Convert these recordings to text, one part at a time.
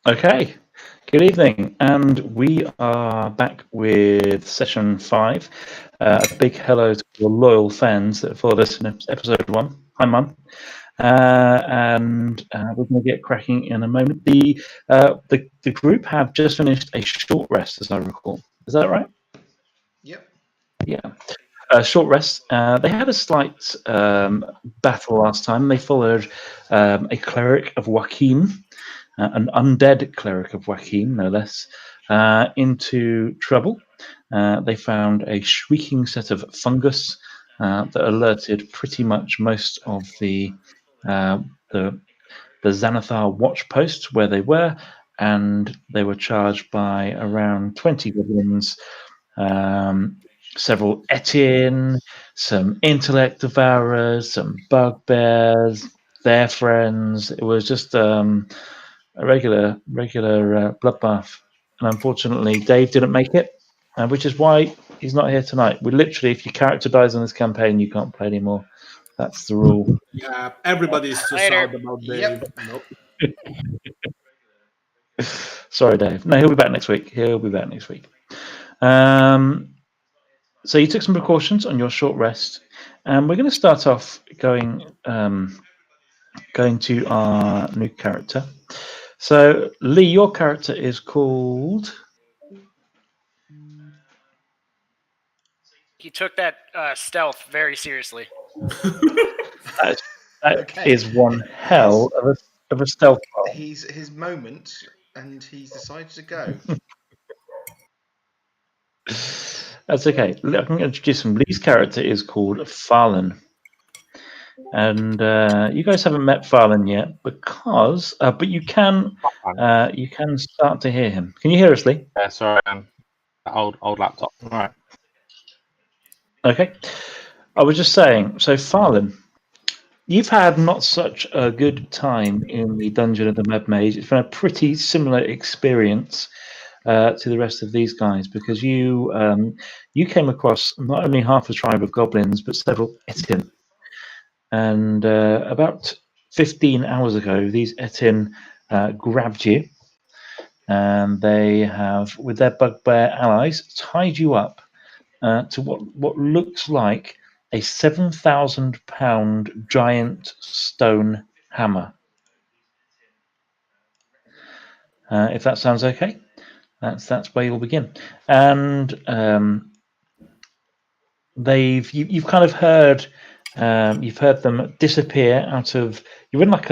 Okay, good evening, and we are back with session 5. A big hello to your loyal fans that followed us in episode 1. Hi, Mum. And we're going to get cracking in a moment. The group have just finished a short rest, as I recall. Is that right? Yep. Yeah. Short rest. They had a slight battle last time. They followed a cleric of Joaquin, an undead cleric of Joaquin, no less, into trouble. They found a shrieking set of fungus that alerted pretty much most of the Xanathar watch post where they were, and they were charged by around 20 goblins, several Etienne, some intellect devourers, some bugbears, their friends. It was just a regular bloodbath. And unfortunately, Dave didn't make it, which is why he's not here tonight. We literally, if your character dies on this campaign, you can't play anymore. That's the rule. Yeah, everybody's so Later. sad about Dave. Yep. Nope. Sorry, Dave. No, he'll be back next week. So you took some precautions on your short rest, and we're going to start off going to our new character. So Lee, your character is called. He took that stealth very seriously. That Okay. is one hell of a stealth roll. He's his moment, and he's decided to go. That's okay. I can introduce him. Lee's character is called Farlan. And you guys haven't met Farlan yet because, but you can start to hear him. Can you hear us, Lee? Yeah, sorry, old laptop. All right. Okay. I was just saying, so Farlan, you've had not such a good time in the Dungeon of the Mage. It's been a pretty similar experience to the rest of these guys because you came across not only half a tribe of goblins but several Etienne. And about 15 hours ago, these Etienne grabbed you, and they have, with their bugbear allies, tied you up to what looks like a 7,000-pound giant stone hammer. If that sounds okay, that's where you'll begin. And you've kind of heard. You've heard them disappear out of. You're in like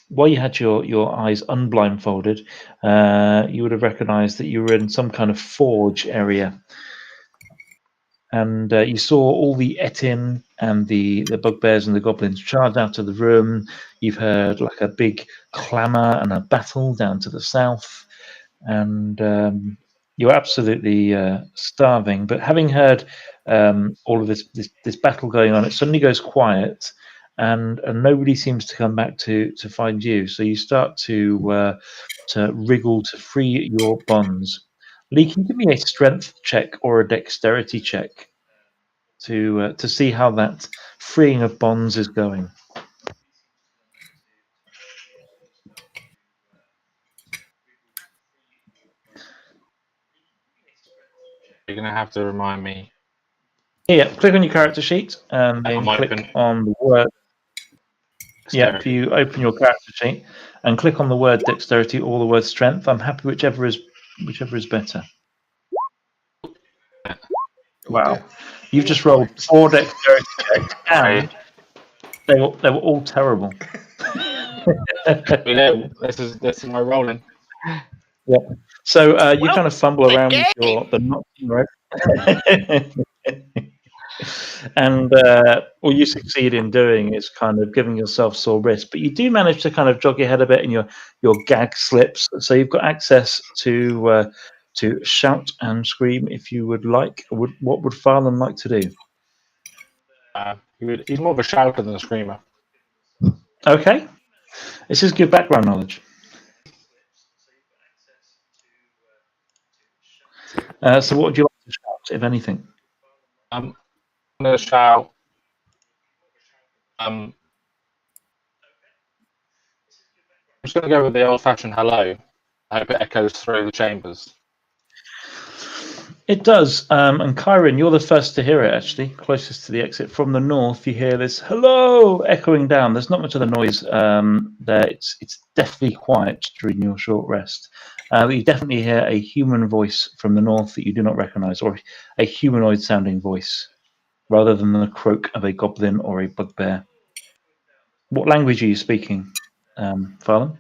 while you had your eyes unblindfolded, you would have recognised that you were in some kind of forge area, and you saw all the Etienne and the bugbears and the goblins charge out of the room. You've heard like a big clamour and a battle down to the south, and you're absolutely starving. But having heard all of this battle going on, it suddenly goes quiet, and nobody seems to come back to find you. So you start to wriggle to free your bonds. Lee, can you give me a strength check or a dexterity check to see how that freeing of bonds is going? You're gonna have to remind me. Here, click on your character sheet and then I'm click open. on the word. Yeah, if Dexterity. you open your character sheet and click on the word dexterity or the word strength, I'm happy whichever is better. Wow, you've just rolled 4 dexterity checks and they were all terrible. We know this is my rolling. Yeah. So you Well, kind of fumble the around with game. the knot, right? And all you succeed in doing is kind of giving yourself sore wrist, but you do manage to kind of jog your head a bit, and your gag slips, so you've got access to shout and scream if you would like. What would Farlan like to do? He's more of a shouter than a screamer. Okay, this is good background knowledge. So what would you like to shout, if anything? I'm gonna shout. I'm just gonna go with the old-fashioned hello. I hope it echoes through the chambers. It does. And Kyron, you're the first to hear it, actually, closest to the exit. From the north, you hear this hello echoing down. There's not much of the noise there. It's definitely quiet during your short rest. But you definitely hear a human voice from the north that you do not recognize, or a humanoid sounding voice, rather than the croak of a goblin or a bugbear. What language are you speaking, Farlan?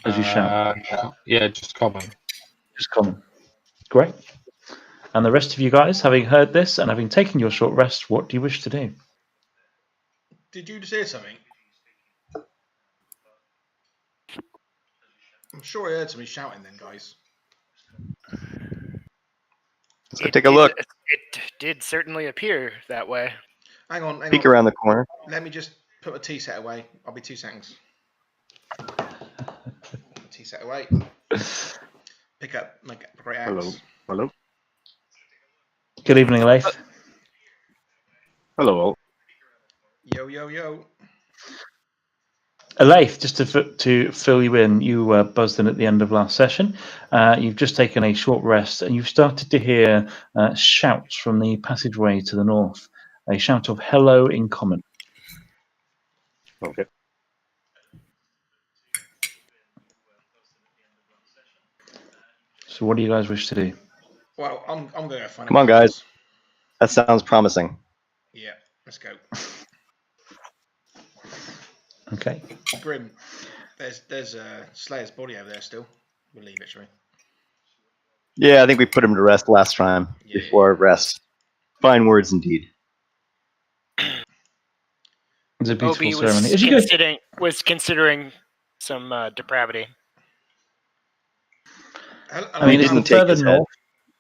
As you shout. Yeah, just common. Just common. Great. And the rest of you guys, having heard this and having taken your short rest, what do you wish to do? Did you just hear something? I'm sure I heard somebody shouting then, guys. Let's go take a look. It did certainly appear that way. Hang on. Peek around the corner. Let me just put a tea set away. I'll be 2 seconds. Tea set away. Pick up my great axe. Hello. Good evening, Leif. Hello, all. Yo, yo, yo. Leif, just to fill you in, you buzzed in at the end of last session. You've just taken a short rest, and you've started to hear shouts from the passageway to the north. A shout of hello in common. Okay. So what do you guys wish to do? Well, I'm going to go find Come on, guys. That sounds promising. Yeah, let's go. Okay. Grim, there's Slayer's body over there still. We'll leave it, shall we? Yeah, I think we put him to rest last time before rest. Fine words indeed. It's a beautiful Obi ceremony. was considering some depravity. I mean, the further north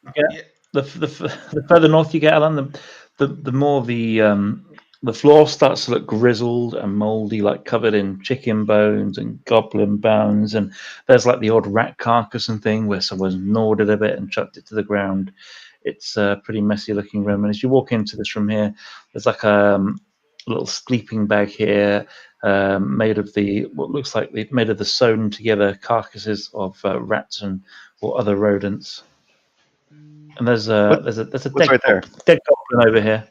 you get, the further north you get, Alan, the more the floor starts to look grizzled and mouldy, like covered in chicken bones and goblin bones, and there's like the odd rat carcass and thing where someone's gnawed it a bit and chucked it to the ground. It's a pretty messy looking room, and as you walk into this room here, there's like a little sleeping bag here, made of what looks like made of the sewn together carcasses of rats or other rodents. And there's a dead, right there? Dead goblin over here.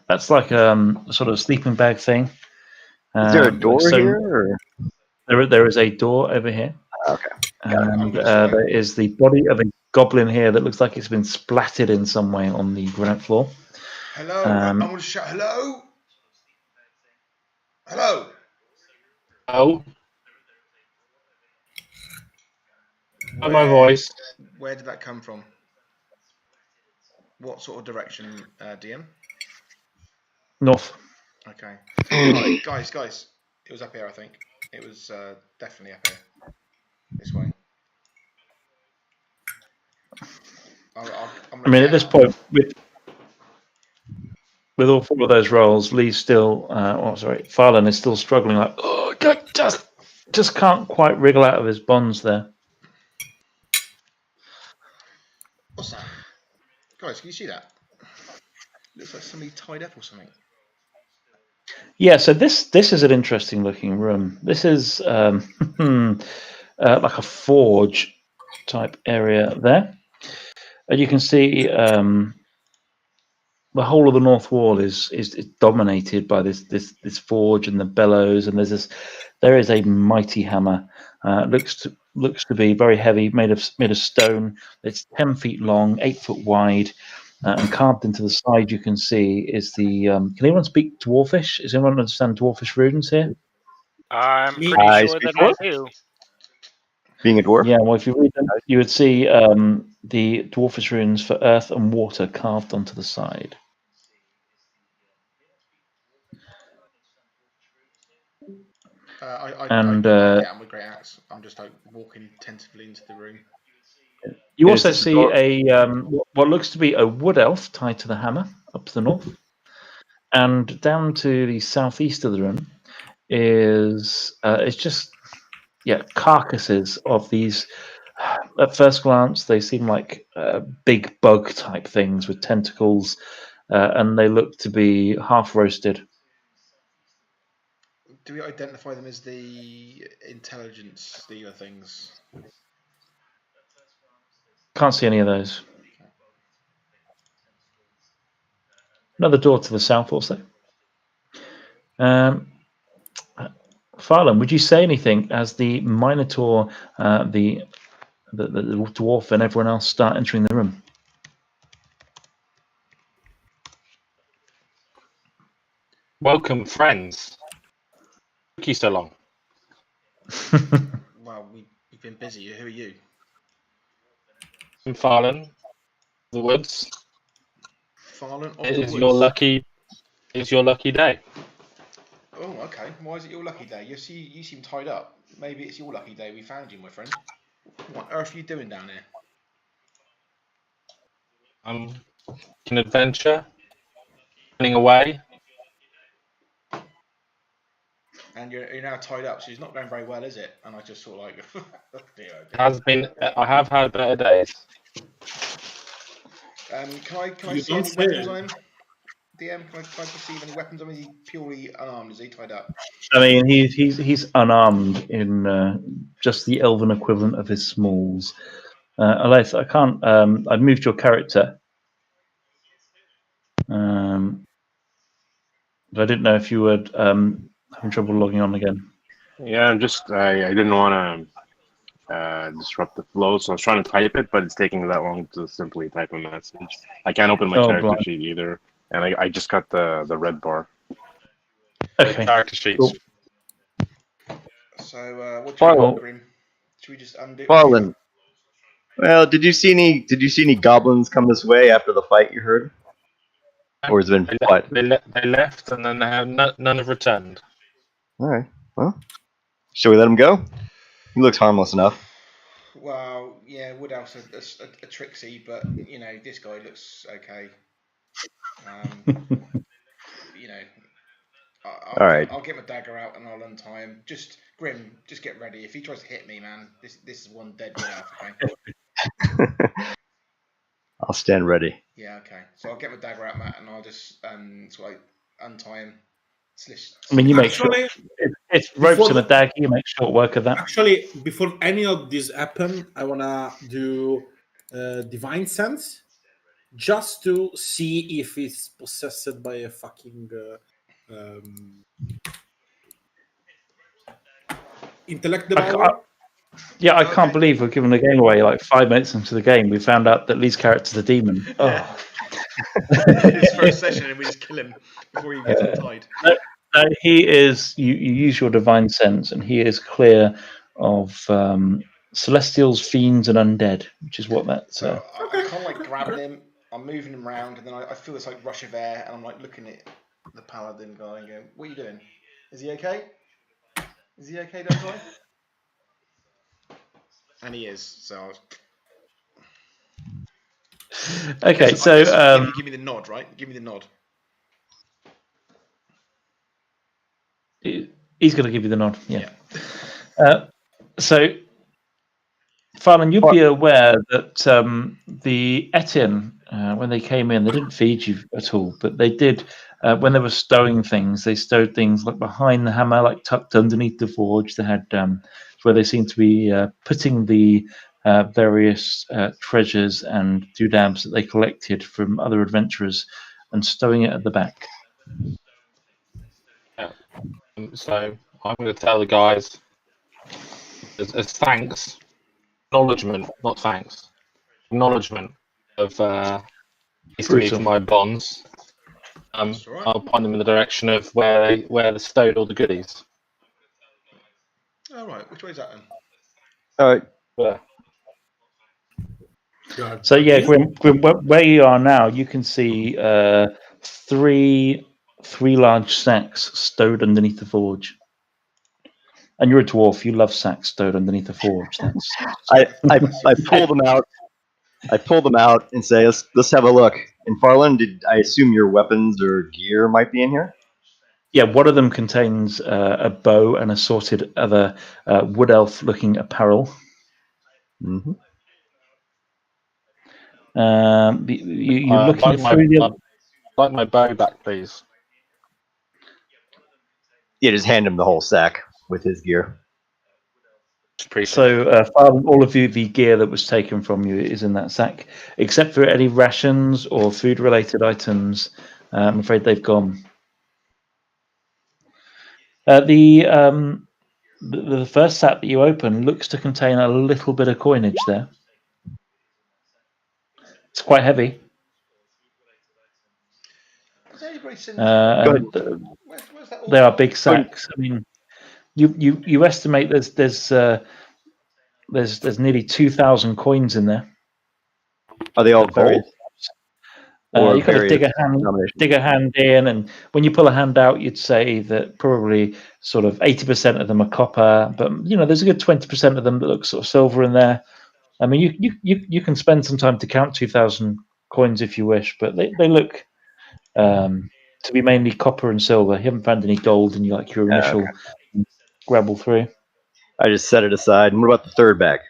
That's like a sort of sleeping bag thing. Is there a door here? Or? There is a door over here. Okay. And there is the body of a goblin here that looks like it's been splattered in some way on the granite floor. Hello. I'm going to shout hello. Hello. Oh. My voice. Where did that come from? What sort of direction, DM? North. Okay. Right, guys. It was up here, I think. It was definitely up here. This way. I mean, at this point, with all 4 of those rolls, Lee's still, Farlan is still struggling. Like, oh, God, just can't quite wriggle out of his bonds there. What's that? Guys, can you see that? Looks like somebody tied up or something. Yeah, so this is an interesting looking room. This is like a forge type area there. And you can see the whole of the north wall is dominated by this forge and the bellows, and there is a mighty hammer. Looks to be very heavy, made of stone. It's 10 feet long, 8 foot wide, and carved into the side. You can see is the. Can anyone speak Dwarfish? Does anyone understand Dwarfish runes here? I'm pretty sure that I do. Being a dwarf? Yeah, well, if you read them, you would see the Dwarfish runes for earth and water carved onto the side. I get on with great axe. I'm just like walking tentatively into the room. You also see a what looks to be a wood elf tied to the hammer up to the north, and down to the southeast of the room is it's just carcasses of these. At first glance, they seem like big bug type things with tentacles, and they look to be half roasted. Do we identify them as the intelligence stealer things? Can't see any of those. Another door to the south also. Farlan, would you say anything as the Minotaur, the dwarf, and everyone else start entering the room? Welcome, friends. Took you so long. Well, we've been busy. Who are you? I'm Farlan, the woods. Farlan of It the is woods. your lucky. It's your lucky day. Oh, okay. Why is it your lucky day? You seem tied up. Maybe it's your lucky day. We found you, my friend. What on earth are you doing down here? I'm an adventure, running away. And you're now tied up, so it's not going very well, is it? And I just sort of like, dear, oh dear. Has been. I have had better days. Can I see any weapons on him? DM, can I perceive any weapons on him? Is he purely unarmed? Is he tied up? I mean, he's unarmed in just the elven equivalent of his smalls. Alyth, I can't. I've moved your character. But I didn't know if you were having trouble logging on again. Yeah, I didn't want to disrupt the flow, so I was trying to type it, but it's taking that long to simply type a message. I can't open my character blind. sheet either, and I just got the red bar. Okay. Character sheets. Cool. So what do you want, Grim? Should we just undo? Farlan. Well, did you see any goblins come this way after the fight you heard? Or has it been quiet? They left, and then they have none have returned. All right. Well, shall we let him go? He looks harmless enough. Well, yeah, Woodhouse a tricksy, but you know this guy looks okay. You know, All right. I'll get my dagger out and I'll untie him. Just Grim, just get ready. If he tries to hit me, man, this is one dead Woodhouse. Okay. I'll stand ready. Yeah, okay. So I'll get my dagger out, Matt, and I'll just sort of untie him. I mean, you make sure it's ropes and a dagger. You make short work of that. Actually, before any of this happen, I wanna do divine sense, just to see if it's possessed by a fucking intellect devourer. I can't believe we're giving the game away like 5 minutes into the game. We found out that Lee's character's a demon. Yeah. His first session, and we just kill him before he gets untied. No, he is. You use your divine sense, and he is clear of celestials, fiends, and undead, which is what that's. So I kind of like grabbing him. I'm moving him around, and then I feel this like rush of air, and I'm like looking at the paladin guy and going, "What are you doing? Is he okay? Is he okay, that guy?" And he is. So. Okay, so give me the nod, right? Give me the nod. He's going to give you the nod. Yeah. So, Farlan, you'd be aware that the Etin, when they came in, they didn't feed you at all, but they did. When they were stowing things, they stowed things like behind the hammer, like tucked underneath the forge. They had where they seemed to be putting the various treasures and doodads that they collected from other adventurers and stowing it at the back. Yeah. So I'm going to tell the guys as thanks, acknowledgement, not thanks, acknowledgement of to me for my bonds. Right. I'll point them in the direction of where they stowed all the goodies. All right, which way is that then? All right. Yeah. So yeah, Grim, where you are now, you can see three large sacks stowed underneath the forge. And you're a dwarf; you love sacks stowed underneath the forge. I pull them out. I pull them out and say, "Let's have a look." And Farlan, I assume your weapons or gear might be in here? Yeah, one of them contains a bow and assorted other wood elf-looking apparel. Mm-hmm. You're looking through the. Like my bow back, please. Yeah, just hand him the whole sack with his gear. So, Farland, all of you, the gear that was taken from you is in that sack, except for any rations or food-related items. I'm afraid they've gone. The first sack that you open looks to contain a little bit of coinage there. It's quite heavy. Has anybody seen? And where's that all they are gone? big sacks. I mean, you estimate there's nearly 2,000 coins in there. Are they all At various gold? Or you got to dig various a hand in, and when you pull a hand out, you'd say that probably sort of 80% of them are copper, but there's a good 20% of them that look sort of silver in there. I mean, you can spend some time to count 2,000 coins if you wish, but they look to be mainly copper and silver. You haven't found any gold in your initial grabble through. I just set it aside. And what about the third bag?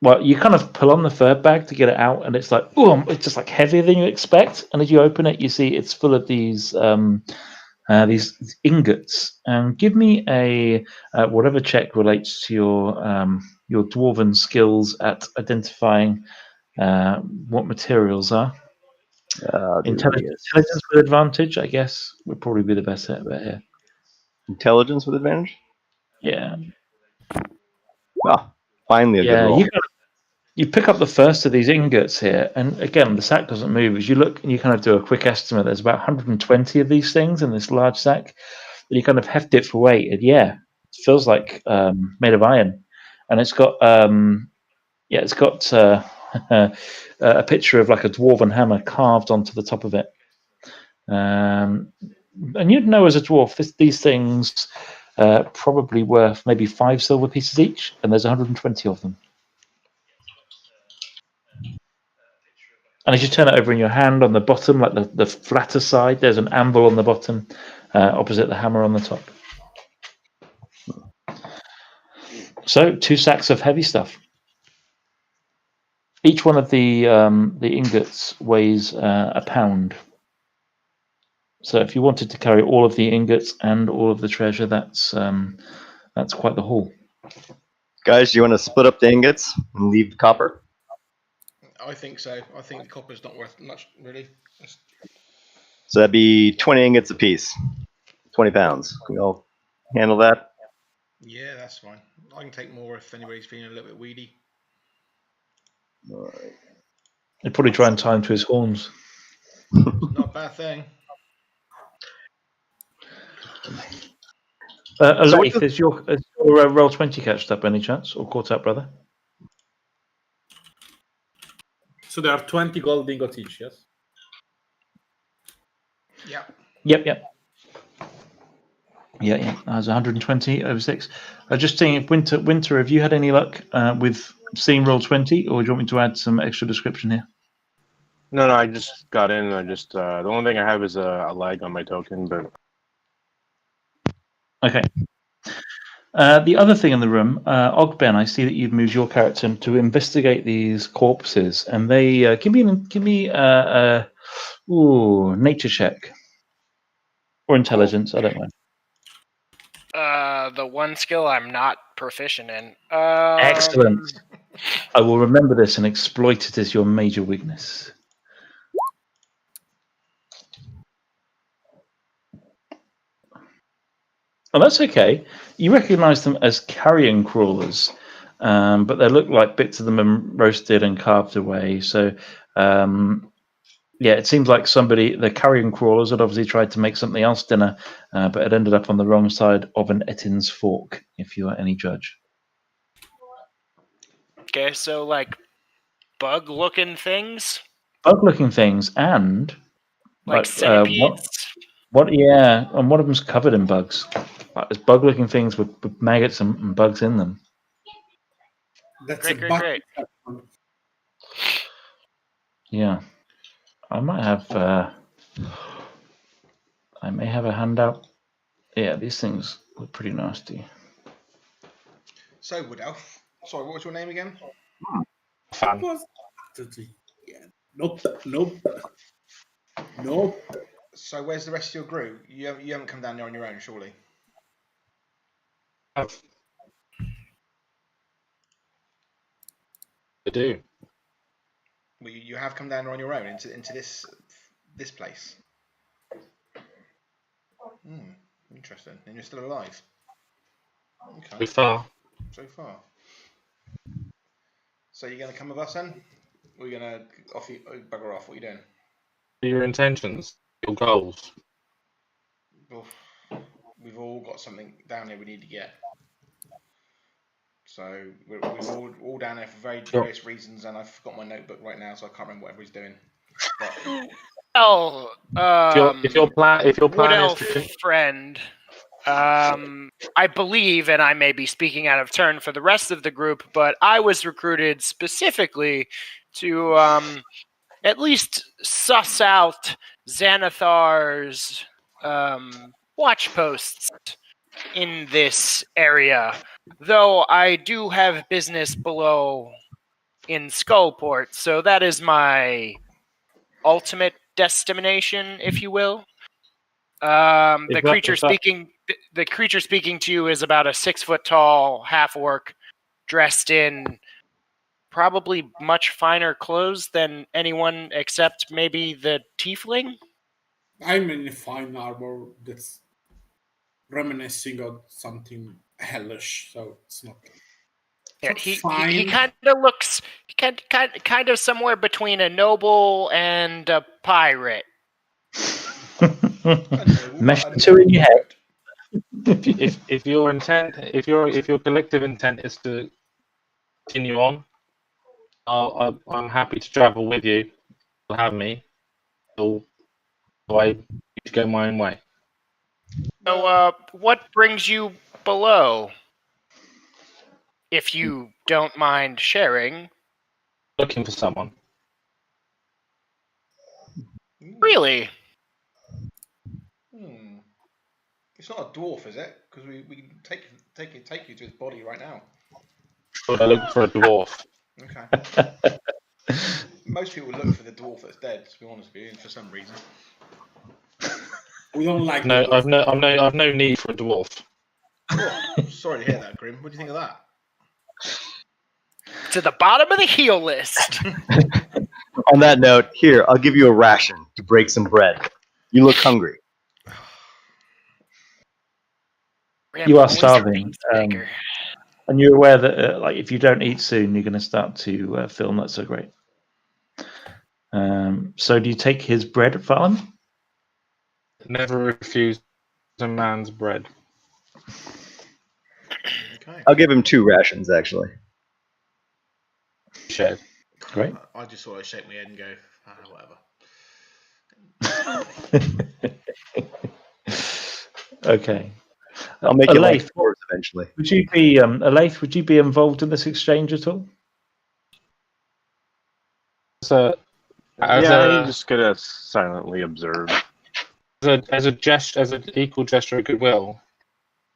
Well, you kind of pull on the third bag to get it out, and it's like, it's just like heavier than you expect. And as you open it, you see it's full of these ingots. Give me a whatever check relates to your dwarven skills at identifying what materials are. Intelligence with advantage, I guess, would probably be the best bet here. Intelligence with advantage? Yeah. Well, finally a good roll. You pick up the first of these ingots here, and again, the sack doesn't move. As you look and you kind of do a quick estimate, there's about 120 of these things in this large sack. And you kind of heft it for weight, and it feels like made of iron. And it's got a picture of like a dwarven hammer carved onto the top of it. And you'd know as a dwarf, these things probably worth maybe 5 silver pieces each, and there's 120 of them. And as you turn it over in your hand, on the bottom, like the flatter side, there's an anvil on the bottom, opposite the hammer on the top. So 2 sacks of heavy stuff. Each one of the ingots weighs a pound. So if you wanted to carry all of the ingots and all of the treasure, that's quite the haul. Guys, do you want to split up the ingots and leave the copper? I think so. I think the copper's not worth much, really. So that'd be 20 ingots apiece. 20 pounds. Can we all handle that? Yeah, that's fine. I can take more if anybody's feeling a little bit weedy. All right. He'd probably try and tie him to his horns. Not a bad thing. Leif, is your roll 20 catched up any chance, or caught up, brother? So there are 20 gold ingots each, yes? Yeah. Yep. Yeah. That's 120 over 6. Just seeing if Winter, have you had any luck with seeing roll 20, or do you want me to add some extra description here? No, I just got in. The only thing I have is a lag on my token, but okay. The other thing in the room, Ogben, I see that you've moved your character to investigate these corpses, and they give me a nature check or intelligence. I don't know. The one skill I'm not proficient in. Excellent. I will remember this and exploit it as your major weakness. Oh, that's okay. You recognise them as carrion crawlers, but they look like bits of them are roasted and carved away. So, it seems like the carrion crawlers had obviously tried to make something else dinner, but it ended up on the wrong side of an Etin's fork, if you are any judge. Okay, so like bug-looking things? Bug-looking things, and like centipedes? And one of them's covered in bugs. There's bug-looking things with maggots and bugs in them. That's great. Yeah, I might have. I may have a handout. Yeah, these things look pretty nasty. So, Wood Elf. Sorry, what was your name again? Nope. So where's the rest of your group? You haven't come down there on your own, surely? I do. Well, you have come down on your own into this place. Interesting. And you're still alive. Okay. So far. So far. So you're gonna come with us then? Or you're gonna bugger off? What are you doing? Your intentions, your goals. Well, we've all got something down here we need to get. So we're all down there for various reasons, and I've forgot my notebook right now, so I can't remember what everybody's doing. But If your plan is Wood-elf friend, I believe, and I may be speaking out of turn for the rest of the group, but I was recruited specifically to at least suss out Xanathar's watch posts in this area, though I do have business below in Skullport, so that is my ultimate destination, if you will. The creature speaking to you is about a 6-foot-tall half-orc, dressed in probably much finer clothes than anyone except maybe the tiefling. I'm in a fine armor that's reminiscing of something hellish, so it's not. Yeah, he kind of looks kind of somewhere between a noble and a pirate. Mesh the two in your head. if your intent, if your collective intent is to continue on, I'm happy to travel with you. You'll have me. So I go my own way. So, what brings you below? If you don't mind sharing. Looking for someone. Really? It's not a dwarf, is it? Because we can take you to his body right now. But I look for a dwarf. Okay. Most people look for the dwarf that's dead, to be honest with you, for some reason. We don't like. No, I've no need for a dwarf. Oh, sorry to hear that, Grim. What do you think of that? To the bottom of the heel list. On that note, here, I'll give you a ration to break some bread. You look hungry. You are starving, and you're aware that like if you don't eat soon, you're going to start to feel not so great. So do you take his bread, Farlan? Never refuse a man's bread. Okay. I'll give him 2 rations, actually. Shared. Great. I just sort of shake my head and go, whatever. Okay. I'll make it like Aleith, yours eventually. Would you be Aleith? Would you be involved in this exchange at all? I'm just gonna silently observe. As an equal gesture of goodwill,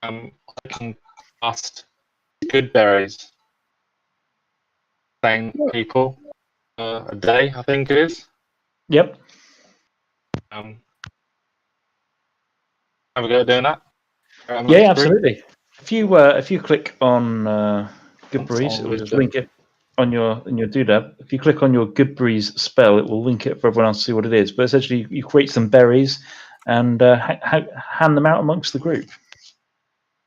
I can cast good berries. Same people a day, I think it is. Yep. Have a go at doing that. Yeah, absolutely. If you click on Goodberries, it will just link it on your doodad. If you click on your Goodberries spell, it will link it for everyone else to see what it is. But essentially, you create some berries and hand them out amongst the group.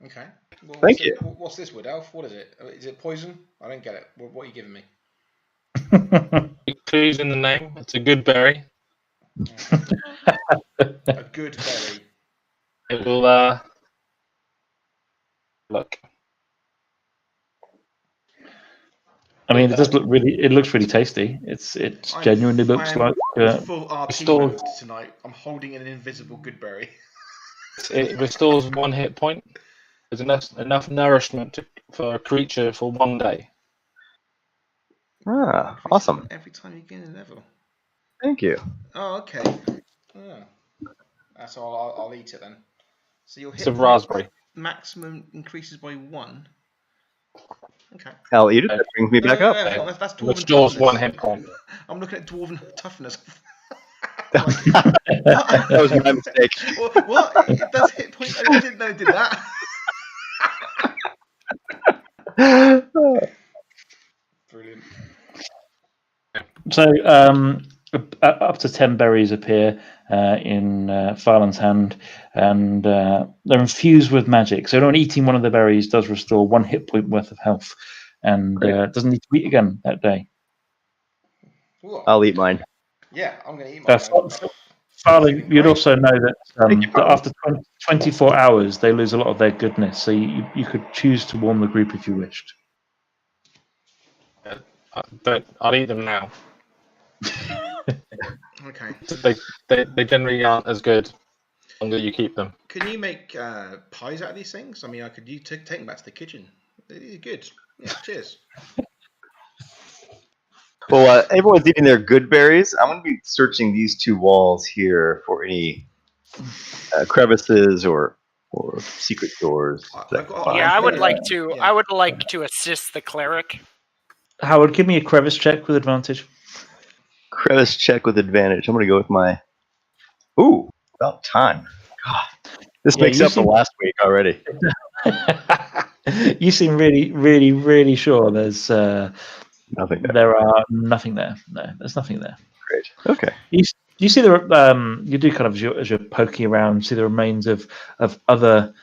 Okay. Well, Thank you. What's this, Wood Elf? What is it? Is it poison? I don't get it. What are you giving me? Clues in the name. It's a good berry. A good berry. It will look. I mean, it does look really. It looks really tasty. It genuinely looks like. Full RP mode tonight. I'm holding an invisible good berry. It restores 1 hit point. There's enough nourishment for a creature for 1 day. Awesome. Every time you gain a level. Thank you. Oh, okay. So I'll eat it then. So your hit It's a raspberry. maximum increases by 1. Okay. I'll eat it. That brings me back up. That's dwarven Restores toughness. 1 hit point. I'm looking at dwarven toughness. That was my mistake. What? It does hit point. I didn't know it did that. Brilliant. So up to 10 berries appear in Farland's hand, and they're infused with magic. So anyone eating one of the berries does restore 1 hit point worth of health, and doesn't need to eat again that day. What? I'll eat mine. Yeah, I'm going to eat mine. Farland, Feeling you'd great. also know that, Thank you, that after 24 hours, they lose a lot of their goodness. So you could choose to warn the group if you wished. I'll eat them now. Okay. They generally aren't as good the longer you keep them. Can you make pies out of these things? I mean, you take them back to the kitchen. They're good. Yeah, cheers. Well, everyone's eating their good berries. I'm going to be searching these 2 walls here for any crevices or secret doors. Yeah, I would like to. Yeah. I would like to assist the cleric. Howard, give me a crevice check with advantage. Crevice check with advantage. I'm going to go with my... Ooh, about time. God, this Yeah, makes you up for seem- last week already. You seem really, really, really sure there's Nothing there. there are nothing there. No, there's nothing there. Great. Okay. You see the you do kind of as you're poking around, see the remains of other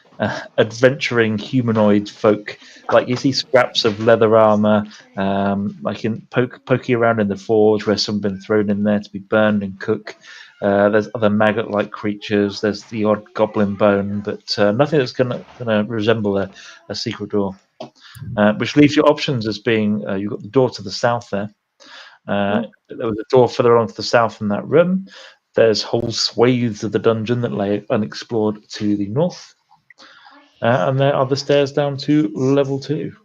adventuring humanoid folk. Like you see scraps of leather armor, like in poking around in the forge where some have been thrown in there to be burned and cooked. There's other maggot-like creatures. There's the odd goblin bone, but nothing that's gonna resemble a secret door. Which leaves your options as being you've got the door to the south there. There was a door further along to the south in that room. There's whole swathes of the dungeon that lay unexplored to the north. And there are the stairs down to level 2.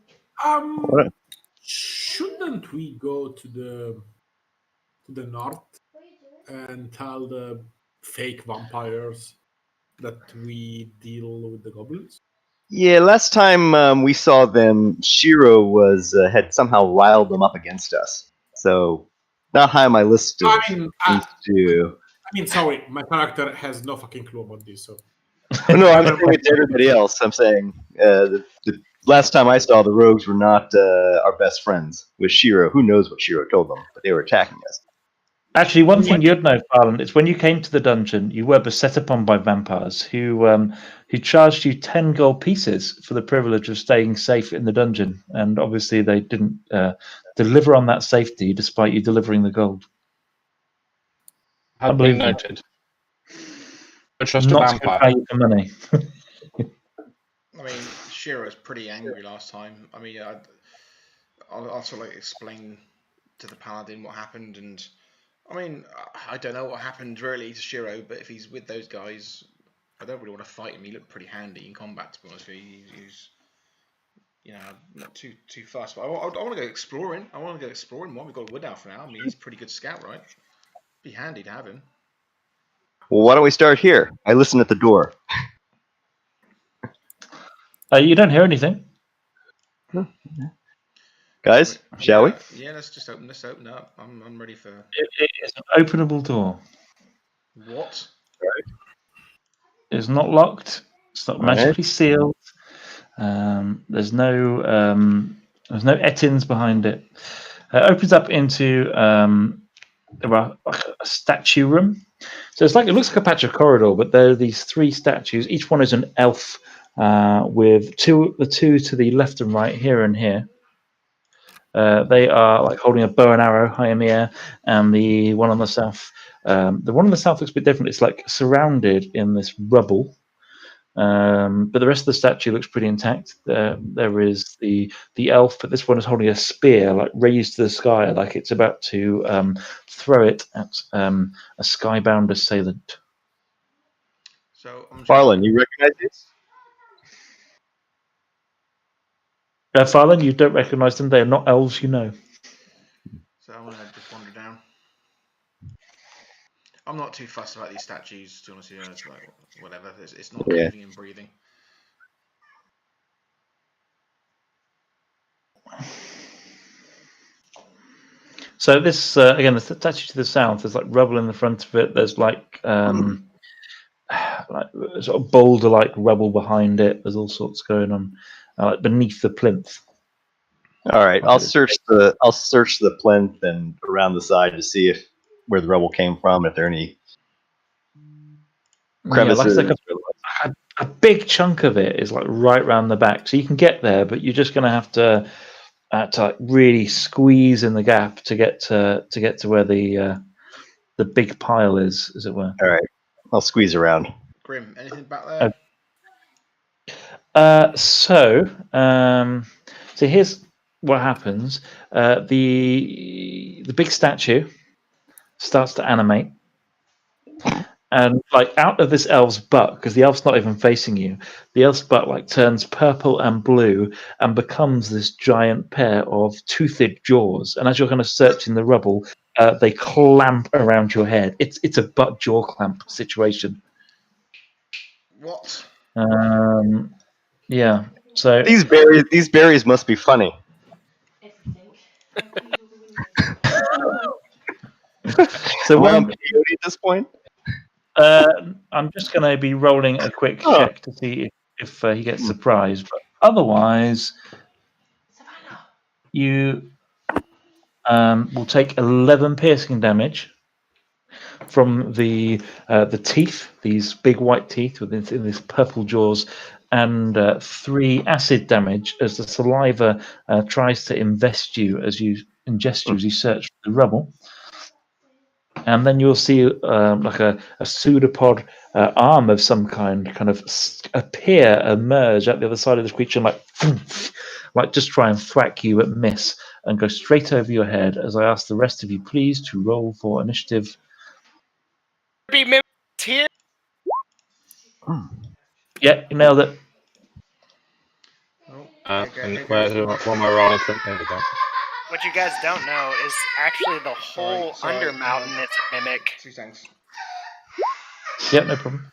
Shouldn't we go to the north and tell the fake vampires that we deal with the goblins? Yeah, last time we saw them, Shiro had somehow riled them up against us. So, not high on my list of things to do. Sorry, my character has no fucking clue about this. So No, I'm saying it to everybody else. I'm saying the last time I saw the rogues were not our best friends with Shiro. Who knows what Shiro told them, but they were attacking us. Actually, one thing you'd know, Farland, is when you came to the dungeon, you were beset upon by vampires who charged you 10 gold pieces for the privilege of staying safe in the dungeon. And obviously, they didn't deliver on that safety despite you delivering the gold. Have been noted. I trust a Not to vampire. pay for money. I mean, Shiro's pretty angry last time. I mean, I'll sort of like explain to the paladin what happened, and I mean, I don't know what happened really to Shiro, but if he's with those guys, I don't really want to fight him. He looked pretty handy in combat, to be honest with you. He's not too fast. But I want to go exploring. While we've got Wood Elf now. I mean, he's a pretty good scout, right? Be handy to have him. Well, why don't we start here? I listen at the door. You don't hear anything. Guys, shall we? Yeah, let's open up. I'm ready for. It is an openable door. What? It's not locked. It's not magically sealed. There's no etins behind it. It opens up into a statue room. So it looks like a patch of corridor, but there are these 3 statues. Each one is an elf with the two to the left and right, here and here. They are like holding a bow and arrow high in the air, and the one on the south, looks a bit different. It's like surrounded in this rubble, but the rest of the statue looks pretty intact. There is the elf, but this one is holding a spear, like raised to the sky, like it's about to throw it at a skybound assailant. So, Farland, you recognize this? Farland, you don't recognize them. They are not elves, you know. So I'm gonna just wander down. I'm not too fussed about these statues, to be honest with you. It's like whatever. It's not living and breathing. So this again, the statue to the south. There's like rubble in the front of it. There's like like sort of boulder-like rubble behind it. There's all sorts going on like beneath the plinth. All right, I'll search the plinth and around the side to see if where the rubble came from. If there are any crevices. Yeah, like a big chunk of it is like right round the back, so you can get there, but you're just going to have to like really squeeze in the gap to get to where the big pile is, as it were. All right, I'll squeeze around. Grim, anything back there? So here's what happens. The big statue starts to animate. And like out of this elf's butt, because the elf's not even facing you, the elf's butt like turns purple and blue and becomes this giant pair of toothed jaws. And as you're kind of searching the rubble, they clamp around your head. It's a butt jaw clamp situation. What? Yeah. So These berries must be funny. So Am I on one, peyote at this point? I'm just going to be rolling a quick check to see if he gets surprised. But otherwise, you will take 11 piercing damage from the teeth, these big white teeth within this purple jaws, and 3 acid damage as the saliva tries to ingest you as you search for the rubble. And then you'll see like a pseudopod arm of some kind of emerge at the other side of this creature, like just try and thwack you, but miss, and go straight over your head. As I ask the rest of you, please, to roll for initiative. Be mimicked here. Yeah, you nailed it. What am I rolling for? There we go. What you guys don't know is actually the whole under mountain is a mimic. 2 seconds. Yep, no problem.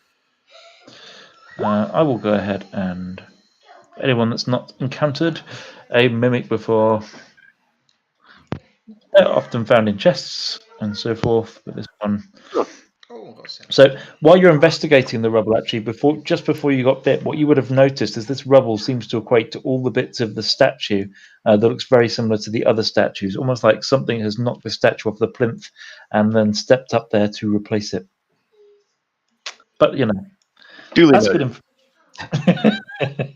I will go ahead and anyone that's not encountered a mimic before, they're often found in chests and so forth, but this one. So while you're investigating the rubble, actually, just before you got bit, what you would have noticed is this rubble seems to equate to all the bits of the statue that looks very similar to the other statues, almost like something has knocked the statue off the plinth and then stepped up there to replace it. But you know, Duly that's noted. good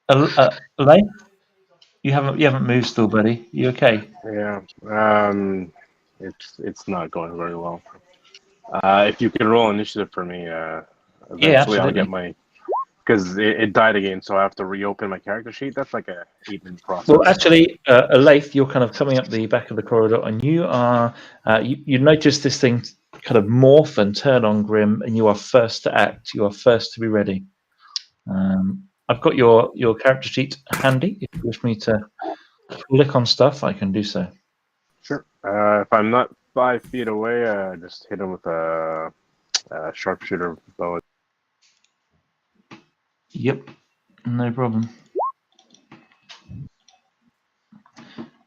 info. Elaine, you haven't moved still, buddy. You okay? Yeah. It's not going very well. If you could roll initiative for me, eventually I'll get my, because it died again, so I have to reopen my character sheet. That's like a 8-minute process. Well, actually, Elaith, you're kind of coming up the back of the corridor, and you are you notice this thing kind of morph and turn on Grim, and you are first to act. You are first to be ready. I've got your character sheet handy. If you wish me to click on stuff, I can do so. Sure. If I'm not 5 feet away, just hit him with a sharpshooter bow. Yep, no problem.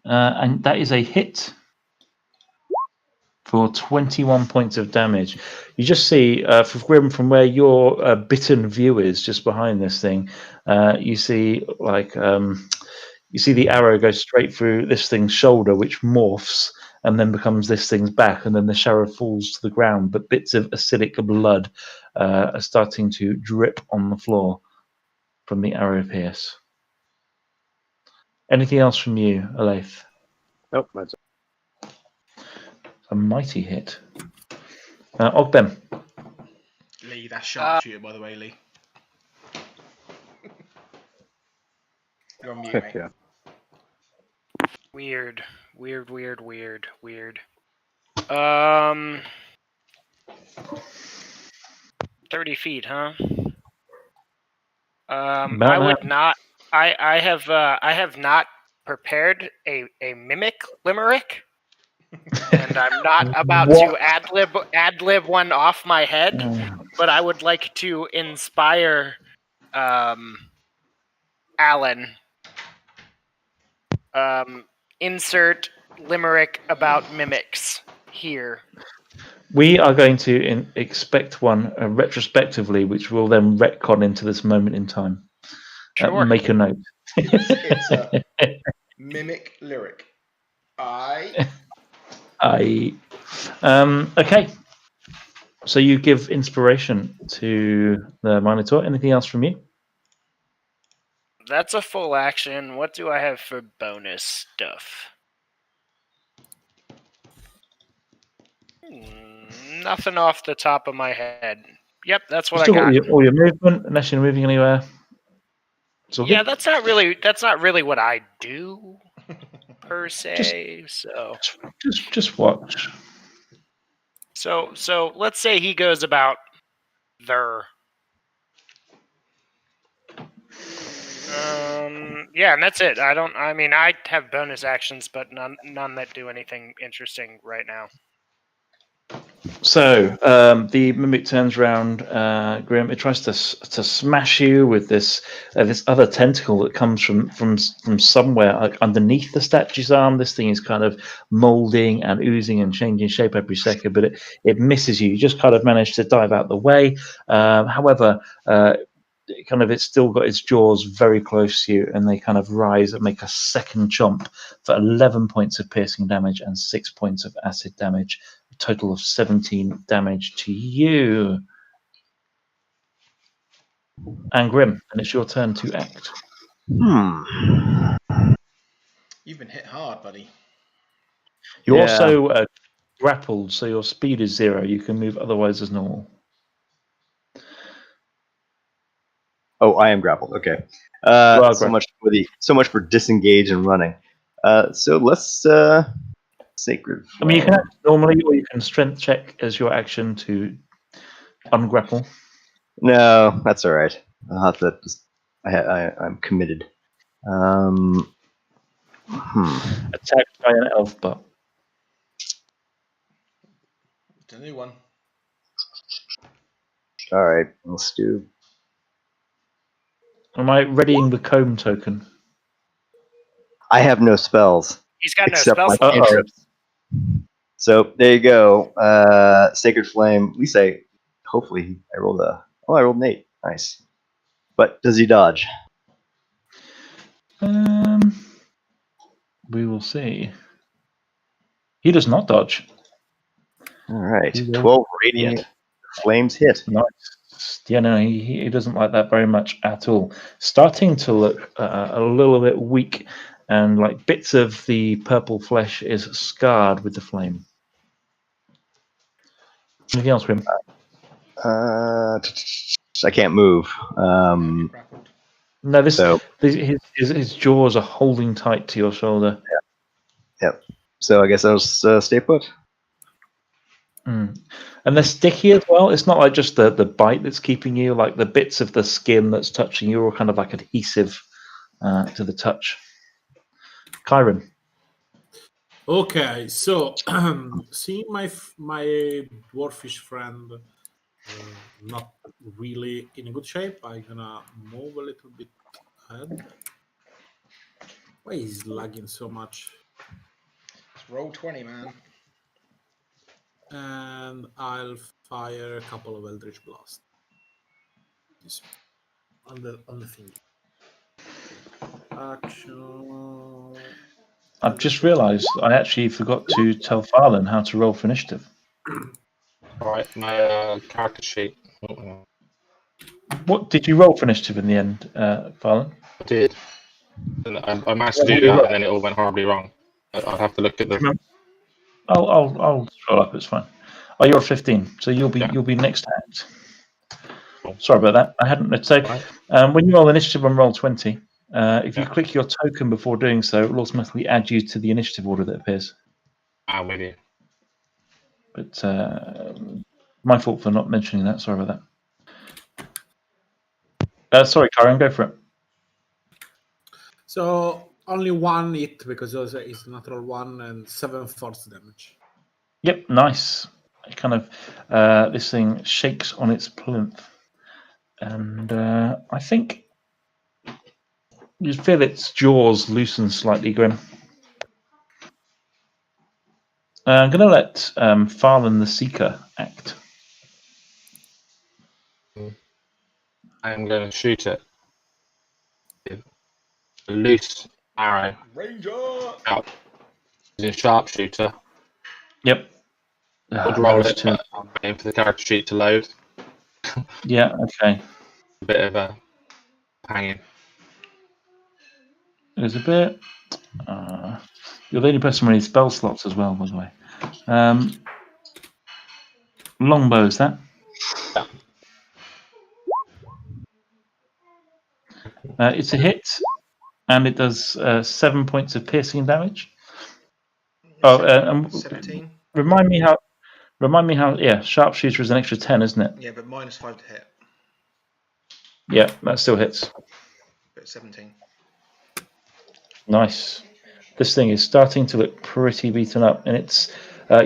And that is a hit for 21 points of damage. You just see, for Grim, from where your bitten view is, just behind this thing, you see like you see the arrow go straight through this thing's shoulder, which morphs and then becomes this thing's back, and then the arrow falls to the ground. But bits of acidic blood are starting to drip on the floor from the arrow pierce. Anything else from you, Elaith? Nope, that's it. A mighty hit. Ogben. Lee, that's sharpshooter, by the way, Lee. You're on mute, mate. Yeah. Weird. 30 feet, huh? I would not. I have not prepared a mimic limerick, and I'm not about to ad lib one off my head. But I would like to inspire Alen insert limerick about mimics here. We are going to expect one retrospectively, which will then retcon into this moment in time. Sure. Make a note. It's a mimic lyric. Okay. So you give inspiration to the Minotaur. Anything else from you? That's a full action. What do I have for bonus stuff? Nothing off the top of my head. Yep, that's what I got. All your movement, unless you're moving anywhere. Yeah, that's not really what I do per se. Just watch. So let's say he goes about there. Yeah, and that's it. I have bonus actions, but none that do anything interesting right now. So the mimic turns around, Grim. It tries to smash you with this other tentacle that comes from somewhere like underneath the statue's arm. This thing is kind of molding and oozing and changing shape every second, but it misses you. You just kind of manage to dive out the way. However, it's still got its jaws very close to you, and they kind of rise and make a second chomp for 11 points of piercing damage and 6 points of acid damage. Total of 17 damage to you. And Grim, and it's your turn to act. You've been hit hard, buddy. You're also grappled, so your speed is 0. You can move otherwise as normal. Oh, I am grappled. Okay. So much for disengage and running. So let's sacred flame. I mean, you can act normally, or you can strength check as your action to ungrapple. No, that's all right. I'll have to. I'm committed. Attacked by an elf butt. It's a new one. All right, let's do. Am I readying the comb token? I have no spells. He's got no spells. So there you go. Sacred Flame. We say, hopefully, I rolled an 8. Nice. But does he dodge? We will see. He does not dodge. All right. 12 radiant. Flames hit. Nice. Yeah, no, he doesn't like that very much at all. Starting to look a little bit weak, and like bits of the purple flesh is scarred with the flame. Anything else, Grim? I can't move. No, his jaws are holding tight to your shoulder. Yep. So I guess I'll stay put. And they're sticky as well. It's not like just the bite that's keeping you, like the bits of the skin that's touching you are kind of like adhesive to the touch. Kyron. Okay, so seeing my dwarfish friend not really in good shape, I'm gonna move a little bit ahead. Why is lagging so much? It's roll 20, man. And I'll fire a couple of Eldritch Blasts. On the thing. Action. I've just realised I actually forgot to tell Farlan how to roll for initiative. Alright, my character sheet. What did you roll for initiative in the end, Farlan? I did. And I managed to do that, and then it all went horribly wrong. I'll have to look at the. I'll scroll up. It's fine. Oh, you're 15, so you'll be next act. Cool. Sorry about that. I hadn't. So when you roll initiative on roll 20, if you click your token before doing so, it will automatically add you to the initiative order that appears. I'm with you. But my fault for not mentioning that. Sorry about that. Sorry, Karen, go for it. So only 1 hit because it's natural 1 and 7 force damage. Yep, nice. It kind of this thing shakes on its plinth, and I think you feel its jaws loosen slightly, Grim. I'm going to let Farlan the Seeker act. I'm going to shoot it with a loose arrow Ranger. out. Using sharpshooter. Yep. I'd roll it, but I'm waiting for the character sheet to load. Yeah, okay. A bit of a hanging. There's a bit. You're the only person with any spell slots as well, by the way. Longbow, is that? Yeah. It's a hit, and it does 7 points of piercing damage. Oh, 17. Remind me how. Yeah, sharpshooter is an extra 10, isn't it? Yeah, but -5 to hit. Yeah, that still hits. But 17. Nice. This thing is starting to look pretty beaten up, and it's.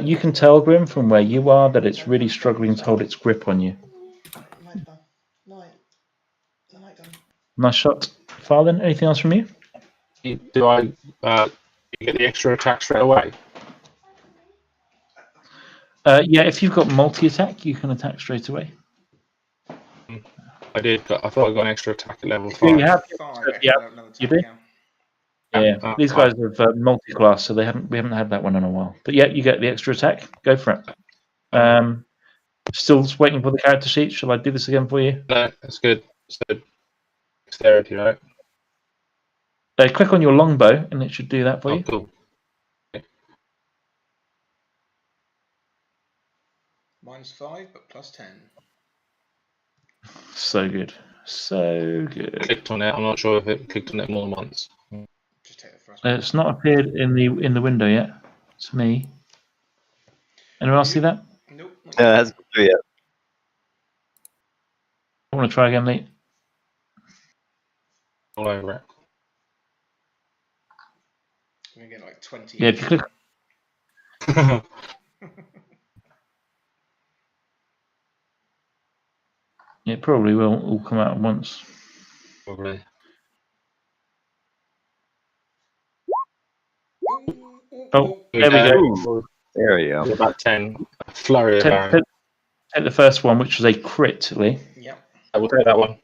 You can tell, Grim, from where you are, that it's really struggling to hold its grip on you. Nice shot, Farlan. Anything else from you? Do I get the extra attack straight away? Yeah, if you've got multi-attack, you can attack straight away. I did. I thought I got an extra attack at level 5. You have, 5. yeah, Another you attack, do. Yeah, these guys have multi-class, so we haven't had that one in a while. But yeah, you get the extra attack. Go for it. Still waiting for the character sheet. Shall I do this again for you? No, that's good. So, dexterity, right? Click on your longbow, and it should do that for you. Cool. -5, but +10. So good. So good. Clicked on it. I'm not sure if it clicked on it more than once. Just take the first one. It's not appeared in the window yet. It's me. Anyone else see that? Nope. It hasn't come through yet. I want to try again, mate. All over it. I'm going to get like 20. Yeah, if you click. It probably will all come out at once. Probably. Oh, there we go. There we go. About 10. A flurry of Take arrows. the first one, which was a crit, Lee. Yep. I will take that one.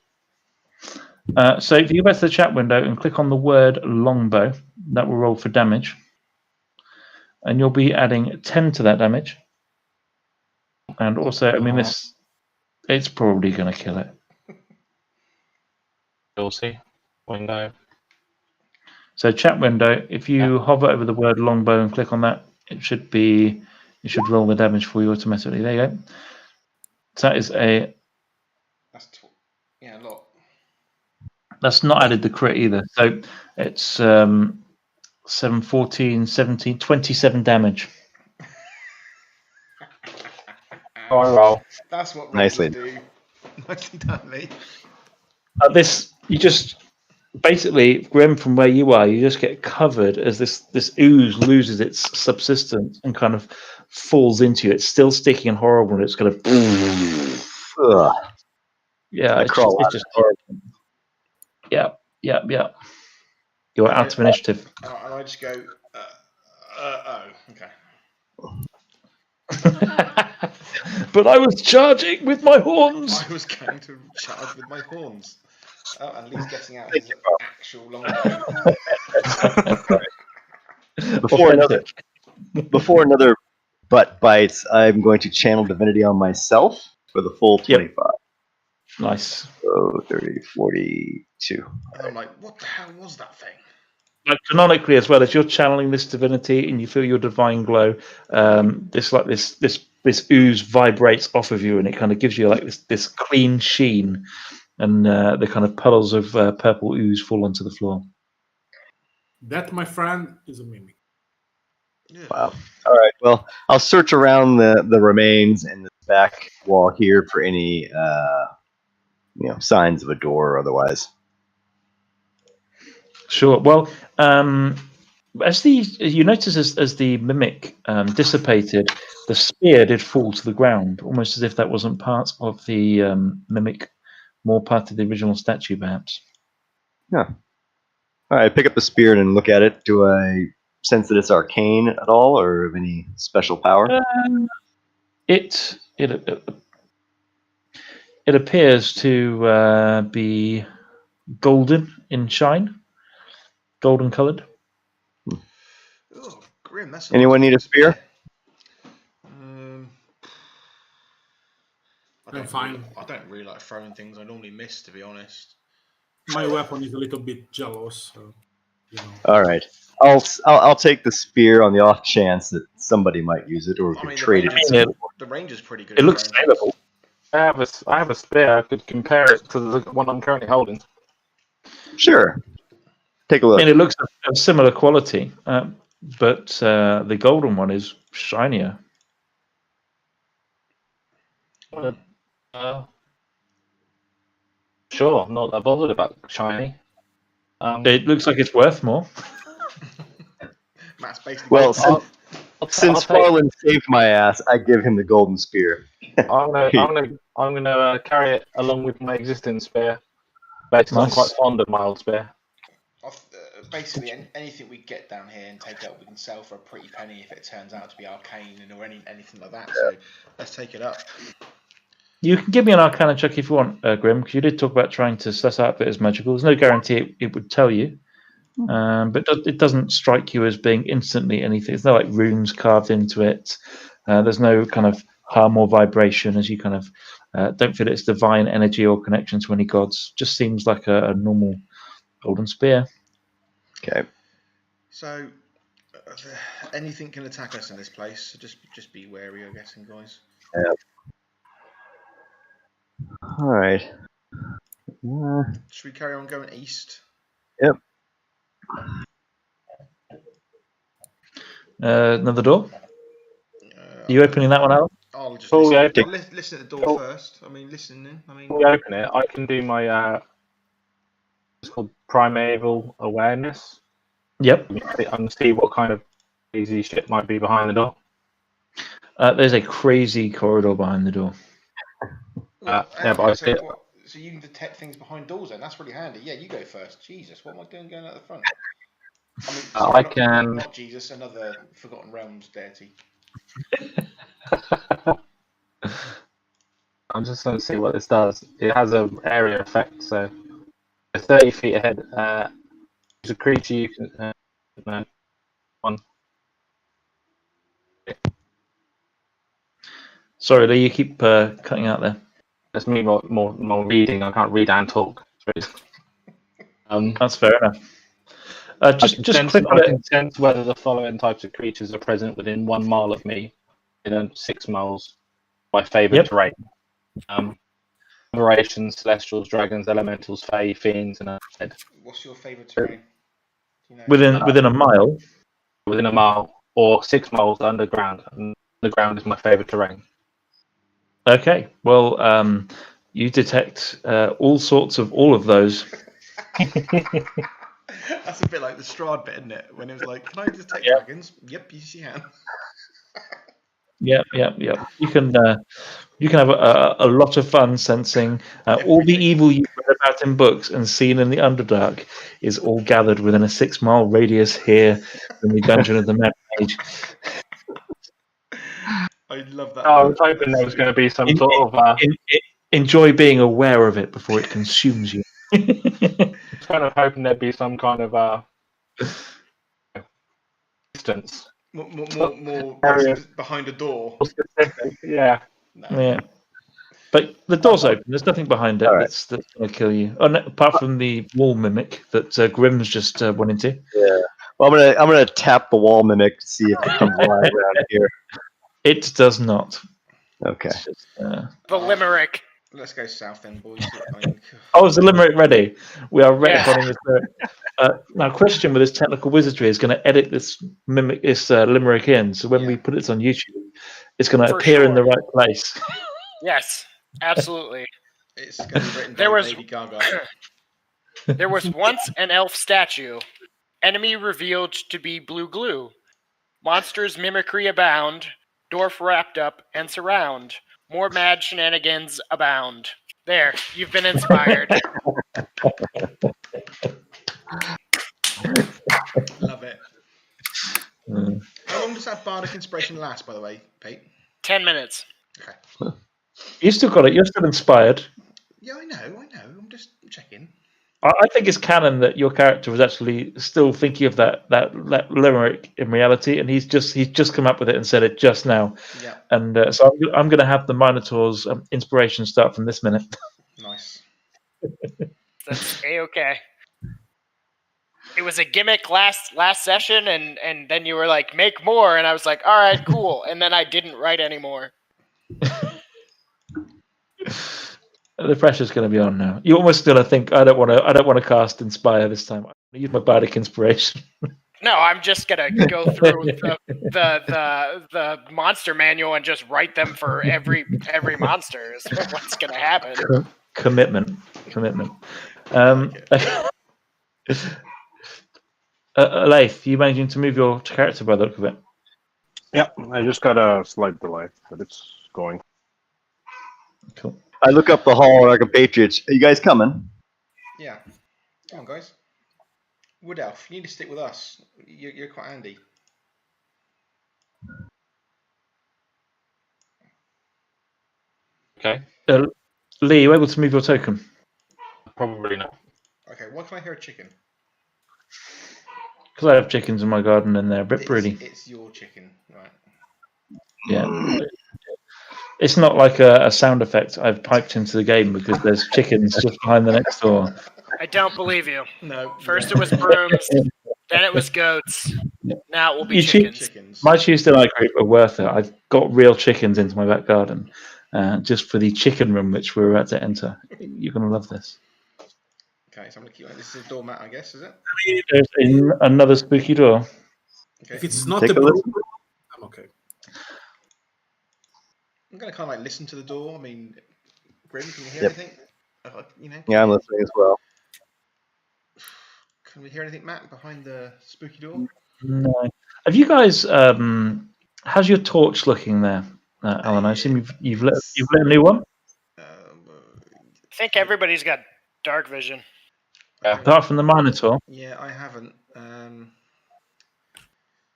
So if you go back to the chat window and click on the word longbow, that will roll for damage. And you'll be adding 10 to that damage. And also, I mean, it's probably going to kill it. You'll see. Window. So chat window, if you hover over the word longbow and click on that, it should roll the damage for you automatically. There you go. So that is a... That's a lot. That's not added the crit either. So it's 7, 14, 17, 27 damage. Roll. That's what Nicely do. Nicely done, mate. You just basically, Grim, from where you are, you just get covered as this ooze loses its subsistence and kind of falls into you. It's still sticky and horrible, and it's going to. Ugh. Yeah, it's just horrible. Yeah. You're out of initiative. And I just go, oh, okay. But I was charging with my horns. I was going to charge with my horns. Oh, and Lee's getting out his actual longbow. Before another butt bites, I'm going to channel divinity on myself for the full 25. Yep. Nice. So 30, 42. And I'm like, what the hell was that thing? Canonically, as well, as you're channeling this divinity and you feel your divine glow, this ooze vibrates off of you, and it kind of gives you like this clean sheen, and the kind of puddles of purple ooze fall onto the floor. That, my friend, is a mimic. Yeah. Wow. All right. Well, I'll search around the remains and the back wall here for any signs of a door or otherwise. Sure. Well, as you notice as the mimic dissipated, the spear did fall to the ground, almost as if that wasn't part of the mimic, more part of the original statue, perhaps. Yeah. All right. Pick up the spear and look at it. Do I sense that it's arcane at all, or of any special power? It appears to be golden in shine, golden coloured. Oh, grim. That's Anyone need a spear? I'm fine. I don't really like throwing things. I normally miss, to be honest. My weapon is a little bit jealous, so, you know. All right. I'll take the spear on the off chance that somebody might use it, or we could trade it. The range is pretty good. It looks saleable. I have a spear. I could compare it to the one I'm currently holding. Sure. Take a look. I mean, it looks of similar quality, but the golden one is shinier. Sure, I'm not that bothered about shiny. It looks like it's worth more. Matt's basically Well, since Farland saved my ass, I give him the golden spear. I'm gonna carry it along with my existing spear. Basically, I'm quite fond of my old spear. Basically, anything we get down here and take up, we can sell for a pretty penny if it turns out to be arcane or anything like that. So let's take it up. You can give me an Arcana check if you want, Grim, because you did talk about trying to suss out if it is magical. There's no guarantee it would tell you, but it doesn't strike you as being instantly anything. There's no like runes carved into it. There's no kind of harm or vibration as you kind of don't feel it's divine energy or connection to any gods. Just seems like a normal golden spear. Okay. So anything can attack us in this place. So just be wary, I'm guessing, guys. Yeah. All right. Should we carry on going east? Yep. Another door. Are you opening that one out? I'll just listen at the door first. Listening. Before we open it, I can do my it's called primeval awareness. Yep. And see what kind of crazy shit might be behind the door. There's a crazy corridor behind the door. So you can detect things behind doors then? That's really handy. Yeah, you go first. Jesus, what am I doing going out the front? Not Jesus, another Forgotten Realms deity. I'm just going to see what this does. It has an area effect, so 30 feet ahead. There's a creature you can... one. Sorry, Lee, you keep cutting out there. That's me more reading. I can't read and talk. That's fair enough. Just click on it. I can sense whether the following types of creatures are present within 1 mile of me, in 6 miles. My favourite terrain. Aberrations, celestials, dragons, elementals, fae, fiends, and undead. What's your favourite terrain? Within a mile? Within a mile, or 6 miles underground. And underground is my favourite terrain. Okay, well, you detect all sorts of all of those. That's a bit like the Strahd bit, isn't it? When it was like, can I detect dragons? Yep, yes you can. Yep. You can have a lot of fun sensing all the evil you've read about in books and seen in the Underdark is all gathered within a 6 mile radius here in the Dungeon of the Mage. I love that. I was hoping there was going to be some sort of... Enjoy being aware of it before it consumes you. I was kind of hoping there'd be some kind of distance. More behind a door. Yeah. No. Yeah. But the door's open. There's nothing behind it that's going to kill you. Oh, no, apart from the wall mimic that Grim's just went into. Yeah. Well, I'm gonna tap the wall mimic to see if it comes alive around here. It does not. Okay. Just, the limerick. Let's go south then, boys. Oh, is the limerick ready? We are retconning this. Now, Christian, with his technical wizardry, is going to edit this limerick in. So when we put it on YouTube, it's going to appear in the right place. Yes, absolutely. It's going to be written by Lady Gaga. There was once an elf statue. Enemy revealed to be blue glue. Monsters mimicry abound. Dwarf wrapped up and surround. More mad shenanigans abound. There, you've been inspired. Love it. How long does that bardic inspiration last, by the way, Pete? 10 minutes. Okay. You still got it. You're still inspired. Yeah, I know. I'm just checking. I think it's canon that your character was actually still thinking of that limerick in reality, and he's just come up with it and said it just now. Yeah. And so I'm going to have the Minotaur's inspiration start from this minute. Nice. That's A-okay. It was a gimmick last session, and then you were like, make more, and I was like, all right, cool. And then I didn't write anymore. The pressure's going to be on now. You almost still think I don't want to cast Inspire this time. I use my bardic inspiration. No, I'm just gonna go through the monster manual and just write them for every monster. Is what's gonna happen. Commitment. Leif, you managing to move your character by the look of it? Yep, I just got a slight delay, but it's going. Cool. I look up the hall at our compatriots. Are you guys coming? Yeah. Come on, guys. Wood Elf, you need to stick with us. You're quite handy. Okay. Lee, are you able to move your token? Probably not. Okay, why can I hear a chicken? Because I have chickens in my garden and they're a bit pretty. It's your chicken, right? Yeah. It's not like a sound effect I've piped into the game because there's chickens just behind the next door. I don't believe you. No. First it was brooms, then it was goats. Now it will be chickens. My Tuesday night group are worth it. I've got real chickens into my back garden just for the chicken room which we're about to enter. You're going to love this. Okay, so I'm going to keep this is a doormat, I guess, is it? There's another spooky door. Okay. If it's not Take a a look. broom, I'm okay. I'm going to kind of like listen to the door. I mean, Grim, can you hear Yep. anything? Yeah, I'm listening as well. Can we hear anything, Matt, behind the spooky door? No. Have you guys? How's your torch looking there, Alan? I assume you've lit a new one. I think everybody's got dark vision. Yeah. Apart from the Minotaur. Yeah, I haven't.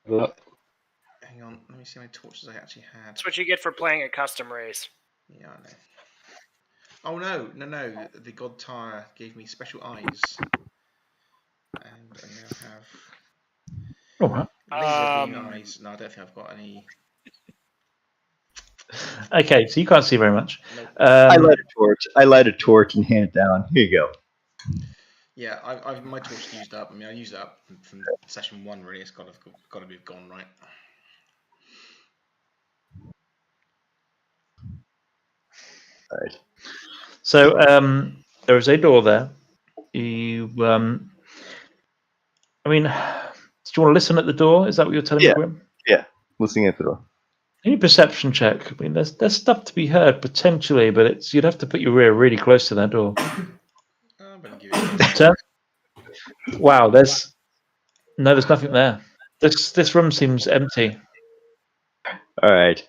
Look. Hang on, let me see how many torches I actually had. That's what you get for playing a custom race. Yeah, I know. Oh no! The God Tire gave me special eyes, and I now have All right. laser beam eyes. No, I don't think I've got any. Okay, so you can't see very much. Nope. I light a torch and hand it down. Here you go. Yeah, my torch used up. I mean, I used it up from session 1. Really, it's got to be gone, right? All right. So there is a door there. You, I mean, do you want to listen at the door? Is that what you're telling me, Grim? Yeah, listening at the door. Any perception check? I mean, there's stuff to be heard potentially, but you'd have to put your ear really close to that door. I'm gonna give it. Wow, there's nothing there. This room seems empty. All right.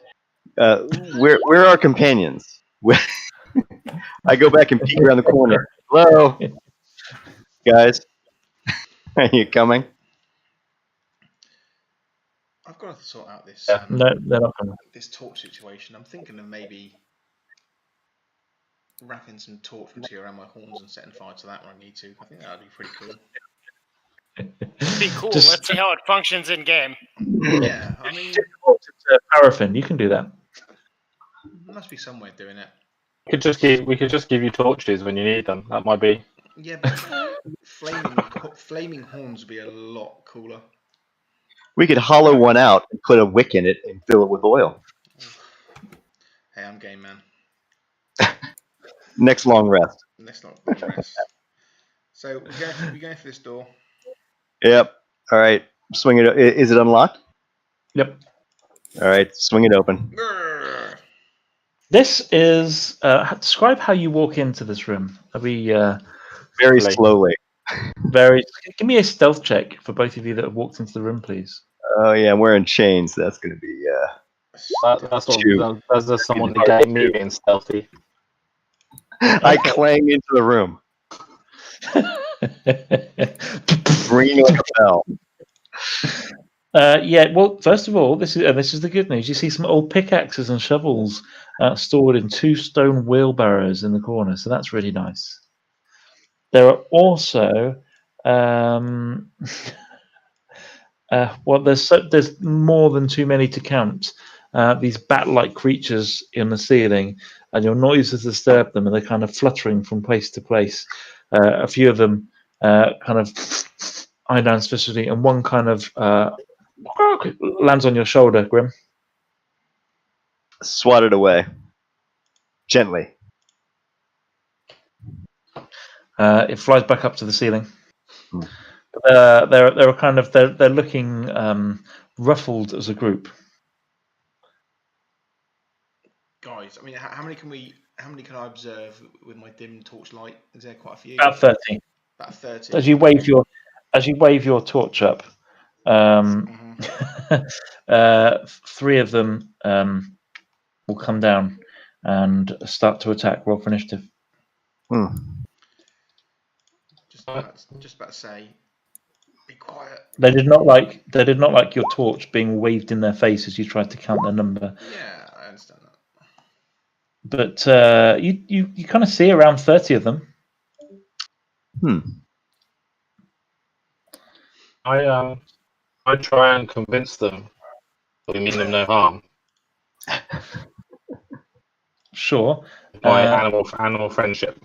Where are our companions? I go back and peek around the corner. Hello, guys. Are you coming? I've got to sort out this. No, they're not coming. This torch situation. I'm thinking of maybe wrapping some torch material around my horns and setting fire to that when I need to. I think that would be pretty cool. It'd be cool. Just- Let's see how it functions in game. Yeah, I mean, Paraffin. You can do that. there must be some way of doing it. We could just give you torches when you need them. That might be. Yeah, but flaming horns would be a lot cooler. We could hollow one out and put a wick in it and fill it with oil. Hey, I'm game, man. Next long rest. Next long rest. So we're going for this door. Yep. All right. Swing it. Is it unlocked? Yep. All right. Swing it open. Grrr. This is describe how you walk into this room. That'd be Very Like- slowly. very. Give me a stealth check for both of you that have walked into the room, please. Oh yeah, I'm wearing chains. That's gonna be. That's just someone to get me being stealthy. I clang into the room, ringing like a bell. Yeah. Well, first of all, this is the good news. You see some old pickaxes and shovels stored in 2 stone wheelbarrows in the corner, so that's really nice. There are also well, there's more than too many to count. These bat-like creatures in the ceiling, and your noise has disturbed them, and they're kind of fluttering from place to place. A few of them kind of eye down suspiciously, and one kind of lands on your shoulder, Grim. Swat it away. Gently. It flies back up to the ceiling. Hmm. They're kind of they're looking ruffled as a group. Guys, I mean, how many can I observe with my dim torchlight? Is there quite a few? About 30. About 30. As you wave your torch up, 3 of them will come down and start to attack. Roll for initiative. Just about to say, be quiet. They did not like your torch being waved in their face as you tried to count their number. Yeah, I understand that. But you kind of see around 30 of them. I try and convince them that we mean them no harm. Sure. By animal friendship.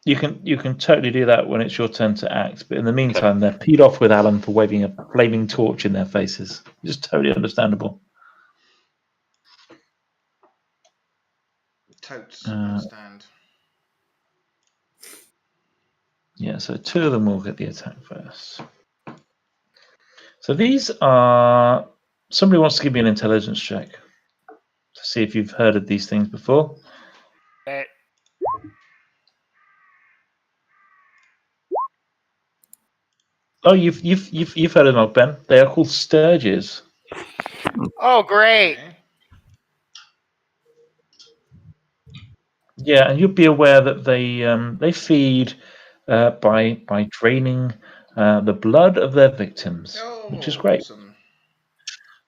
You can totally do that when it's your turn to act, but in the meantime, they're peed off with Alen for waving a flaming torch in their faces. It's totally understandable. Totes understand. Yeah, so 2 of them will get the attack first. So these are... Somebody wants to give me an intelligence check to see if you've heard of these things before. Oh, you've heard of them, Ben. They are called sturges. Oh, great! Yeah, and you'll be aware that they feed by draining the blood of their victims, which is great. Awesome.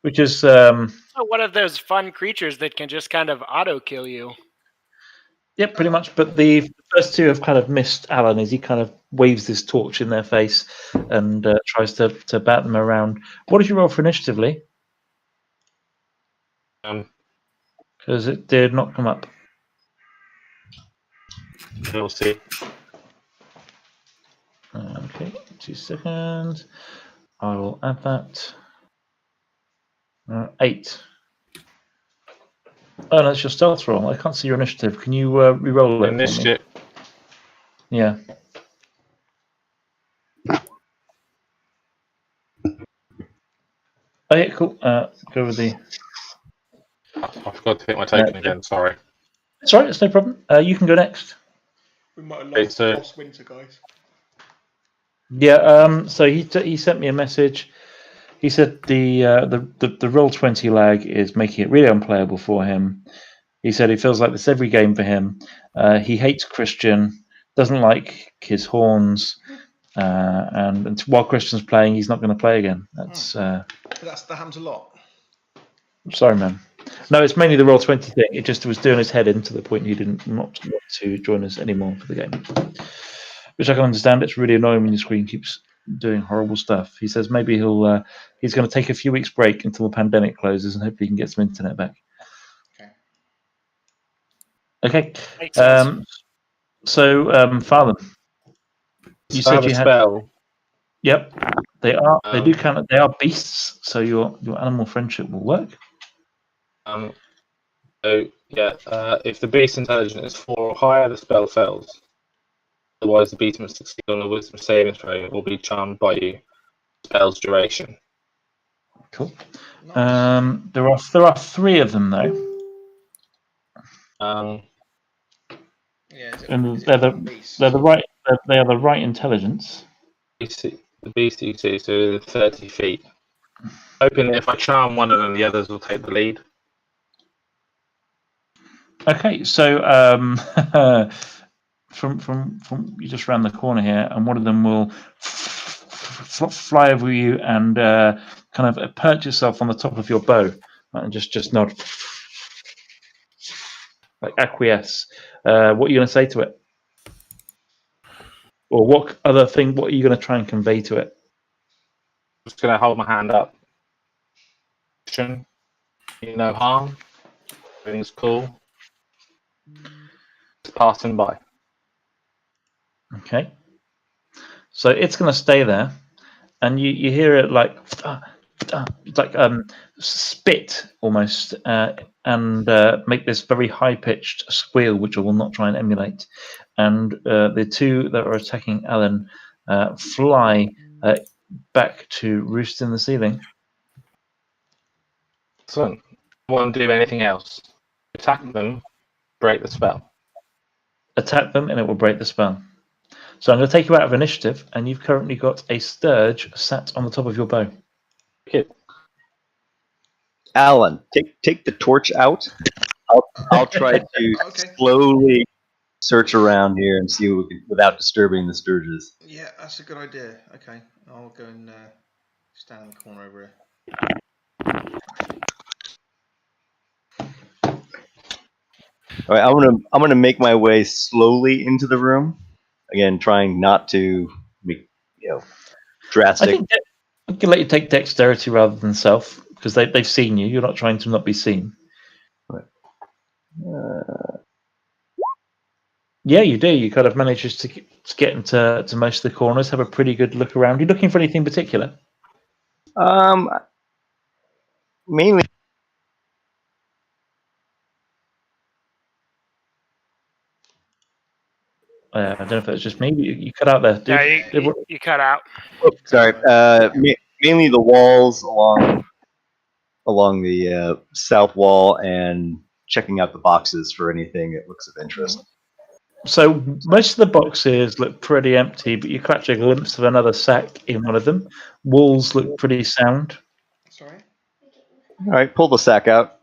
Which is So one of those fun creatures that can just kind of auto kill you. yeah, pretty much. But the first 2 have kind of missed Alen as he kind of waves this torch in their face and tries to bat them around. What did you roll for initiative, Lee? Because it did not come up. We'll see. Okay, 2 seconds. I will add that. 8. Oh, no, that's your stealth roll. I can't see your initiative. Can you re-roll it? Initiative. Yeah. Oh, yeah, cool. Go with the... I forgot to hit my token again, sorry. It's all right, it's no problem. You can go next. We might have lost winter, guys. Yeah, so he sent me a message. He said the Roll20 lag is making it really unplayable for him. He said he feels like this every game for him. He hates Christian, doesn't like his horns, and while Christian's playing, he's not going to play again. That happens a lot. Sorry, man. No, it's mainly the Roll20 thing. It just was doing his head in to the point he didn't want to join us anymore for the game, which I can understand. It's really annoying when your screen keeps doing horrible stuff. He says maybe he's going to take a few weeks break until the pandemic closes and hopefully he can get some internet back. Okay. So, Father, you said you had spell. Yep, they are. They do count. They are beasts, so your animal friendship will work. So yeah, if the beast intelligence is 4 or higher, the spell fails. Otherwise, the beast must succeed on a wisdom saving throw or be charmed by you. Spell's duration. Cool. Nice. There are 3 of them though. Yeah, and they are the right intelligence. The beast you see, so 30 feet. Hoping that if I charm one of them, the others will take the lead. Okay, so from you just round the corner here, and one of them will fly over you and kind of perch yourself on the top of your bow and just nod, like acquiesce. What are you going to say to it? Or what other thing? What are you going to try and convey to it? I'm just going to hold my hand up. No harm. Everything's cool. It's passing by. Okay. So it's going to stay there, and you hear it like spit almost, and make this very high-pitched squeal, which I will not try and emulate. And the two that are attacking Alen fly back to roost in the ceiling. So, won't do anything else. Attack them, break the spell. Attack them, and it will break the spell. So I'm going to take you out of initiative, and you've currently got a Sturge sat on the top of your bow. Okay. Alan, take the torch out. I'll try to slowly search around here and see what we can, without disturbing the Sturges. Yeah, that's a good idea. Okay, I'll go and stand in the corner over here. All right, I'm gonna make my way slowly into the room. Again, trying not to make drastic. I think I can let you take dexterity rather than stealth because they've seen you. You're not trying to not be seen. Right. Yeah, you do. You kind of manage to get into most of the corners. Have a pretty good look around. You looking for anything particular? Mainly. I don't know if that's just me, but you cut out there. Yeah, you cut out. Oh, sorry. Mainly the walls along the south wall and checking out the boxes for anything that looks of interest. So most of the boxes look pretty empty, but you catch a glimpse of another sack in one of them. Walls look pretty sound. Sorry? All right, pull the sack out.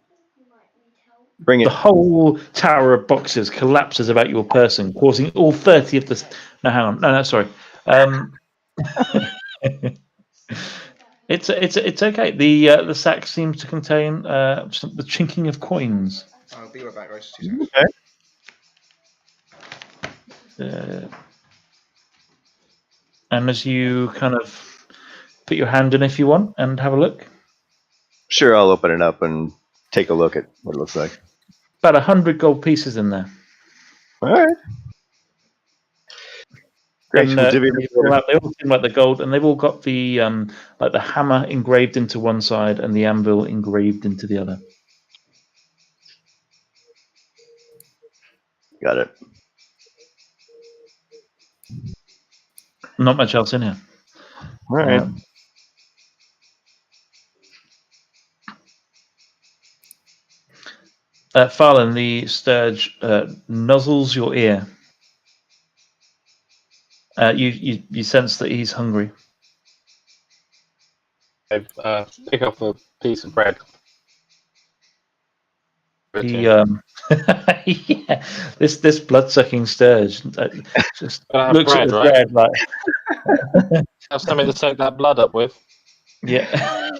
Bring it. The whole tower of boxes collapses about your person, causing all 30 of the... No, hang on. No, sorry. It's okay. The sack seems to contain the chinking of coins. I'll be right back, guys. Okay. And as you kind of put your hand in if you want and have a look. Sure, I'll open it up and take a look at what it looks like. About 100 gold pieces in there. All right. Great. And, they all seem like the gold, and they've all got the like the hammer engraved into one side and the anvil engraved into the other. Got it. Not much else in here. All right. Farlan, the Sturge nuzzles your ear. You sense that he's hungry. I pick up a piece of bread. He yeah, this blood-sucking Sturge just looks bread, at the right? bread like Have something to soak that blood up with. Yeah,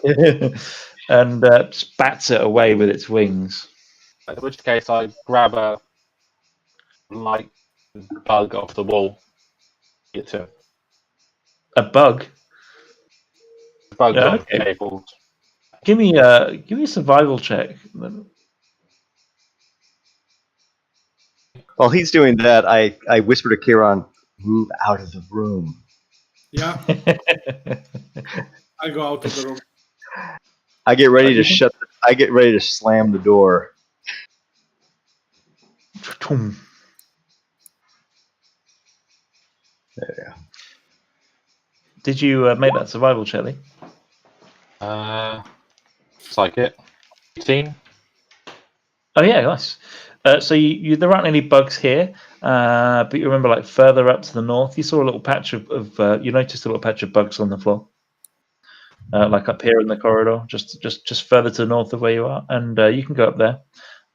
and just bats it away with its wings. In which case, I grab a light bug off the wall. Get to it. A bug. Bug Yeah, on okay. cables. Give me a survival check. While he's doing that, I whisper to Kieran, "Move out of the room." Yeah. I go out of the room. I get ready to I get ready to slam the door. There you go. Did you make that survival check, Lee? It's like it. 18. Oh yeah, nice. So there aren't any bugs here, but you remember, like further up to the north, you saw a little patch of you noticed a little patch of bugs on the floor, like up here in the corridor, just further to the north of where you are, and you can go up there.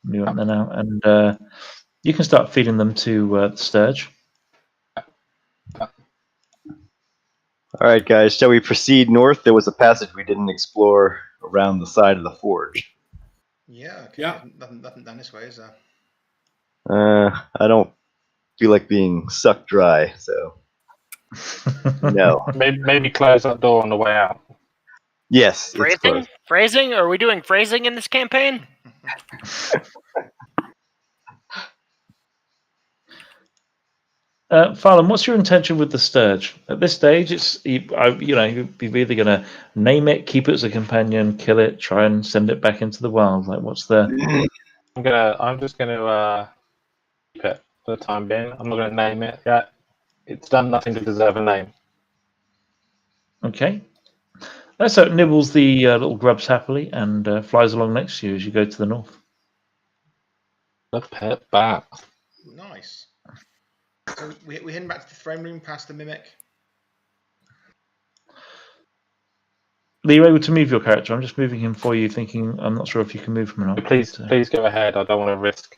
You went there now, and you can start feeding them to the Sturge. All right, guys, shall we proceed north? There was a passage we didn't explore around the side of the forge. Yeah, okay. Yeah. Nothing down this way, is there? I don't feel like being sucked dry, so no. Maybe close that door on the way out. Yes, it's Phrasing? close. Phrasing? Are we doing phrasing in this campaign? Farlan, what's your intention with the Sturge? At this stage, you're either going to name it, keep it as a companion, kill it, try and send it back into the wild. Like, what's the? I'm just gonna keep it for the time being. I'm not gonna name it yet. It's done nothing to deserve a name. Okay. So it nibbles the little grubs happily and flies along next to you as you go to the north. A pet bat. Nice. So we're heading back to the throne room past the mimic. Are you able to move your character? I'm just moving him for you, thinking I'm not sure if you can move him or not. Please go ahead. I don't want to risk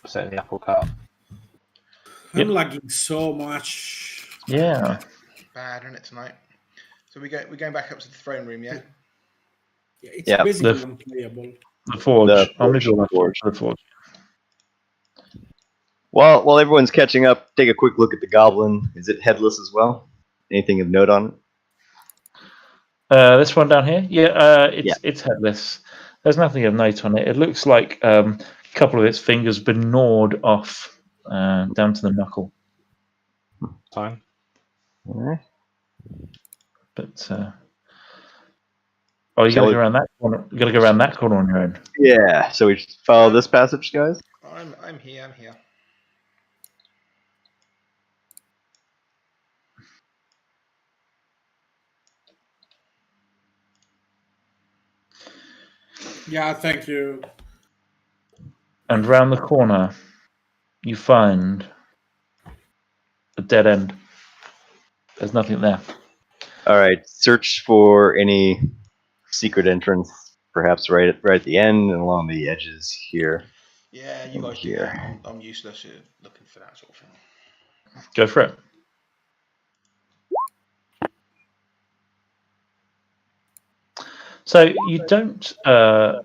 upsetting the apple cart. I'm lagging so much. Yeah. Bad, isn't it, tonight? So we're going back up to the throne room, yeah? Yeah, it's basically unplayable. The forge. I'll move your forge. to the forge. While everyone's catching up, take a quick look at the goblin. Is it headless as well? Anything of note on it? This one down here? It's headless. There's nothing of note on it. It looks like a couple of its fingers been gnawed off down to the knuckle. Fine. All right. But you gotta go around that corner. You gotta go around that corner on your own. Yeah. So we just follow this passage, guys. I'm here. Yeah, thank you. And round the corner, you find a dead end. There's nothing there. All right. Search for any secret entrance, perhaps right at the end and along the edges here. Yeah, you guys do that. I'm useless at looking for that sort of thing. Go for it. So you don't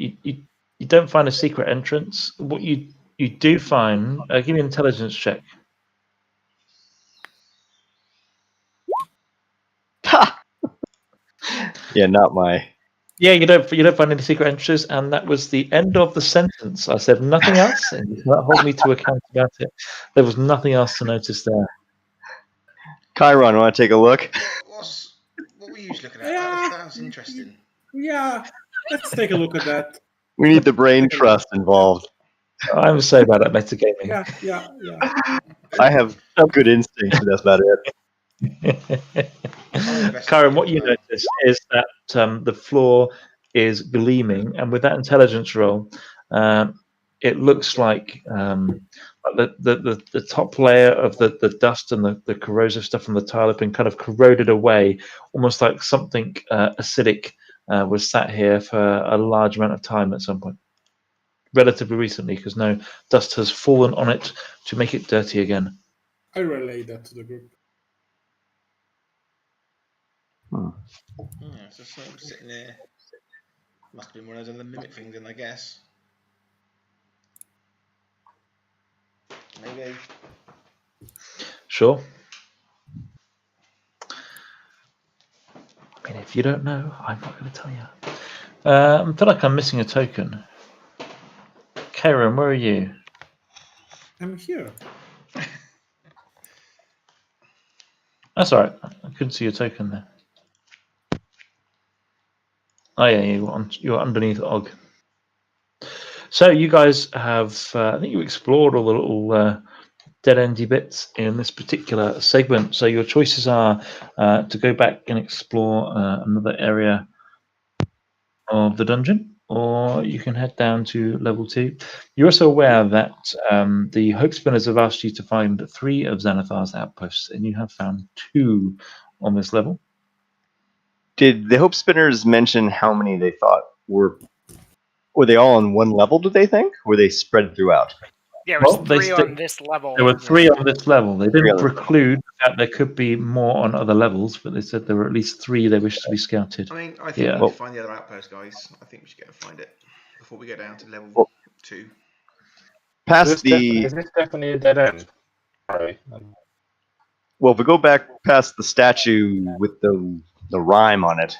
you don't find a secret entrance. What you do find, give me an intelligence check. Yeah, not my. Yeah, you don't find any secret entrances, and that was the end of the sentence. I said nothing else, and you cannot hold me to account about it. There was nothing else to notice there. Chiron, want to take a look? What were you looking at? Yeah. That was interesting. Yeah, let's take a look at that. We need the brain trust involved. I'm so bad at metagaming. Yeah. I have good instincts, but that's about it. Karen, what you notice is that the floor is gleaming, and with that intelligence roll, it looks like the top layer of the dust and the corrosive stuff on the tile have been kind of corroded away, almost like something acidic was sat here for a large amount of time at some point, relatively recently, because no dust has fallen on it to make it dirty again. I relay that to the group. So something sitting there. Must have been one of those other mimic things, then I guess. Maybe. Sure. I mean, if you don't know, I'm not going to tell you. I feel like I'm missing a token. Karen, where are you? I'm here. That's all right. I couldn't see your token there. Oh yeah, you're underneath Og. So you guys have, I think you explored all the little dead-endy bits in this particular segment. So your choices are to go back and explore another area of the dungeon, or you can head down to level 2. You're also aware that the Hope Spinners have asked you to find 3 of Xanathar's outposts, and you have found 2 on this level. Did the Hope Spinners mention how many they thought were they all on one level, did they think? Were they spread throughout? Yeah, there's Well, they 3 on this level. There were 3 on this level. They didn't Really? preclude that there could be more on other levels, but they said there were at least 3 they wished to be scouted. I mean, I think Yeah. we need to find the other outpost, guys. I think we should go and find it before we go down to level Well- 2. Past the Is this definitely a dead end? Sorry. well, if we go back past the statue with the rhyme on it,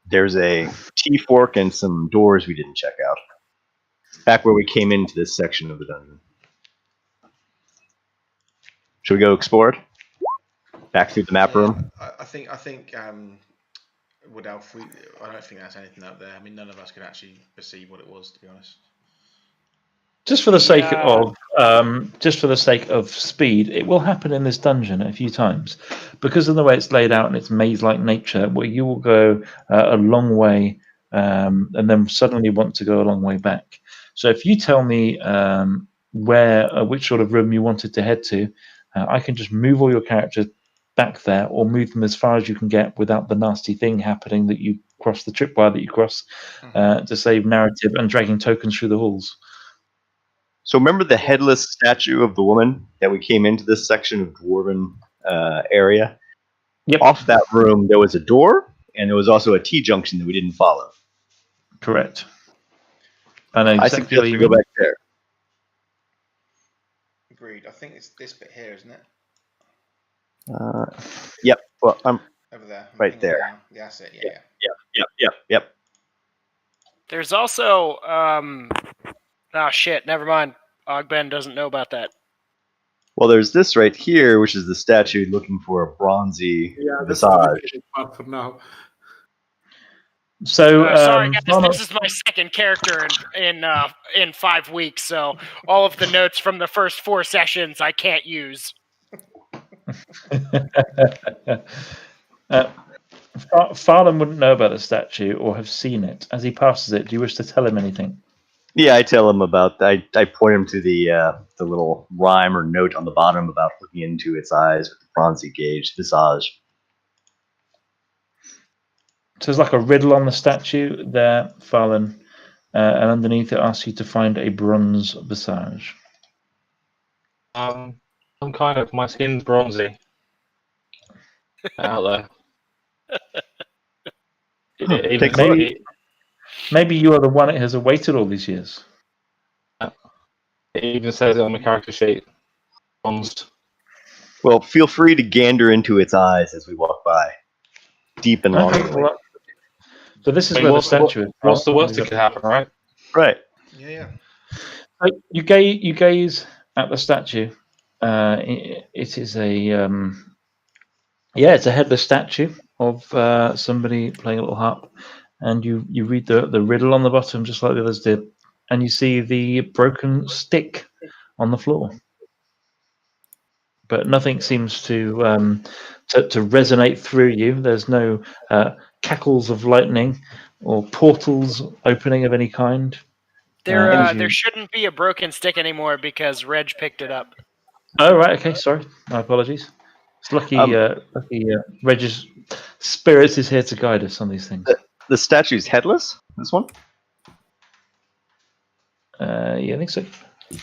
there's a T-fork and some doors we didn't check out. Back where we came into this section of the dungeon. Should we go explore it? Back through the map room? I think Wood Elf. I don't think that's anything up there. I mean, none of us could actually perceive what it was, to be honest. Just for the sake of speed, it will happen in this dungeon a few times because of the way it's laid out and its maze-like nature. Where you will go a long way and then suddenly want to go a long way back. So if you tell me which sort of room you wanted to head to, I can just move all your characters back there, or move them as far as you can get without the nasty thing happening that you cross the tripwire that you cross to save narrative and dragging tokens through the halls. So remember the headless statue of the woman that we came into this section of dwarven area? Yep. Off that room, there was a door, and there was also a T-junction that we didn't follow. Correct. I know I exactly suggest where we you go went. back there. Agreed. I think it's this bit here, isn't it? Yep. Well, I'm Over there. right there. Yeah, that's it. Yeah. Yep. There's also oh shit, never mind. Ogben doesn't know about that. Well, there's this right here, which is the statue looking for a bronzy That's the visage. difficult part for now. So Sorry guys, this is my second character in 5 weeks, so all of the notes from the first 4 sessions I can't use. Farlan wouldn't know about the statue or have seen it. As he passes it, do you wish to tell him anything? Yeah, I tell him about. I point him to the little rhyme or note on the bottom about looking into its eyes with the bronzy gauge visage. So there's like a riddle on the statue there, Farlan, and underneath it asks you to find a bronze visage. I'm kind of, my skin's bronzy. Out there. Maybe you are the one it has awaited all these years. It even says it on the character sheet. Bronzed. Well, feel free to gander into its eyes as we walk by. Deep and long. Okay, well, so this is where the statue is. What's the worst that could happen, right? Right. Yeah. You gaze at the statue. It is it's a headless statue of somebody playing a little harp, and you read the riddle on the bottom just like the others did, and you see the broken stick on the floor. But nothing seems to resonate through you. There's no cackles of lightning or portals opening of any kind. There shouldn't be a broken stick anymore because Reg picked it up. Oh right, okay, sorry. My apologies. It's lucky Reg's spirit is here to guide us on these things. The statue's headless. This one. Yeah, I think so.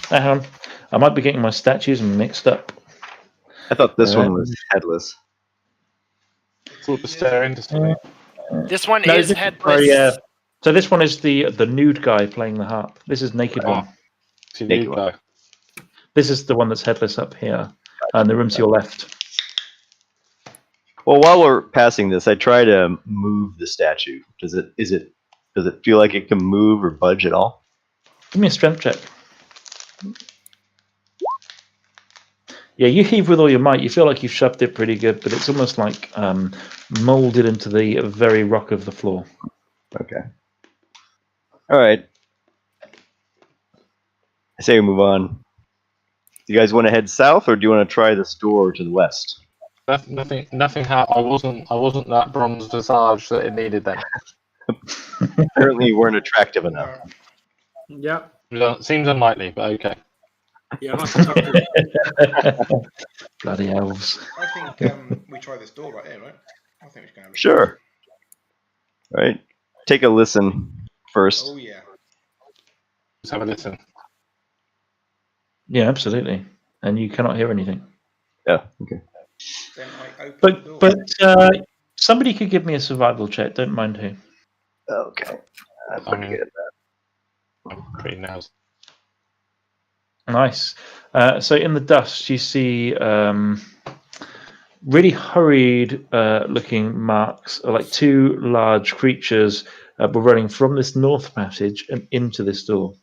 Hang on, I might be getting my statues mixed up. I thought this one was headless. Super staring to me. This one is headless. Oh, yeah. So this one is the nude guy playing the harp. This is naked one. It's a nude guy. This is the one that's headless up here, and the room to your left. Well, while we're passing this, I try to move the statue. Does it feel like it can move or budge at all? Give me a strength check. Yeah, you heave with all your might. You feel like you've shoved it pretty good, but it's almost like molded into the very rock of the floor. Okay. All right. I say we move on. Do you guys want to head south, or do you want to try this door to the west? Nothing. I wasn't that bronze visage that it needed then. Apparently, you weren't attractive enough. Yeah. Seems unlikely, but okay. Yeah, not Bloody elves. I think we try this door right here, right? I think we can have it. Sure. All right. Take a listen first. Oh yeah. Let's have a listen. Yeah, absolutely. And you cannot hear anything. Yeah. Okay. Then I open the door. But somebody could give me a survival check. Don't mind who. Okay. I'm pretty good at that. I'm pretty nice. Nice. So in the dust, you see really hurried looking marks, like two large creatures were running from this north passage and into this door.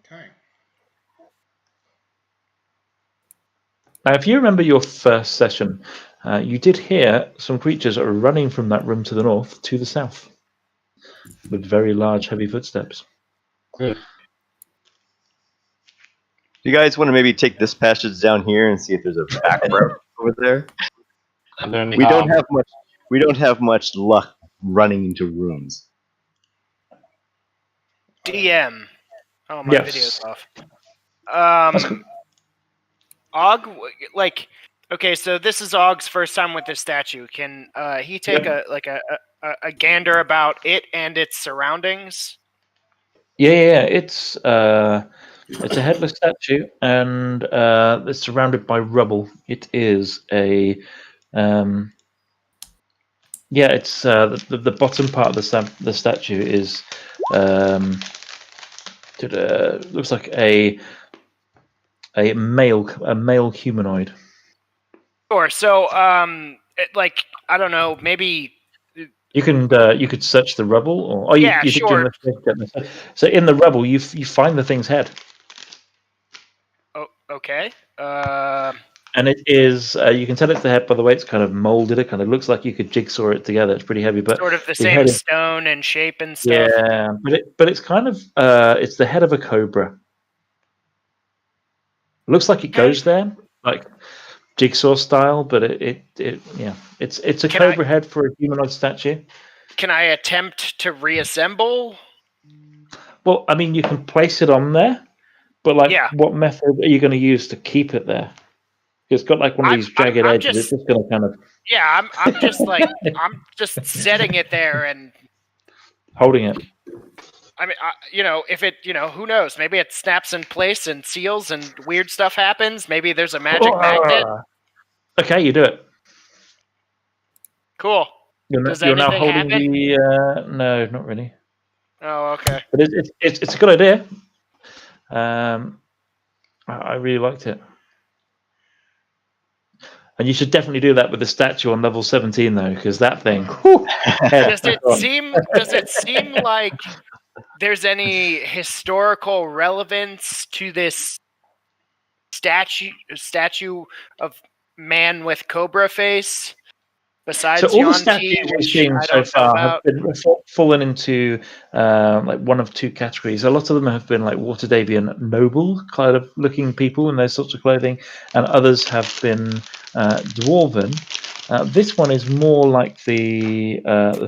Okay. Now, if you remember your first session, you did hear some creatures that were running from that room to the north to the south with very large, heavy footsteps. Good. Do you guys want to maybe take this passage down here and see if there's a back route over there? We don't have much luck running into rooms. DM. Oh, my Yes. video's off. That's cool. Og, like, okay, so this is Og's first time with this statue. Can he take a gander about it and its surroundings? Yeah. It's a headless statue, and it's surrounded by rubble. It is a it's the bottom part of the statue is looks like a male humanoid. Sure. So, like, I don't know, maybe. You could search the rubble, or Yeah, you sure. So in the rubble, you find the thing's head, Oh, okay. and it is you can tell it's the head by the way it's kind of molded. It kind of looks like you could jigsaw it together. It's pretty heavy, but Sort of the the same head is- stone and shape and stuff. yeah, but it's kind of it's the head of a cobra. Looks like it goes there, like jigsaw style, but it's a cobra head for a humanoid statue. Can I attempt to reassemble? Well, I mean, you can place it on there, but what method are you going to use to keep it there? It's got like one of these jagged edges. It's just going to kind of. Yeah, I'm just like I'm just setting it there and holding it. I mean, if it, who knows? Maybe it snaps in place and seals, and weird stuff happens. Maybe there's a magic magnet. Okay, you do it. Cool. You're now holding the. No, not really. Oh, okay. But it's a good idea. I really liked it. And you should definitely do that with the statue on level 17, though, because that thing. Does it seem like there's any historical relevance to this statue of man with cobra face? Besides so all the Yanti, statues we've seen so far have been fallen into like one of two categories. A lot of them have been like Waterdavian noble kind of looking people in those sorts of clothing, and others have been dwarven. This one is more like the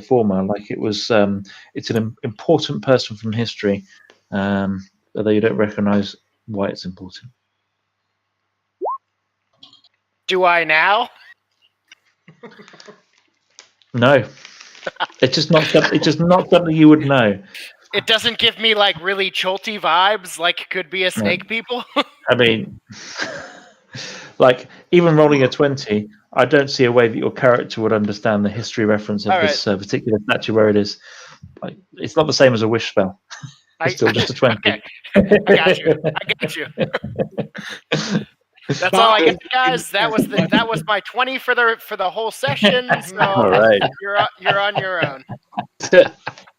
former. Like it was, it's an important person from history, although you don't recognise why it's important. Do I now? No, it's just not. It's just not something you would know. It doesn't give me like really cholty vibes, like could be a snake people. I mean, like even rolling a 20, I don't see a way that your character would understand the history reference of this particular statue where it is. Like, it's not the same as a wish spell. It's still just a 20. Okay. I got you. That's all I got, guys. That was my 20 for the whole session. So all right. You're on your own.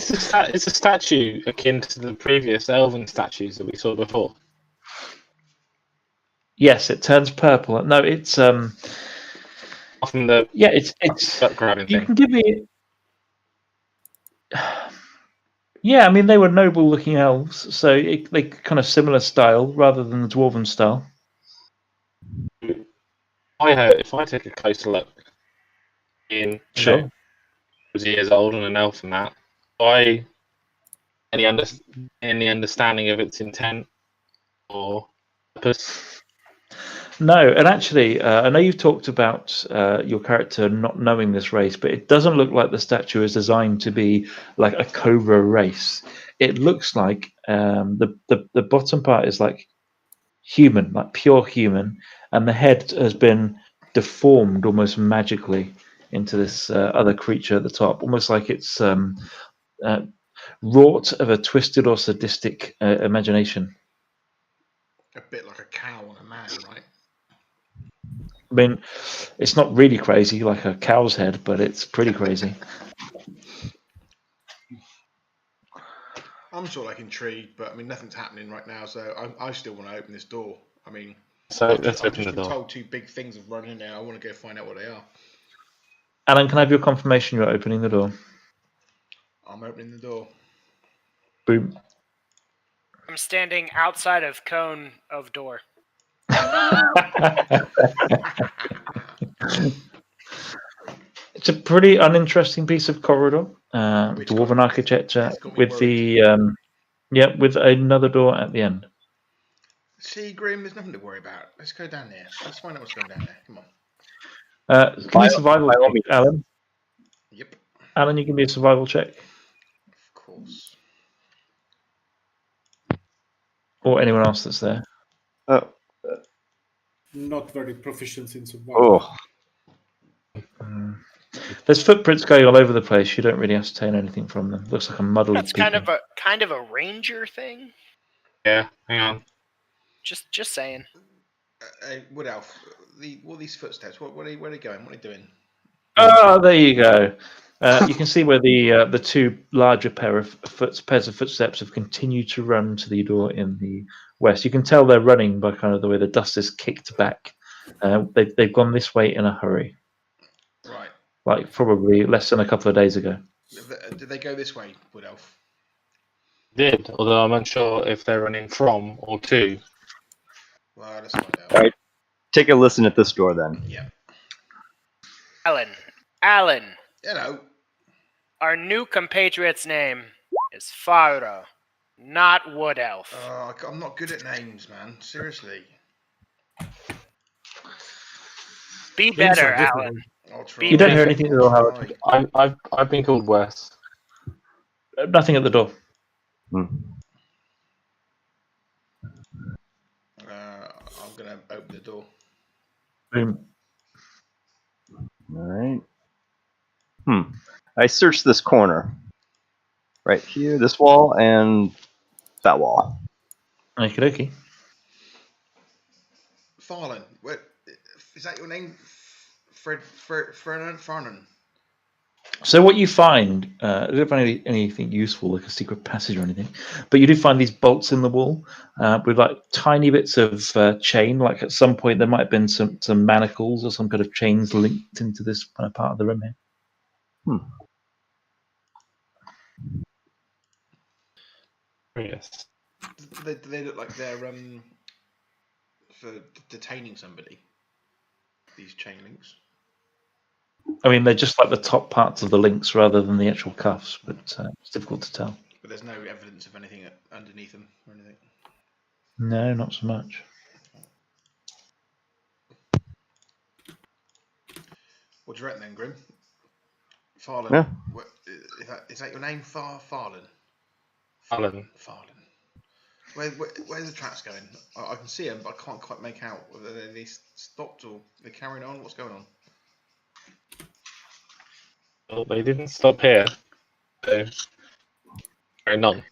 It's a statue akin to the previous elven statues that we saw before. Yes, it turns purple. No, it's often the it's grabbing you thing. can give me. Yeah, I mean they were noble-looking elves, so they kind of similar style rather than the dwarven style. If I take a closer look in Sure. Was years old and an elf and that, any understanding of its intent or purpose? No, and actually, I know you've talked about your character not knowing this race, but it doesn't look like the statue is designed to be like a cobra race. It looks like the bottom part is like human, like pure human, and the head has been deformed almost magically into this other creature at the top, almost like it's wrought of a twisted or sadistic imagination. A bit like a cow on a man, right? I mean, it's not really crazy like a cow's head, but it's pretty crazy. I'm sort of like intrigued, but I mean, nothing's happening right now, so I still want to open this door. I mean, So I've let's just open the been door. told two big things have run in there. I want to go find out what they are. Alan, can I have your confirmation you're opening the door? I'm opening the door. Boom. I'm standing outside of cone of door. It's a pretty uninteresting piece of corridor, dwarven architecture with the with another door at the end. See, Grim, there's nothing to worry about. Let's go down there. Let's find out what's going down there. Come on. Give me a survival check, Alan. Yep. Alan, you give me a survival check. Of course. Or anyone else that's there. Not very proficient in survival. There's footprints going all over the place. You don't really ascertain anything from them. Looks like a muddled. That's kind of a ranger thing. Yeah, hang on. Just saying. Wood Elf, what are these footsteps? Where are they going? What are they doing? Oh, there you go. You can see where the two larger pairs of footsteps have continued to run to the door in the west. You can tell they're running by kind of the way the dust is kicked back. They've gone this way in a hurry. Right. Like probably less than a couple of days ago. Did they go this way, Wood Elf? Did, although I'm unsure if they're running from or to. Well, let's find out. All right, take a listen at this door then. Yeah. Alan. Hello. Our new compatriot's name is Faro, not Wood Elf. I'm not good at names, man. Seriously. Be better, Alan. I'll try. You don't hear anything at all, Howard. I've been called Wes. Nothing at the door. I'm gonna open the door. Boom. All right. I searched this corner. Right here, this wall, and that wall. Okie dokie. Farlan, is that your name? Farnan. So what you find, you don't find anything useful, like a secret passage or anything, but you do find these bolts in the wall with like tiny bits of chain. Like at some point there might have been some manacles or some kind of chains linked into this kind of part of the room here. Yes. Do they look like they're for detaining somebody? These chain links. I mean, they're just like the top parts of the links rather than the actual cuffs, but it's difficult to tell. But there's no evidence of anything underneath them or anything? No, not so much. What do you reckon then, Grim? Farlan. Yeah. Is that your name? Farlan? Alan. Farlan. Where's the tracks going? I can see them, but I can't quite make out whether they stopped or they're carrying on. What's going on? Well, they didn't stop here. So, carrying on.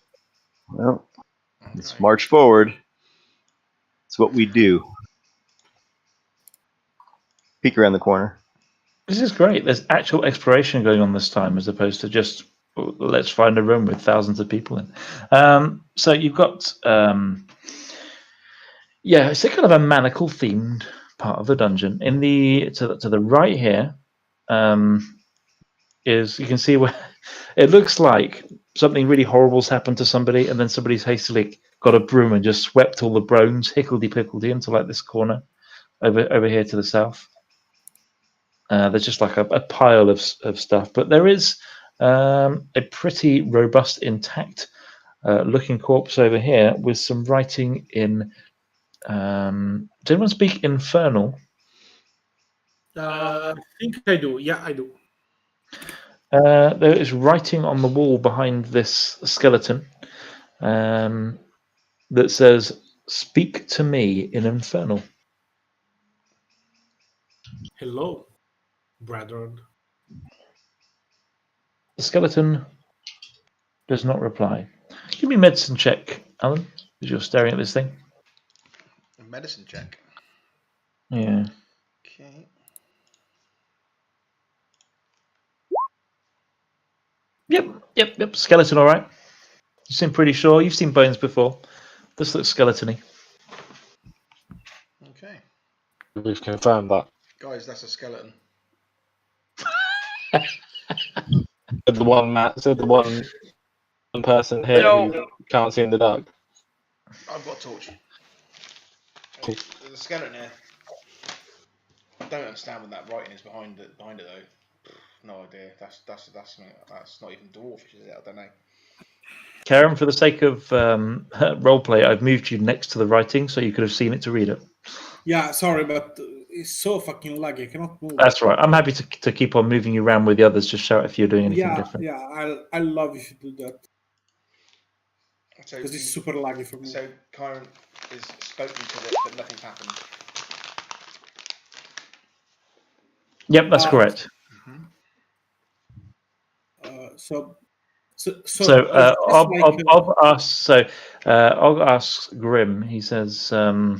Well, let's march forward. It's what we do. Peek around the corner. This is great. There's actual exploration going on this time as opposed to just let's find a room with thousands of people in. So you've got, it's a kind of a manacle themed part of the dungeon. In the to the right here, is you can see where it looks like something really horrible's happened to somebody, and then somebody's hastily got a broom and just swept all the bones hickledy-pickledy into like this corner over here to the south. There's just like a pile of stuff, but there is a pretty robust, intact looking corpse over here with some writing in. Does anyone speak Infernal? I think I do. Yeah, I do. There is writing on the wall behind this skeleton. that says, "Speak to me in Infernal." Hello, brethren. The skeleton does not reply. Give me a medicine check, Alan, as you're staring at this thing. A medicine check. Yeah. Okay. Yep. Skeleton, all right. You seem pretty sure. You've seen bones before. This looks skeleton-y. Okay. We've confirmed that. Guys, that's a skeleton. Said the one person here who can't see in the dark. I've got a torch. There's a skeleton here. I don't understand what that writing is behind it though. No idea. That's not even dwarfish, is it? I don't know. Karen, for the sake of roleplay, I've moved you next to the writing so you could have seen it to read it. Yeah, sorry, but it's so fucking laggy. I cannot move. That's right. I'm happy to keep on moving you around with the others. Just shout if you're doing anything different. Yeah, I love if you do that. So because it's super laggy for me. So Kyron is spoken to it, but nothing's happened. Yep, that's correct. I'll ask Grim. He says, "Do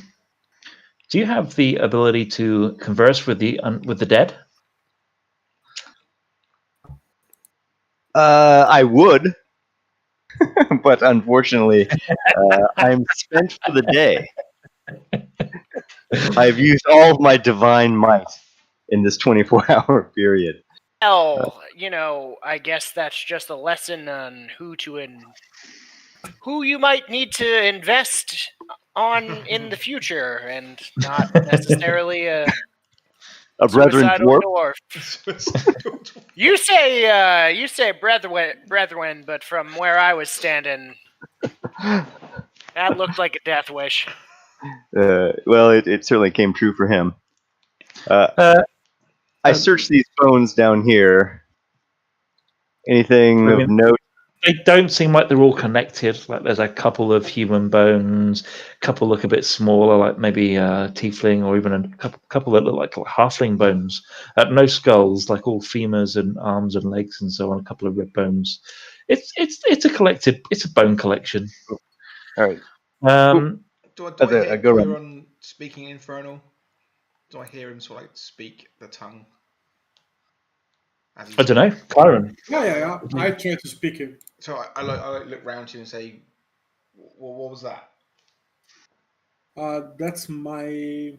you have the ability to converse with the dead?" I would, but unfortunately, I'm spent for the day. I've used all of my divine might in this 24-hour period. Well, I guess that's just a lesson on who you might need to invest on in the future, and not necessarily a brethren dwarf. You say brethren, but from where I was standing, that looked like a death wish. Well, it certainly came true for him. I searched these bones down here. Anything of note? They don't seem like they're all connected. Like there's a couple of human bones, a couple look a bit smaller, like maybe a tiefling, or even a couple that look like halfling bones. No skulls, like all femurs and arms and legs and so on. A couple of rib bones. It's a bone collection. All right. Do I hear Kyron speaking Infernal? Do I hear him sort of like speak the tongue? I don't know, Kyron. Yeah. I try to speak him. So I look round to you and say, well, "What was that?" That's my.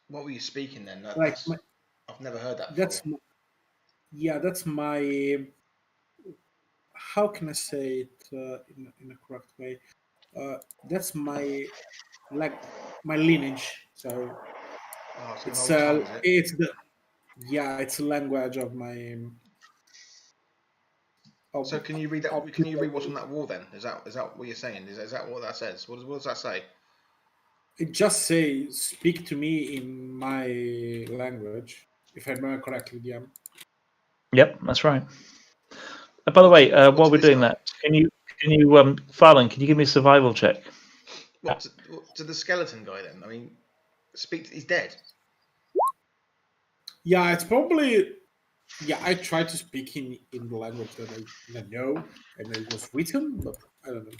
What were you speaking then? I've never heard that before. That's my. How can I say it in a correct way? That's my lineage. So it's it's a language of my. So can you read that? Can you read what's on that wall then? Is that what you're saying? Is that what that says? What does that say? It just says, "Speak to me in my language." If I remember correctly, DM. Yep, that's right. By the way, while we're doing that, can you, Farlan, can you give me a survival check? What to the skeleton guy then? I mean, he's dead. Yeah, it's probably. Yeah, I try to speak in the language that I know and it was written, but I don't know.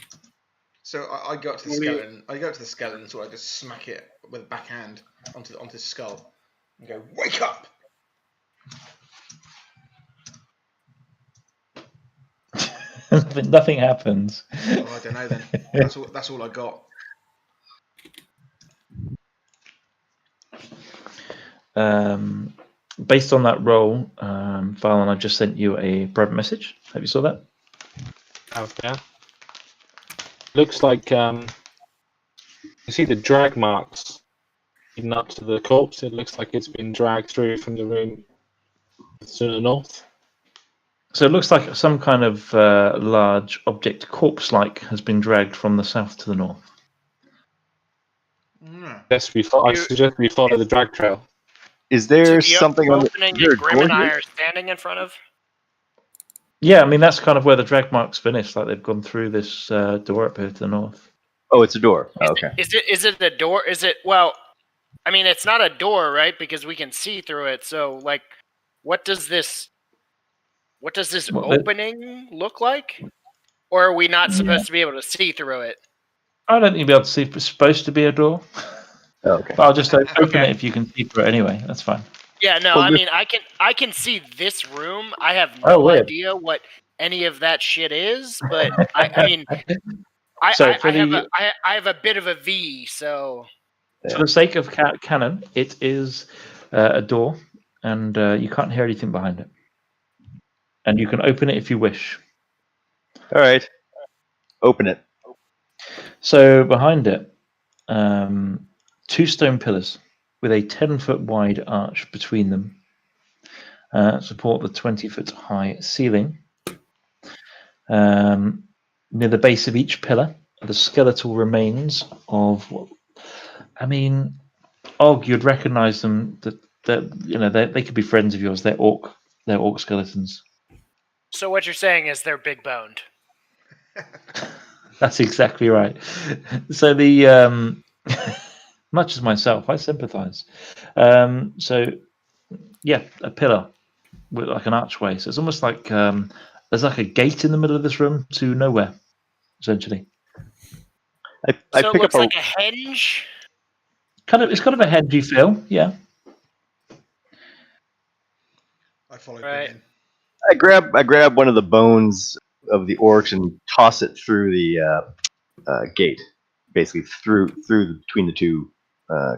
So I go up to the skeleton. I go up to the skeleton, so I just smack it with a backhand onto his skull and go, "Wake up!" Nothing happens. Oh, I don't know then. That's all I got. Based on that roll, Farlan, I just sent you a private message. Have you saw that? Yeah. Looks like you see the drag marks leading up to the corpse. It looks like it's been dragged through from the room to the north. So it looks like some kind of large object, corpse-like, has been dragged from the south to the north. I suggest we follow the drag trail. Is there something on the opening that Grim and I are standing in front of? Yeah, I mean that's kind of where the drag marks finish. Like they've gone through this door up here to the north. Oh, it's a door. Oh, okay. Is it a door? Is it I mean, it's not a door, right? Because we can see through it. So, like, what does this opening look like? Or are we not supposed to be able to see through it? I don't think you'll be able to see if it's supposed to be a door. Oh, okay. But I'll just open it if you can see through it anyway. That's fine. Yeah, no, Well, I mean, I can see this room. I have no idea what any of that shit is, but I mean, I have a bit of a V, so. For the sake of canon, it is a door, and you can't hear anything behind it. And you can open it if you wish. All right. Open it. So behind it, 2 stone pillars with a 10-foot wide arch between them support the 20-foot high ceiling. Near the base of each pillar are the skeletal remains of what? I mean, you'd recognise them. They could be friends of yours. They're orc skeletons. So what you're saying is they're big boned. That's exactly right. So the much as myself, I sympathise. So yeah, a pillar with like an archway. So it's almost like there's like a gate in the middle of this room to nowhere, essentially. I so it pick looks up like a henge. It's kind of a hengey feel, yeah. I follow Right. in. I grab one of the bones of the orcs and toss it through the gate, basically through between the 2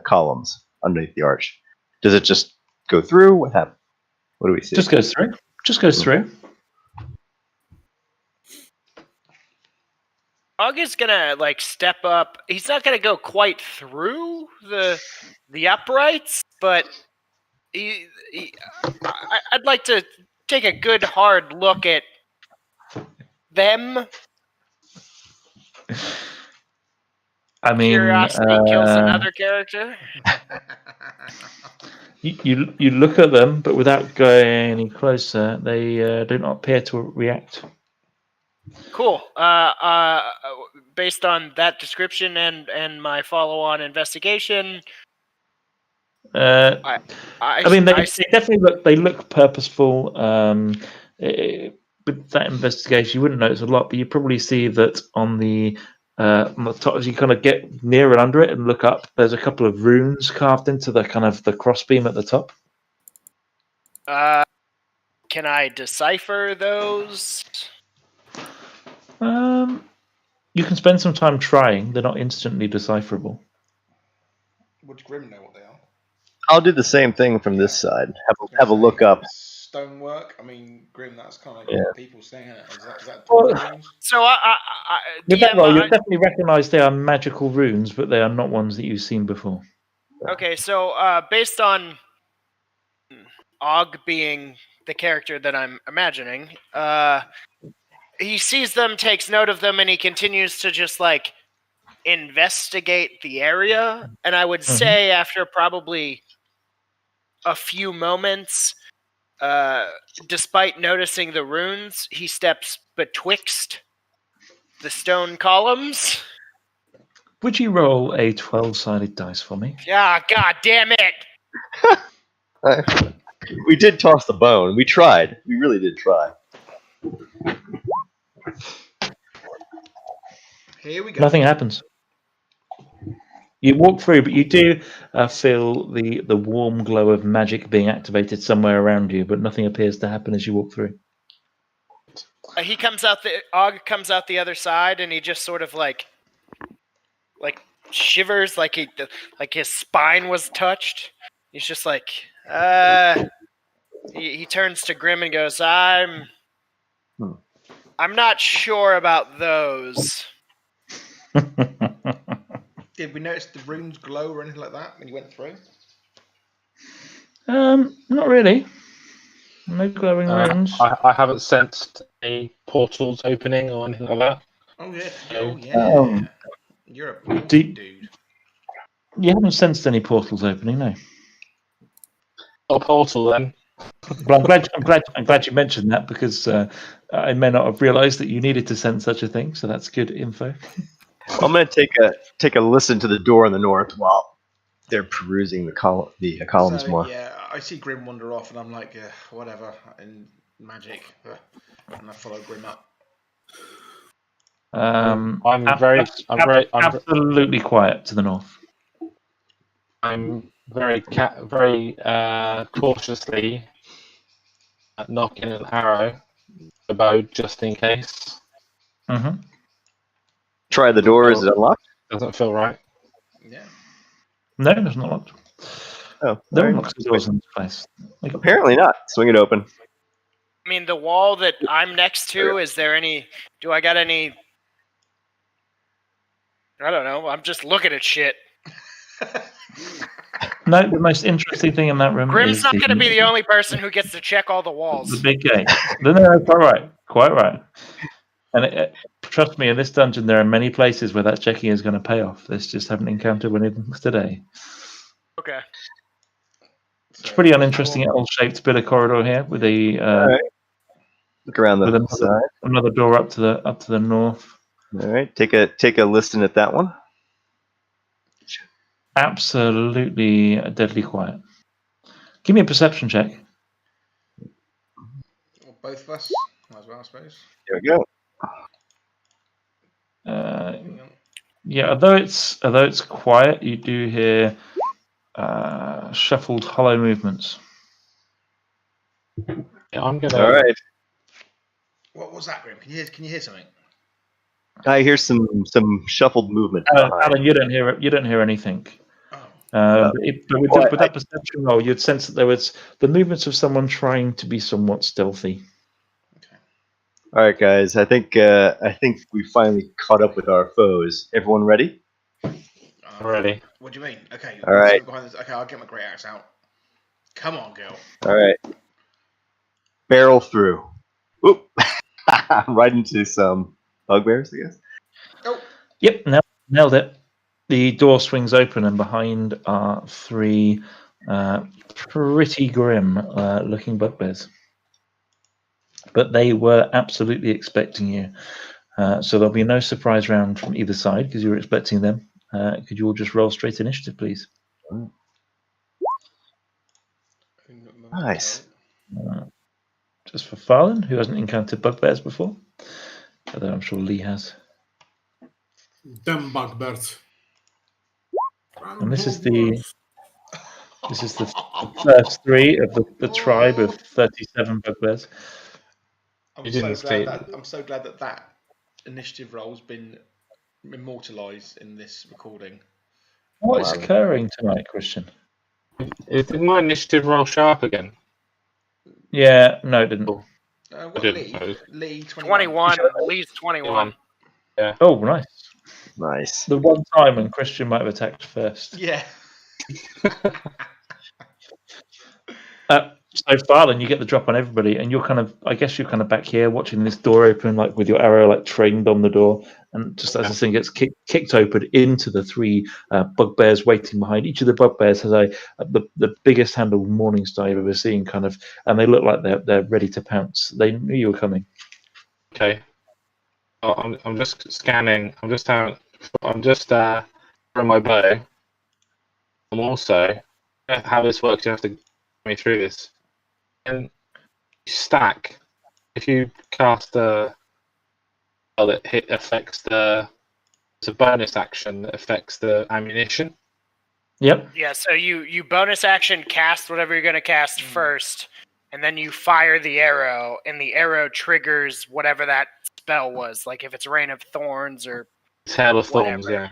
columns underneath the arch. Does it just go through? What happens? What do we see? Just goes through. Just goes through. Og is gonna like step up. He's not gonna go quite through the uprights, but I'd like to take a good hard look at them. I mean, curiosity kills another character. You look at them, but without going any closer, they do not appear to react. Cool. Based on that description and my follow-on investigation, I mean, they definitely look purposeful. With that investigation, you wouldn't notice a lot, but you probably see that on the top, as you kind of get near and under it and look up, there's a couple of runes carved into the kind of the crossbeam at the top. Can I decipher those? You can spend some time trying. They're not instantly decipherable. Would Grim know what they are? I'll do the same thing from this side. Have a look up. Stonework. I mean, Grim. That's kind of Yeah. what people saying. Is that runes? So With that DM, roll, you'll definitely recognise they are magical runes, but they are not ones that you've seen before. Okay, so based on Og being the character that I'm imagining, he sees them, takes note of them, and he continues to just like investigate the area. And I would say after probably a few moments, despite noticing the runes, he steps betwixt the stone columns. Would you roll a 12-sided dice for me? Yeah, god damn it! We did toss the bone. We tried. We really did try. Here we go. Nothing happens. You walk through, but you do feel the warm glow of magic being activated somewhere around you, but nothing appears to happen as you walk through. He comes out. Og comes out the other side, and he just sort of like shivers, like his spine was touched. He's just like, he turns to Grim and goes, I'm not sure about those. Did we notice the runes glow or anything like that when you went through? Not really. No glowing runes. I haven't sensed any portals opening or anything like that. Oh yeah. Oh yeah. You're a dude. You haven't sensed any portals opening, no. A portal then. Well, I'm glad you mentioned that because I may not have realised that you needed to send such a thing. So that's good info. I'm going to take a listen to the door in the north while they're perusing the columns So more. yeah, I see Grim wander off, and I'm like, whatever, in magic, and I follow Grim up. I'm absolutely quiet to the north. I'm very cautiously knocking an arrow about just in case. Mm-hmm. Try the door. Is it unlocked? Doesn't feel right. Yeah. No, it's not locked. Oh, No all one right. locks the doors in this place. Apparently not. Swing it open. I mean, the wall that I'm next to, is there any... Do I got any... I don't know. I'm just looking at shit. No, the most interesting thing in that room Grim's is not going to be the only person who gets to check all the walls. the big gate. No, quite right. And trust me, in this dungeon, there are many places where that checking is going to pay off. This just haven't encountered one of them today. Okay. It's pretty uninteresting, L-shaped bit of corridor here with a right. Look around the side. Another door up to the north. All right, take a listen at that one. Absolutely deadly quiet. Give me a perception check. Well, both of us, as well, I suppose. There we go. Yeah, although it's quiet, you do hear shuffled, hollow movements. Yeah, I'm gonna. All right. What was that, Grim? Can you hear something? I hear some shuffled movement. Alen, you don't hear anything. But with that perception roll, you'd sense that there was the movements of someone trying to be somewhat stealthy. Okay. All right, guys. I think we finally caught up with our foes. Everyone ready? Ready. What do you mean? Okay. All right. Okay, I'll get my great axe out. Come on, girl. All right. Barrel through. Oop! Right into some bugbears, I guess. Oh. Yep, nailed it. The door swings open, and behind are three pretty grim looking bugbears. But they were absolutely expecting you. So there'll be no surprise round from either side because you were expecting them. Could you all just roll straight initiative, please? Nice. Just for Farlan, who hasn't encountered bugbears before. Although I'm sure Lee has. Them bugbears. And this is the first three of the tribe of 37 bugbears. I'm so glad that initiative roll's been immortalised in this recording. What is occurring tonight, Christian? Did my initiative roll show up again? Yeah, no, it didn't. Lee 21. Lee's 21. Yeah. Oh, nice. Nice. The one time when Christian might have attacked first. Yeah. So Farlan, you get the drop on everybody, and you're kind of back here watching this door open, like with your arrow like trained on the door, and just as this thing gets kicked open into the three bugbears waiting behind. Each of the bugbears has the biggest handled morning star you've ever seen, kind of, and they look like they're ready to pounce. They knew you were coming. Okay. I'm just scanning. I'm just throwing my bow. I'm also how this works. You have to get me through this. And stack. If you cast a spell that affects it's a bonus action that affects the ammunition. Yep. Yeah. So you bonus action cast whatever you're going to cast first, and then you fire the arrow, and the arrow triggers whatever that spell was. Like if it's Rain of Thorns or Hail of Thorns. whatever.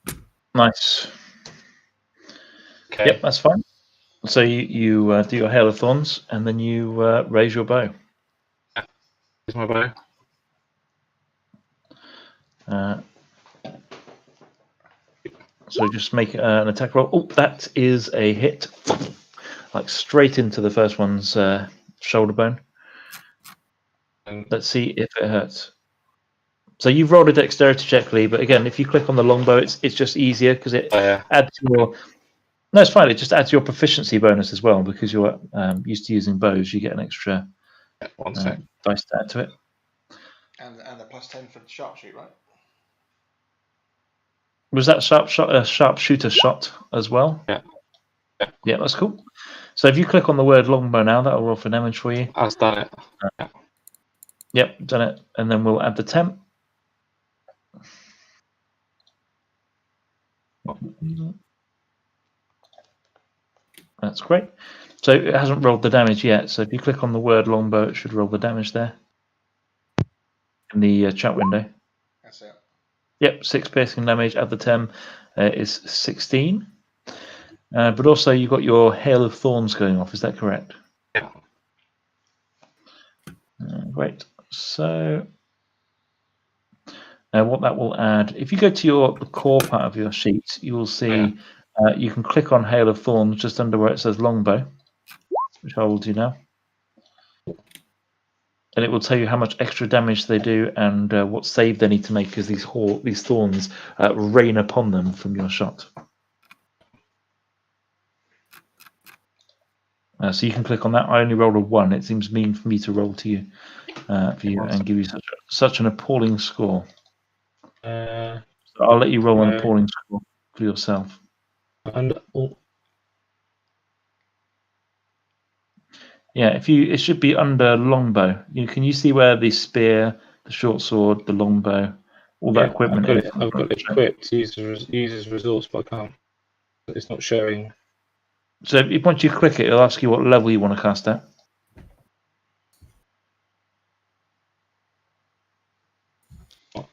Yeah. Nice. Okay. Yep, that's fine. So you do your Hail of Thorns, and then you raise your bow. Here's my bow. So just make an attack roll. Oh, that is a hit. Like straight into the first one's shoulder bone. Let's see if it hurts. So you've rolled a dexterity check, Lee, but again, if you click on the longbow, it's just easier because it adds your No, it's fine. It just adds your proficiency bonus as well because you're used to using bows. You get an extra One sec. dice to add to it. And the +10 for the sharpshoot, right? Was that sharpshooter shot as well? Yeah. Yeah, that's cool. So if you click on the word longbow now, that'll roll for damage for you. I've done it. Yep, done it. And then we'll add the temp. That's great. So it hasn't rolled the damage yet. So if you click on the word longbow, it should roll the damage there in the chat window. That's it. Yep, 6 piercing damage. Add the 10 is 16. But also you've got your Hail of Thorns going off. Is that correct? Yeah. Great. So what that will add, if you go to the core part of your sheet, you will see you can click on Hail of Thorns just under where it says longbow, which I will do now. And it will tell you how much extra damage they do and what save they need to make as these thorns rain upon them from your shot. So you can click on that. I only rolled a 1. It seems mean for me to roll to you, and give you such an appalling score. So I'll let you roll an appalling score for yourself. Yeah, it should be under longbow. Can you see where the spear, the short sword, the longbow, all that equipment is? I've got it equipped. Uses resource, but I can't. It's not showing. So once you click it, it'll ask you what level you want to cast at.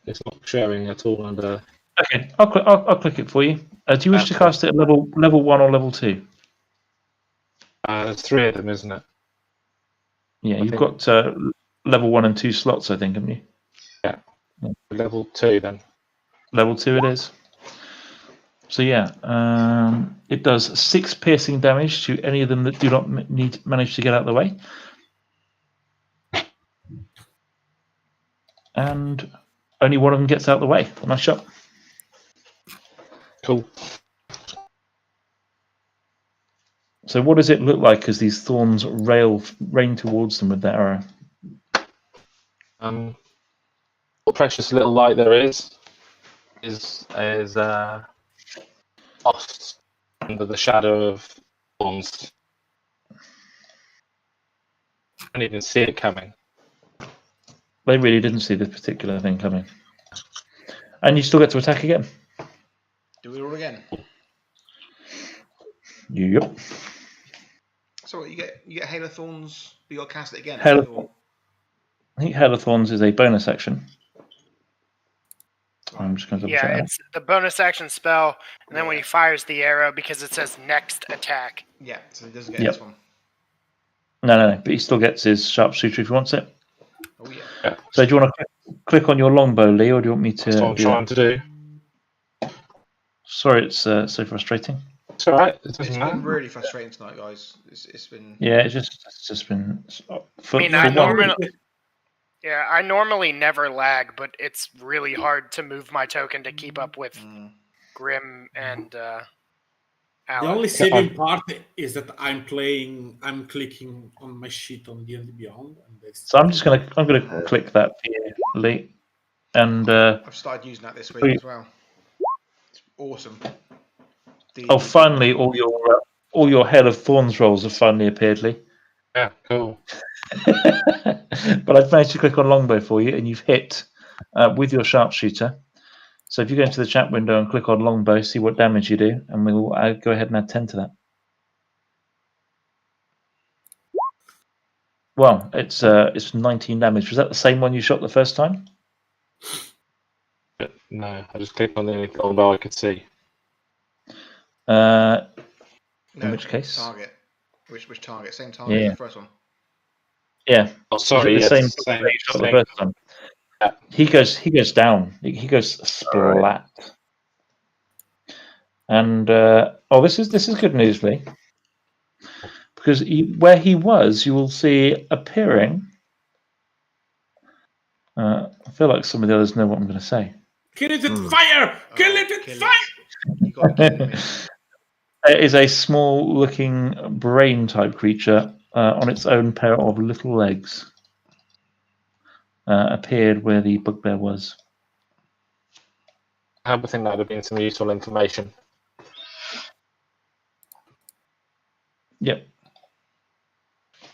It's not showing at all under. Okay, I'll click it for you. Do you wish to cast it at level 1 or level 2? There's 3 of them, isn't it? Yeah, you've got level 1 and 2 slots, I think, haven't you? Yeah. Level 2 then. Level 2 it is. So yeah, it does 6 piercing damage to any of them that do not manage to get out of the way. And only one of them gets out of the way. Nice shot. Cool. So what does it look like as these thorns rain towards them with that arrow? What precious little light there is lost under the shadow of thorns. I didn't even see it coming. They really didn't see this particular thing coming. And you still get to attack again. Do we roll again? Yep. So you get Hail of Thorns, but you got to cast it again. I think Hail of Thorns is a bonus action. I'm just going to double check. It's the bonus action spell, and then when he fires the arrow, because it says next attack. Yeah, so he doesn't get this one. No, but he still gets his sharpshooter if he wants it. Oh yeah. So do you want to click on your longbow, Lee, or do you want me to? That's what I'm trying to do. Sorry, it's so frustrating. It's all right. It's been really frustrating tonight, guys. It's been. Yeah, it's just been. I normally never lag, but it's really hard to move my token to keep up with Grim and Alen. The only saving part is that I'm clicking on my sheet on DnD Beyond. So I'm gonna click that for you, Lee. And I've started using that this week as well. It's awesome. Finally, all your Hail of Thorns rolls have finally appeared, Lee. Yeah, cool. But I've managed to click on longbow for you, and you've hit with your sharpshooter. So if you go into the chat window and click on longbow, see what damage you do, and we'll go ahead and add 10 to that. Well, it's 19 damage. Was that the same one you shot the first time? No, I just clicked on the only longbow I could see. In which case? Target. Which target? Same target as the first one. Yeah. Oh, sorry. The same shot the first time. Yeah. He goes down. He goes splat. Right. And this is good news, Lee. Because where he was, you will see appearing. I feel like some of the others know what I'm going to say. Kill it with fire! Kill it with fire! You got to kill me. It is a small-looking brain-type creature on its own pair of little legs. Appeared where the bugbear was. I would think that would have been some useful information. Yep.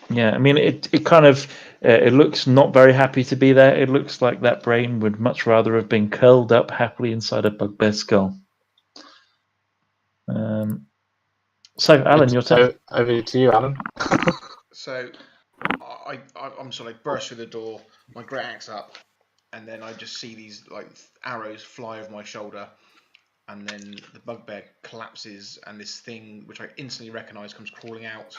Yeah, I mean, it kind of it looks not very happy to be there. It looks like that brain would much rather have been curled up happily inside a bugbear's skull. So, Alan, your turn. Over to you, Alan. So I'm sort of like burst through the door, my great axe up, and then I just see these like arrows fly over my shoulder, and then the bugbear collapses, and this thing which I instantly recognise comes crawling out.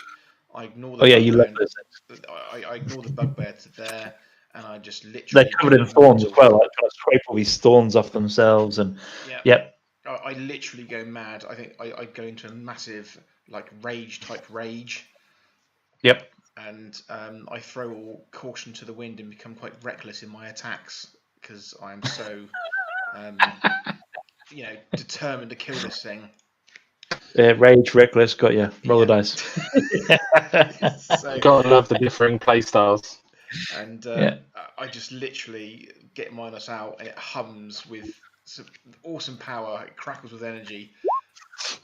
I ignore the Oh yeah, you love bugbear. those things. I ignore the bugbear to there, and I just literally. They're covered in thorns as well. Like trying to scrape all these thorns off themselves, and yep. I literally go mad. I think I go into a massive like rage type rage. Yep. And I throw all caution to the wind and become quite reckless in my attacks because I am so, determined to kill this thing. Rage, reckless, got you. Roll the dice. So, gotta love the differing play styles. And I just literally get Minos out, and it hums with some awesome power. It crackles with energy.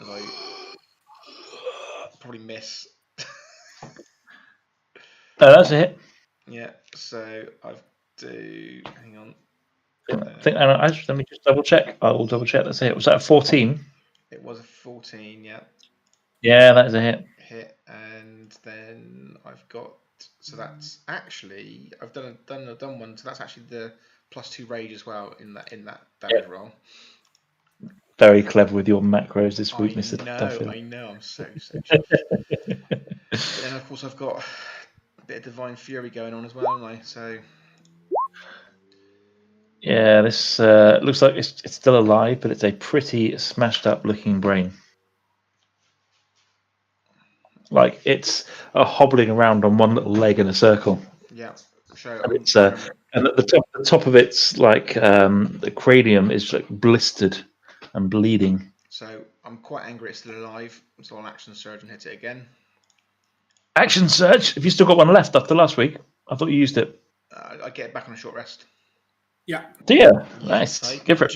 And I probably miss. That's a hit. Yeah, so I've hang on. Let me just double check. I will double check. That's a hit. Was that a 14? It was a 14, yeah. Yeah, that is a hit. And then I've got, so that's actually, I've done one, so that's actually the +2 rage as well in that damage roll. Very clever with your macros this week, Mr. Duffield. I know, I'm so But then of course I've got a bit of Divine Fury going on as well, haven't I? So yeah, this looks like it's still alive, but it's a pretty smashed up looking brain. Like it's hobbling around on one little leg in a circle. Yeah, so and it's and at the top of its like the cranium is like blistered and bleeding. So I'm quite angry it's still alive, so I'll action surge and hit it again. Action surge? Have you still got one left after last week? I thought you used it. I get it back on a short rest. Yeah. Do you? Nice. Give it.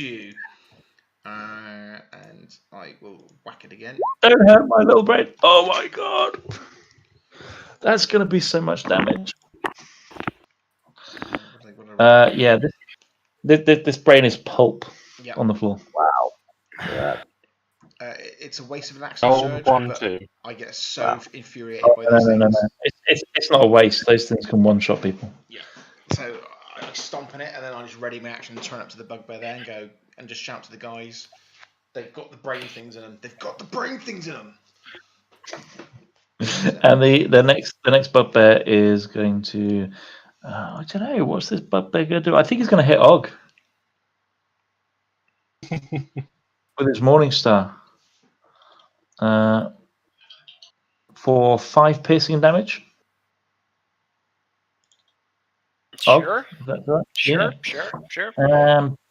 And I will whack it again. Don't hurt my little brain. Oh my god. That's going to be so much damage. Yeah, this brain is pulp on the floor. Wow. Yeah. It's a waste of an action surge, but I get so infuriated by those things. No. It's not a waste. Those things can one-shot people. Yeah. So I stomp on it, and then I just ready my action and turn up to the bugbear there and go and just shout to the guys. They've got the brain things in them. They've got the brain things in them. And the next bugbear is going to. I don't know. What's this bugbear going to do? I think he's going to hit Og with his Morning Star for 5 piercing damage. Sure. Is that right? Sure.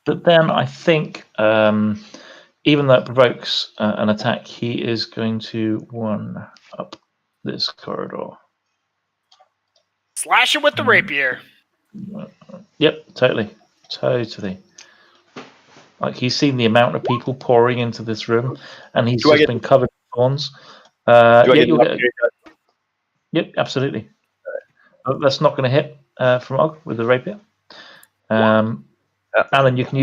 But then I think, even though it provokes an attack, he is going to one up this corridor. Slash it with the rapier. Yep, totally. Like he's seen the amount of people pouring into this room, and he's just been covered in thorns. Yep, absolutely. That's not going to hit from Og with the rapier. Alan, can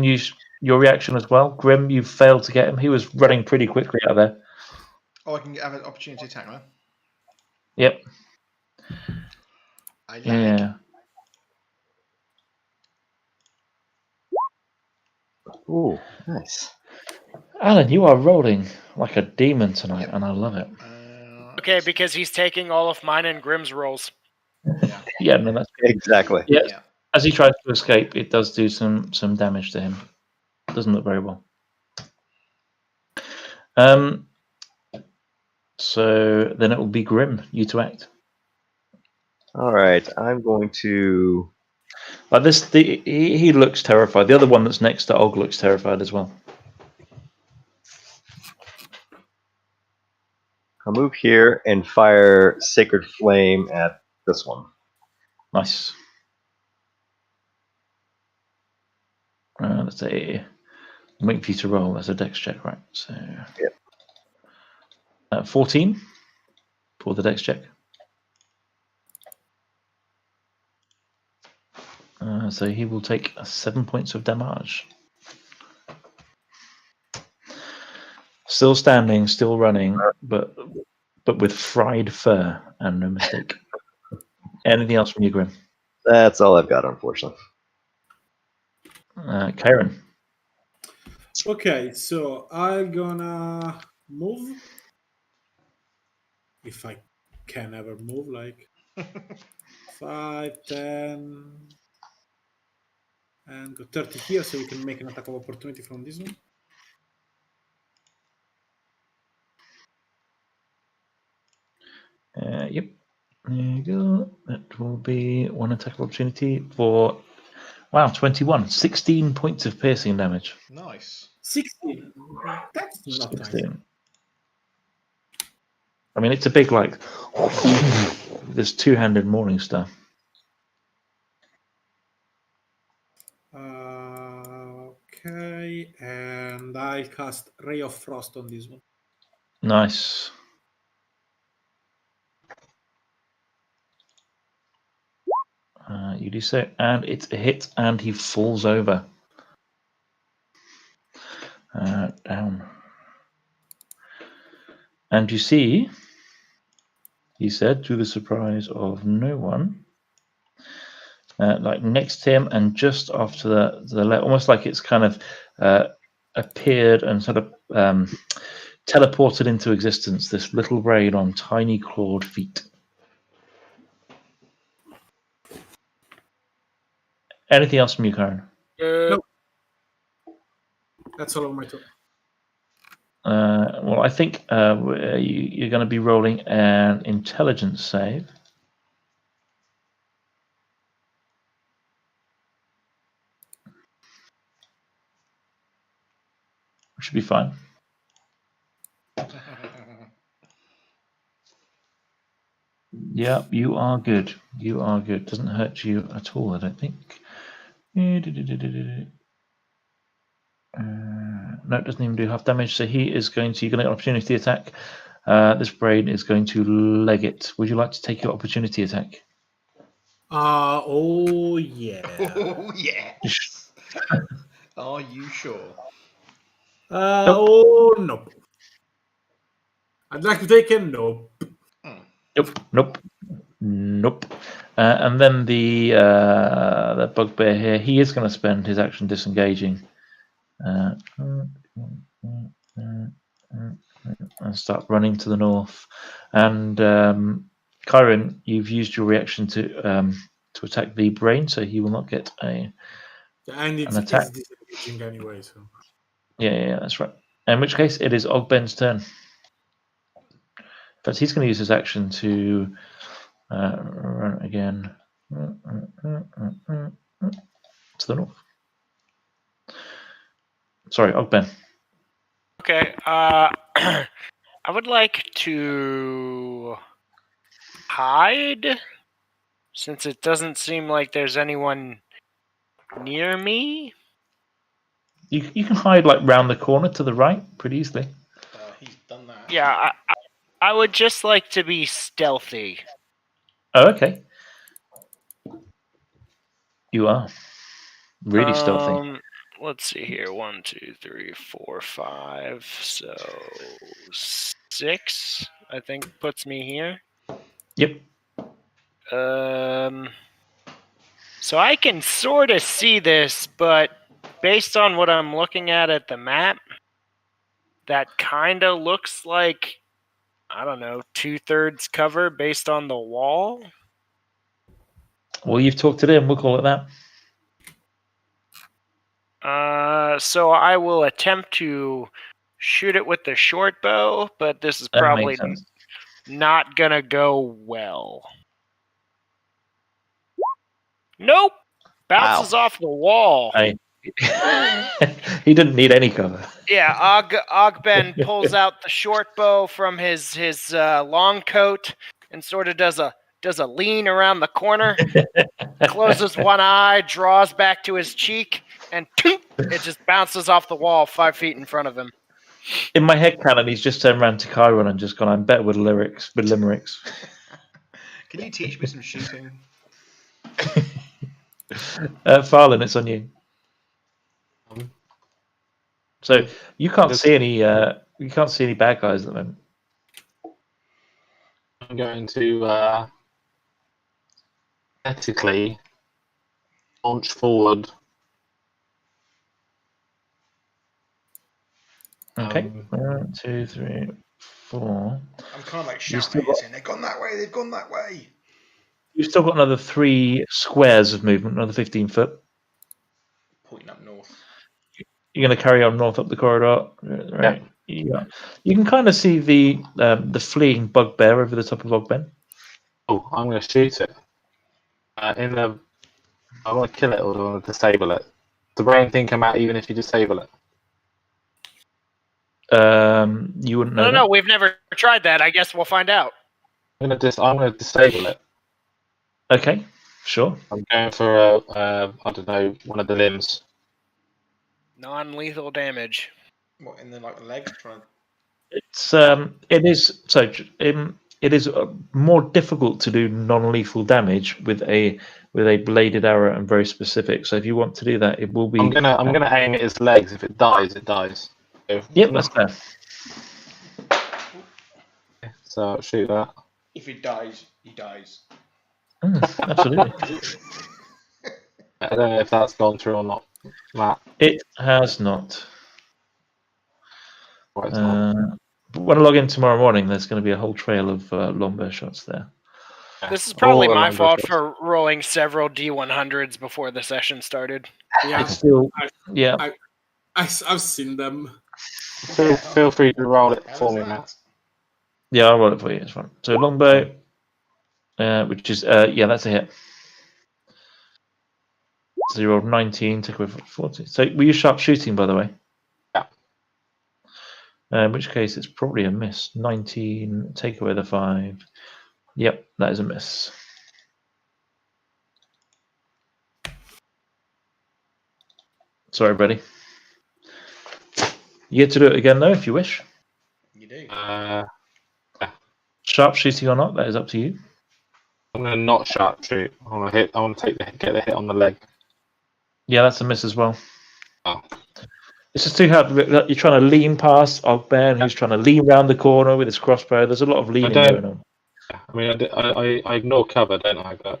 use your reaction as well. Grim, you failed to get him. He was running pretty quickly out there. Oh, I can have an opportunity attack now. Yep. I like. Yeah. Ooh, nice. Alan, you are rolling like a demon tonight, and I love it. Okay, because he's taking all of mine and Grim's rolls. Yeah, no, that's exactly. Yeah. As he tries to escape, it does do some damage to him. Doesn't look very well. So then it will be Grim. You to act. All right, I'm going to. Like this, he looks terrified. The other one that's next to Og looks terrified as well. I'll move here and fire Sacred Flame at this one. Nice. Let's say, wait for you to roll. That's a dex check, right? So, yep. 14 for the dex check. So he will take 7 points of damage. Still standing, still running, but with fried fur and no mistake. Anything else from you, Grim? That's all I've got, unfortunately. Karen. Okay, so I'm gonna move. If I can ever move, like 5, 10, and go 30 here, so we can make an attack of opportunity from this one. Yep. There you go. That will be one attack of opportunity for, 21. 16 points of piercing damage. Nice. 16. That's not 16. nice. I mean, it's a big, like, this two-handed morning star. Okay, and I'll cast Ray of Frost on this one. Nice. You do so, and it's a hit, and he falls over. Down. And you see, he said, to the surprise of no one, like next to him and just off to the left, almost like it's kind of appeared and sort of teleported into existence, this little braid on tiny clawed feet. Anything else from you, Karen? Nope. That's all of my turn. Well, I think you're going to be rolling an intelligence save. Should be fine. Yeah, you are good. You are good. Doesn't hurt you at all, I don't think. No, it doesn't even do half damage. So he is going to. You're going to get an opportunity attack. This brain is going to leg it. Would you like to take your opportunity attack? Oh yeah. Oh yes. Are you sure? Oh no. I'd like to take a nope. Nope. And then the bugbear here, he is going to spend his action disengaging. And start running to the north. And Kyron, you've used your reaction to attack the brain, so he will not get an attack. It's disengaging anyway, so. Yeah, that's right. In which case, it is Ogben's turn. But he's going to use his action to run again to the north. Sorry, Ogben. Okay. I would like to hide, since it doesn't seem like there's anyone near me. You can hide like round the corner to the right pretty easily. He's done that. Yeah, I would just like to be stealthy. Oh, okay. You are really stealthy. Let's see here. 1, 2, 3, 4, 5. So 6, I think, puts me here. Yep. So I can sort of see this, but based on what I'm looking at the map, that kind of looks like, I don't know, 2/3 cover based on the wall. Well, you've talked it in. We'll call it that. So I will attempt to shoot it with the short bow, but this is probably not gonna go well. Nope! Bounces off the wall. Hey, He didn't need any cover. Yeah, Ogben pulls out the short bow from his long coat and sort of does a lean around the corner, closes one eye, draws back to his cheek, and it just bounces off the wall 5 feet in front of him. In my head canon, he's just turned around to Chiron and just gone, I'm better with limericks. Can you teach me some shooting? Farland, it's on you. So you can't see any. You can't see any bad guys at the moment. I'm going to ethically launch forward. Okay. 1, 2, 3, 4. I'm kind of like shouting at you, saying, they've gone that way, they've gone that way. You've still got another 3 squares of movement, another 15 foot. Pointing up north. You're going to carry on north up the corridor, right? Yeah. You can kind of see the fleeing bugbear over the top of Ogben. Oh, I'm going to shoot it. I want to kill it or do I want to disable it? Does the brain thing come out even if you disable it? You wouldn't know. No, we've never tried that. I guess we'll find out. I'm going to disable it. Okay, sure. I'm going for I don't know, one of the limbs. Non-lethal damage. What, in the legs? It is more difficult to do non-lethal damage with a bladed arrow and very specific. So if you want to do that, it will be. I'm gonna aim at his legs. If it dies, it dies. So, yep, that's fair. So I'll shoot that. If he dies, he dies. Absolutely. I don't know if that's gone through or not. Matt. It has not. Well, it's not. But when I log in tomorrow morning, there's going to be a whole trail of longbow shots there. This is probably my fault for rolling several D100s before the session started. Yeah, It's still, I've seen them. Feel free to roll it for me, Matt. Yeah, I'll roll it for you. It's fine. So longbow, which is that's a hit. So you rolled 19, took away 40. So were you sharp shooting, by the way? Yeah. In which case it's probably a miss. 19, take away the 5. Yep, that is a miss. Sorry, buddy. You get to do it again, though, if you wish. You do. Sharp shooting or not, that is up to you. I'm going to not sharp shoot. I want to get the hit on the leg. Yeah, that's a miss as well. Oh. It's just too hard. You're trying to lean past Ogben, who's trying to lean round the corner with his crossbow. There's a lot of leaning going on. I mean, I ignore cover, don't I? But...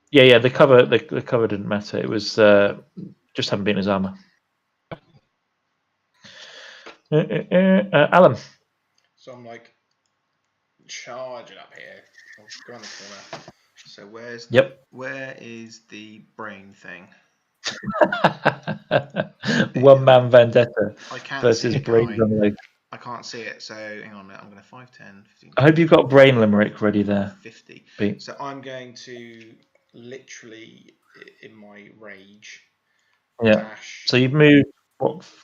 Yeah. The cover didn't matter. It was just haven't been his armor. Alan. So I'm like charging up here. I'll go around the corner. So where is the brain thing? One man vendetta I can't versus see it, brains on leg. I can't see it, so hang on a minute. I'm going to 5, 10, 15. I hope you've got brain limerick ready there. 50. Pete. So I'm going to literally, in my rage, dash. So you've moved,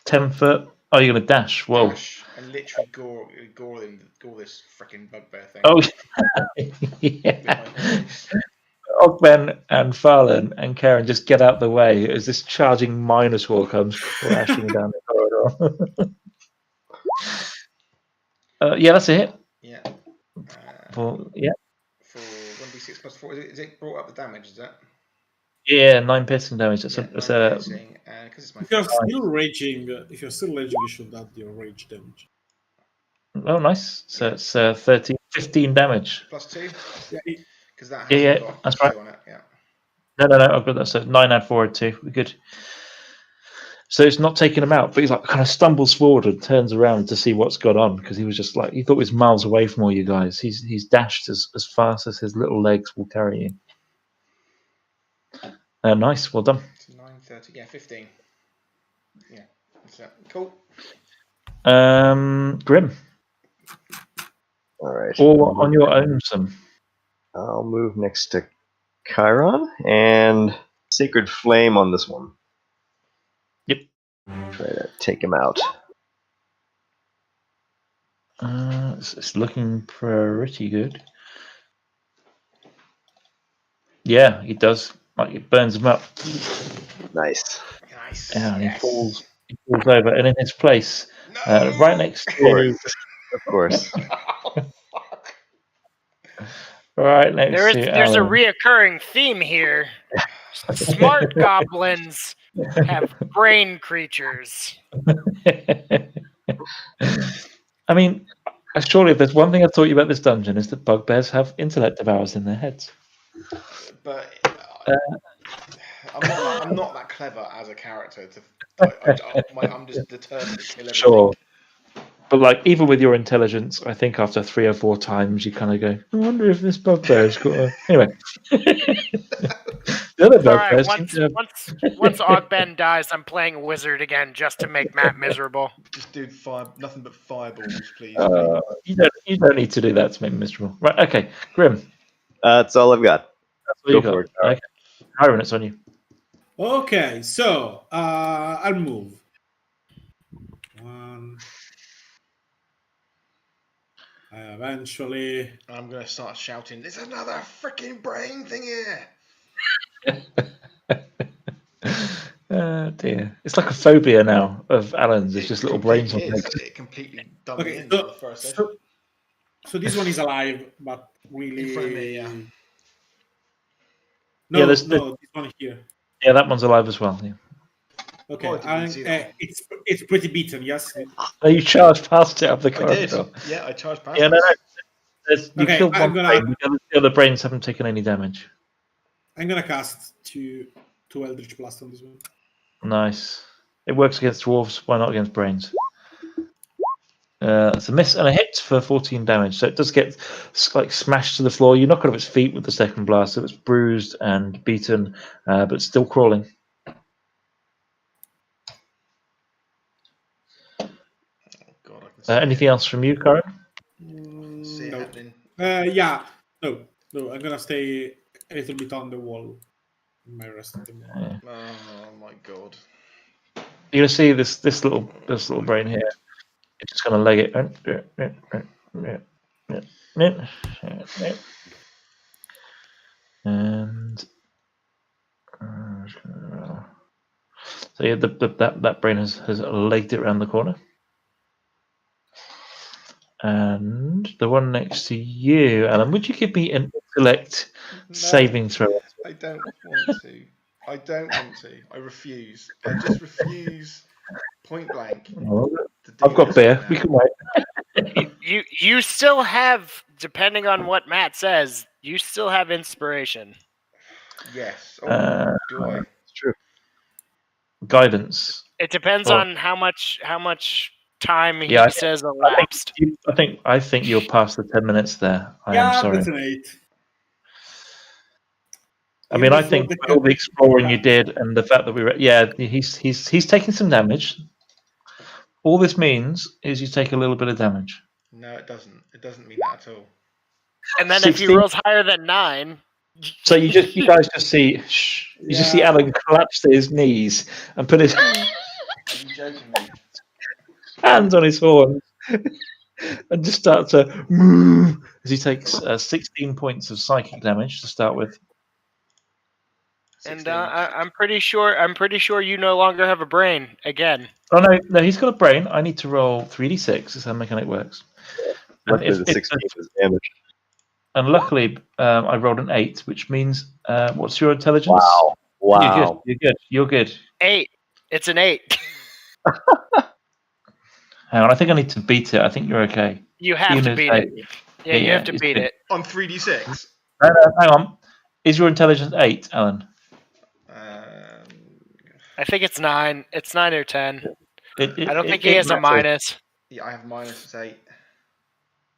10 foot? Oh, you're going to dash. Whoa. Dash and literally gore this freaking bugbear thing. Oh, yeah. Ogben and Farland and Karen just get out the way as this charging Minotaur comes crashing down the corridor. That's a hit. Yeah. For 1d6 plus 4. Is it brought up the damage? Is that? Yeah, 9 piercing damage. It's piercing, it's my if you're still raging, you should add your rage damage. Oh, nice. So it's 15 damage. Plus 2? Because that has got that's right. On it. Yeah. No, I've got that. So 9 add 4 add 2. We're good. So it's not taking him out, but he's like kind of stumbles forward and turns around to see what's going on because he was just like he thought he was miles away from all you guys. He's dashed as fast as his little legs will carry you. Nice, well done. 9:30, yeah, 15. Yeah, that's it. Cool. Grim. All right. All on your own, son. I'll move next to Chiron and Sacred Flame on this one. Try to take him out. It's looking pretty good. Yeah, he does. Like it burns him up. Nice. Nice. Yeah, and yes. he falls over, and in his place, No! right next Of to, course. Of course. Oh, fuck. right next There's to a Alen. reoccurring theme here. Smart goblins have brain creatures. I mean, surely if there's one thing I've taught you about this dungeon is that bugbears have intellect devourers in their heads. But I'm not that clever as a character. I'm just determined to kill everything. Sure. But like, even with your intelligence, I think after 3 or 4 times, you kind of go, I wonder if this bugbear's got a... Anyway. The other All right, bugbears... once Ogben dies, I'm playing wizard again just to make Matt miserable. Just do nothing but fireballs, please. you don't need to do that to make me miserable. Right, okay. Grim. That's all I've got. That's all Go you got. for it. Okay. Hiram, it's on you. Okay, so I'll move. 1. Eventually. I'm going to start shouting, there's another freaking brain thing here! Oh dear. It's like a phobia now of Alan's. It's just little brains on legs. It completely done me in So, the first session. so this one is alive, but really... In front of me, yeah. No, Yeah, this one here. Yeah, that one's alive as well. Yeah. Okay, Oh, I didn't see that. it's pretty beaten, yes? No, you charged past it up the I did. corridor. Yeah, I charged past Yeah, no, it. You Okay, killed I'm one gonna- brain. The other brains haven't taken any damage. I'm gonna cast two Eldritch Blast on this one. Nice. It works against dwarves. Why not against brains? It's a miss and a hit for 14 damage. So it does get like smashed to the floor. You knock it off its feet with the second blast, so it's bruised and beaten, but still crawling. God, I can see Anything else from you, Karen? see it No. happening. Yeah. No. I'm gonna stay a little bit on the wall. My rest of the movement. Oh my god. You're gonna see this little brain here. It's just gonna leg it. And so yeah, that brain has legged it around the corner. And the one next to you, Alan, would you give me an intellect saving throw? I don't want to. I refuse. I just refuse point blank. I've got beer. We can wait. You still have, depending on what Matt says, you still have inspiration. Yes. Oh, do I? It's true. Guidance. It depends on how much time he says elapsed. I think you're past the 10 minutes there. I'm sorry. That's an 8. I mean, I think with all the exploring you did and the fact that we were, he's taking some damage. All this means is you take a little bit of damage. No, it doesn't. It doesn't mean that at all. And then 16? if he rolls higher than 9, so you guys just see, just see Alan collapse to his knees and put his hands on his horns and just start to move as he takes 16 points of psychic damage to start with. 16. and I'm pretty sure you no longer have a brain again. Oh no, he's got a brain. I need to roll 3d6. Is how mechanic works. Luckily, the 16 was damage. And luckily, I rolled an 8, which means what's your intelligence? Wow. You're good. 8. It's an 8. Hang on, I think I need to beat it. I think you're okay. You have to beat it. Yeah, you have to it's beat good. it. On 3d6. No, hang on. Is your intelligence 8, Alan? I think it's 9. It's 9 or 10. I don't think he it has a matters. minus. Yeah, I have minus. It's 8.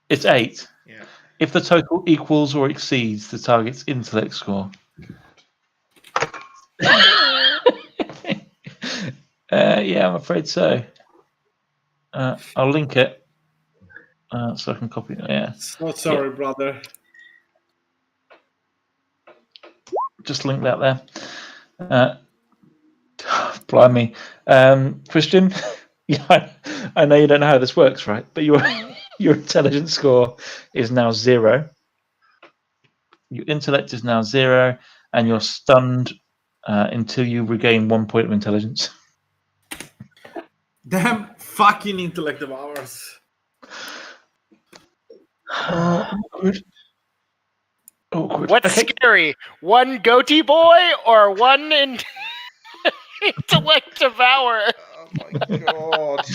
It's 8. Yeah. If the total equals or exceeds the target's intellect score. Yeah, I'm afraid so. I'll link it so I can copy it. Yeah. So sorry, brother. Just link that there. Blimey. Christian, yeah, I know you don't know how this works, right? But your intelligence score is now 0. Your intellect is now 0, and you're stunned until you regain 1 point of intelligence. Damn fucking intellect of ours. Awkward. What's scary? One goatee boy or one intellect devour? Oh my god.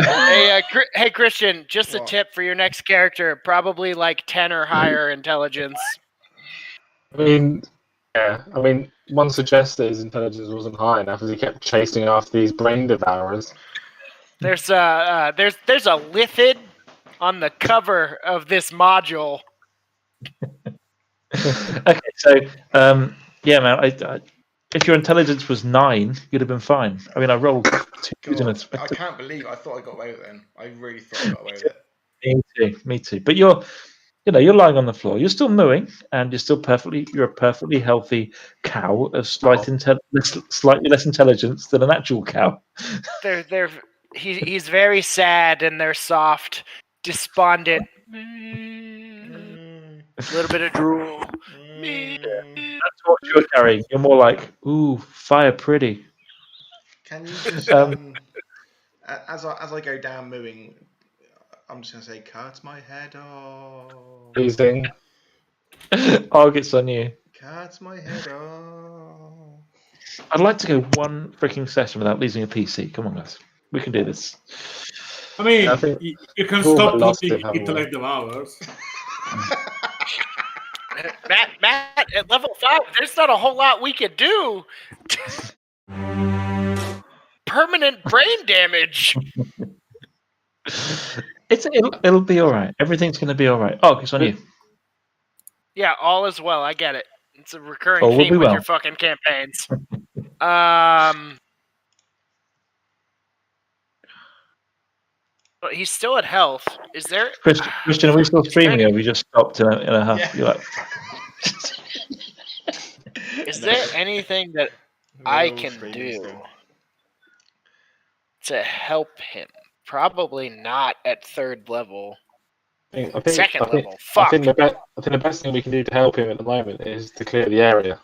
Hey, Christian, just What? a tip for your next character. Probably like 10 or higher intelligence. I mean, yeah. I mean, one suggests that his intelligence wasn't high enough as he kept chasing after these brain devourers. There's a lithid on the cover of this module. Okay, so yeah, man. If your intelligence was 9, you'd have been fine. I mean, I rolled 2s in a. I can't believe I thought I got away with it then. I really thought I got away with it. Me too. But you're lying on the floor. You're still mooing, and you're a perfectly healthy cow of slightly less intelligence than an actual cow. He's very sad, and they're soft, despondent. A little bit of drool. That's what you're carrying. You're more like, ooh, fire pretty. Can you just as I go down mooing, I'm just gonna say, cut my head off. Pleasing. Argot's on you. Cut my head off. I'd like to go one freaking session without losing a PC. Come on, guys. We can do this. I mean, I think you can we'll stop get lost putting in, haven't we? intellect of ours. Matt, at level 5, there's not a whole lot we could do. Permanent brain damage. It'll be all right. Everything's going to be all right. Oh, it's on you. Yeah, all is well. I get it. It's a recurring All will theme be with well. your fucking campaigns. But he's still at health. Is there... Christian, are we still streaming, or have we just stopped in a huff? Yeah. You're like, Is there anything that I can do to help him? Probably not at 3rd level. Second level. Fuck. I think the best thing we can do to help him at the moment is to clear the area.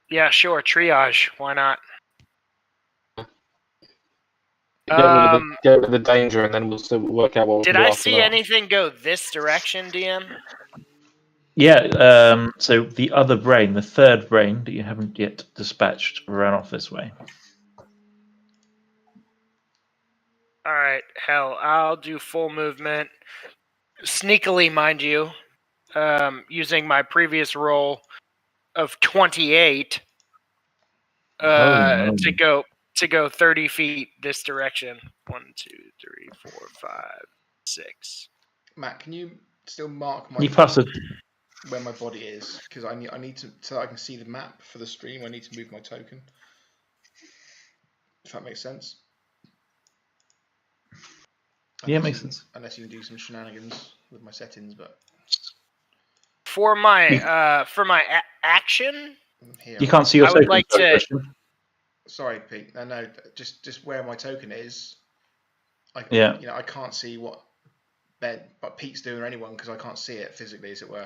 Yeah, sure. Triage. Why not? Get rid of the danger, and then we'll still work out what we Did can do I after see that. anything go this direction, DM? yeah. So the other brain, the 3rd brain that you haven't yet dispatched, ran off this way. All right, hell, I'll do full movement. Sneakily, mind you, using my previous roll of 28 to go 30 feet this direction. 1, 2, 3, 4, 5, 6. Matt, can you still mark You pass it. where my body is? Because I need to, so that I can see the map for the stream. I need to move my token. If that makes sense. Yeah, makes sense. Unless you can do some shenanigans with my settings, but For my action, here. You can't see your I would token, like to- Christian. Sorry, Pete. No, just where my token is. I can't see what Pete's doing or anyone because I can't see it physically, as it were.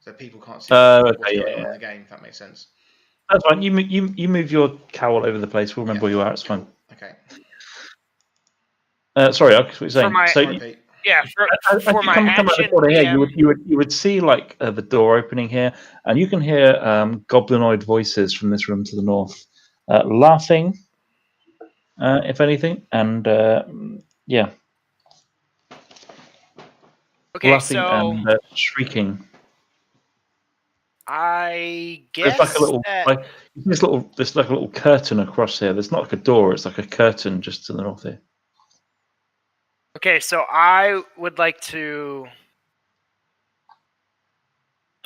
So people can't see what's going on in the game. If that makes sense. That's fine. You move your cow all over the place. We'll remember where you are. It's fine. Okay. Sorry, I was saying. Sorry, Pete. yeah, for my come around action, the corner here, DM, you would see like the door opening here, and you can hear goblinoid voices from this room to the north, laughing, if anything, and yeah, okay, laughing so and shrieking. I guess There's like a little, that- there's like a little curtain across here. There's not like a door; it's like a curtain just to the north here. Okay, so I would like to...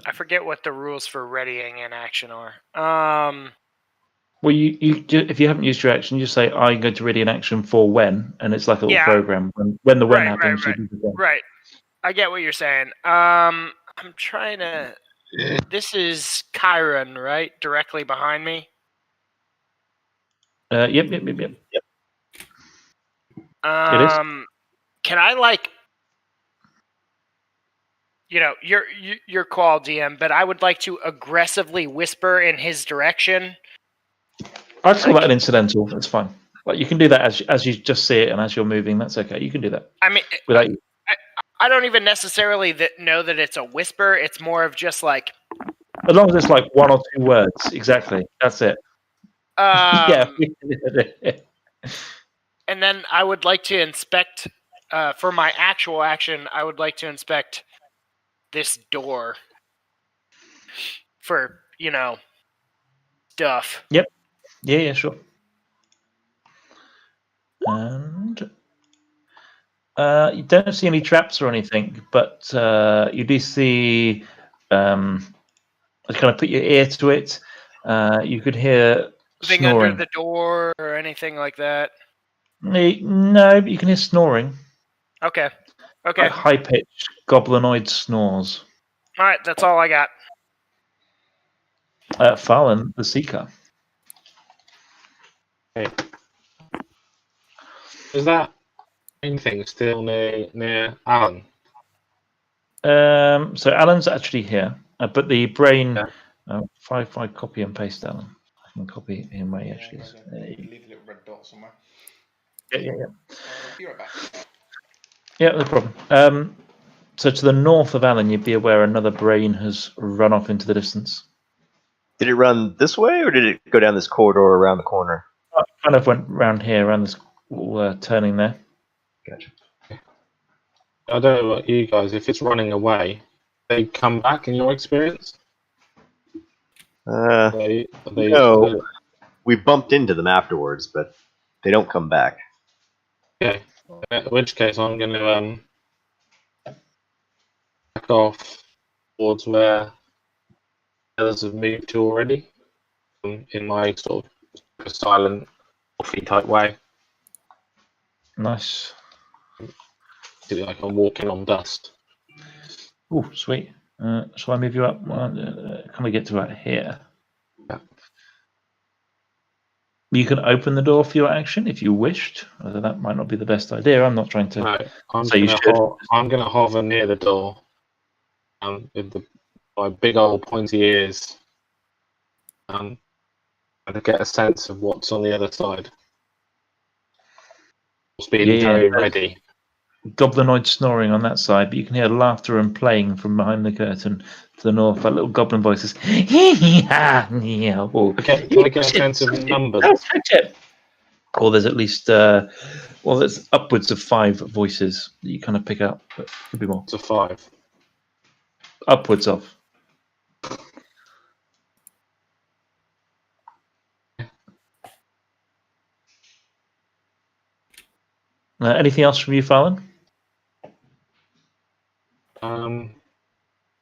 I forget what the rules for readying an action are. Well, you if you haven't used your action, you just say, "I'm going to ready an action for when," and it's like a little program. When the when happens, you do the when. Right. I get what you're saying. I'm trying to This is Chiron, right? Directly behind me. Yep. It is. Can I like, your call, DM, but I would like to aggressively whisper in his direction. I'd call that an incidental. That's fine. Like you can do that as you just see it and as you're moving. That's okay. You can do that. I mean, without I don't even necessarily know that it's a whisper. It's more of just like. As long as it's like one or two words, exactly. That's it. Yeah. And then I would like to inspect. For my actual action, I would like to inspect this door for stuff. Yep. Yeah, sure. And you don't see any traps or anything, but you do see. Kind of put your ear to it. You could hear Anything snoring under the door or anything like that. No, but you can hear snoring. Okay. Like high-pitched goblinoid snores. All right, that's all I got. Farlan, the Seeker. Okay. Is that anything still near Alen? So Alan's actually here, but the brain. If I copy and paste Alan, I can copy him where he actually is. Leave a little red dot somewhere. Yeah. Be right back. Yeah, no problem. So to the north of Alan, you'd be aware another brain has run off into the distance. Did it run this way, or did it go down this corridor around the corner? It kind of went around here, around this little turning there. Gotcha. I don't know about you guys. If it's running away, they come back in your experience? No. We bumped into them afterwards, but they don't come back. Okay. In which case, I'm going to back off towards where others have moved to already, in my sort of silent, coffee type way. Nice. Feel like I'm walking on dust. Oh, sweet. Shall I move you up? Can we get to about here? Yeah. You can open the door for your action if you wished. Although that might not be the best idea. I'm not trying to say you should. I'm going to hover near the door with my big old pointy ears and to get a sense of what's on the other side. Just being very ready. Goblinoid snoring on that side, but you can hear laughter and playing from behind the curtain to the north. Like little goblin voices. Okay, can I get a sense of numbers? Or there's at least, there's upwards of 5 voices that you kind of pick up, but could be more. To 5. Upwards of. Anything else from you, Farlan?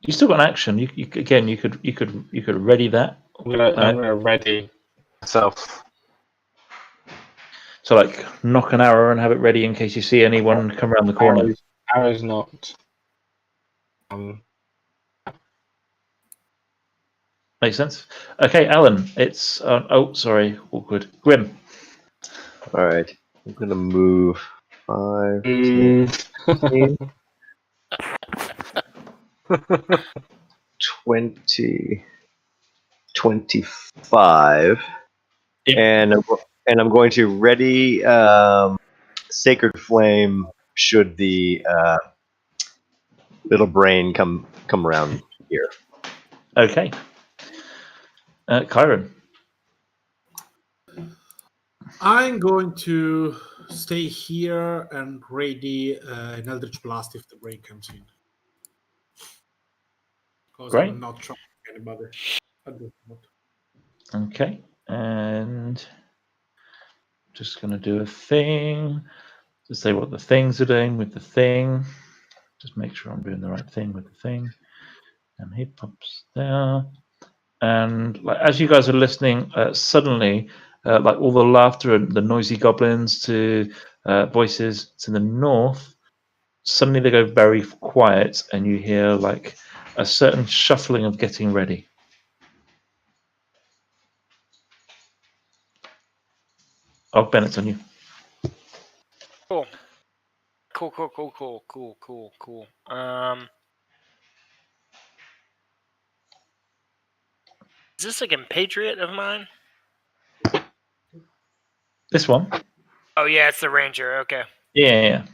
You still got an action. You could ready that. I'm gonna ready myself. So like knock an arrow and have it ready in case you see anyone come around the corner. Arrow's not. Makes sense. Okay, Alan. It's sorry, awkward. Grim. All right, I'm gonna move 5. 20, 25, Yep. and I'm going to ready Sacred Flame should the little brain come around here. Okay. Chiron. I'm going to stay here and ready an Eldritch Blast if the brain comes in. Because Great. I'm not trying anybody. Okay, and just going to do a thing to say what the things are doing with the thing. Just make sure I'm doing the right thing with the thing. And he pops there. And like, as you guys are listening, suddenly, like all the laughter and the noisy goblins to voices to the north, suddenly they go very quiet, and you hear like a certain shuffling of getting ready. Oh, Ben, it's on you. Cool. Is this a compatriot of mine? This one? Oh yeah, it's the ranger. Okay. Yeah.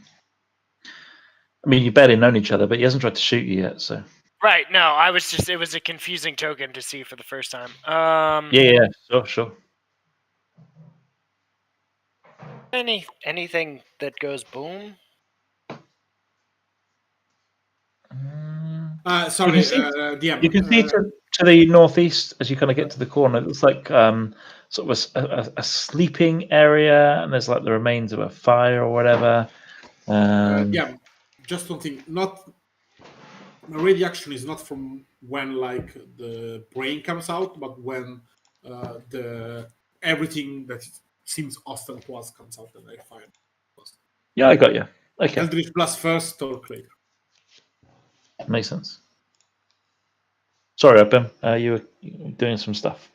I mean, you barely known each other, but he hasn't tried to shoot you yet, so. Right. No, it was a confusing token to see for the first time. Yeah. Sure. Anything that goes boom? Sorry, DM. DM. You can see to the northeast as you kind of get to the corner. It looks like sort of a sleeping area, and there's like the remains of a fire or whatever. Yeah, just one thing. Not my reaction is not from when like the brain comes out, but when the everything that seems hostile to us comes out, and I find. Yeah, I got you. Okay, Eldritch Blast first, or later. Makes sense. Sorry, Open. You were doing some stuff.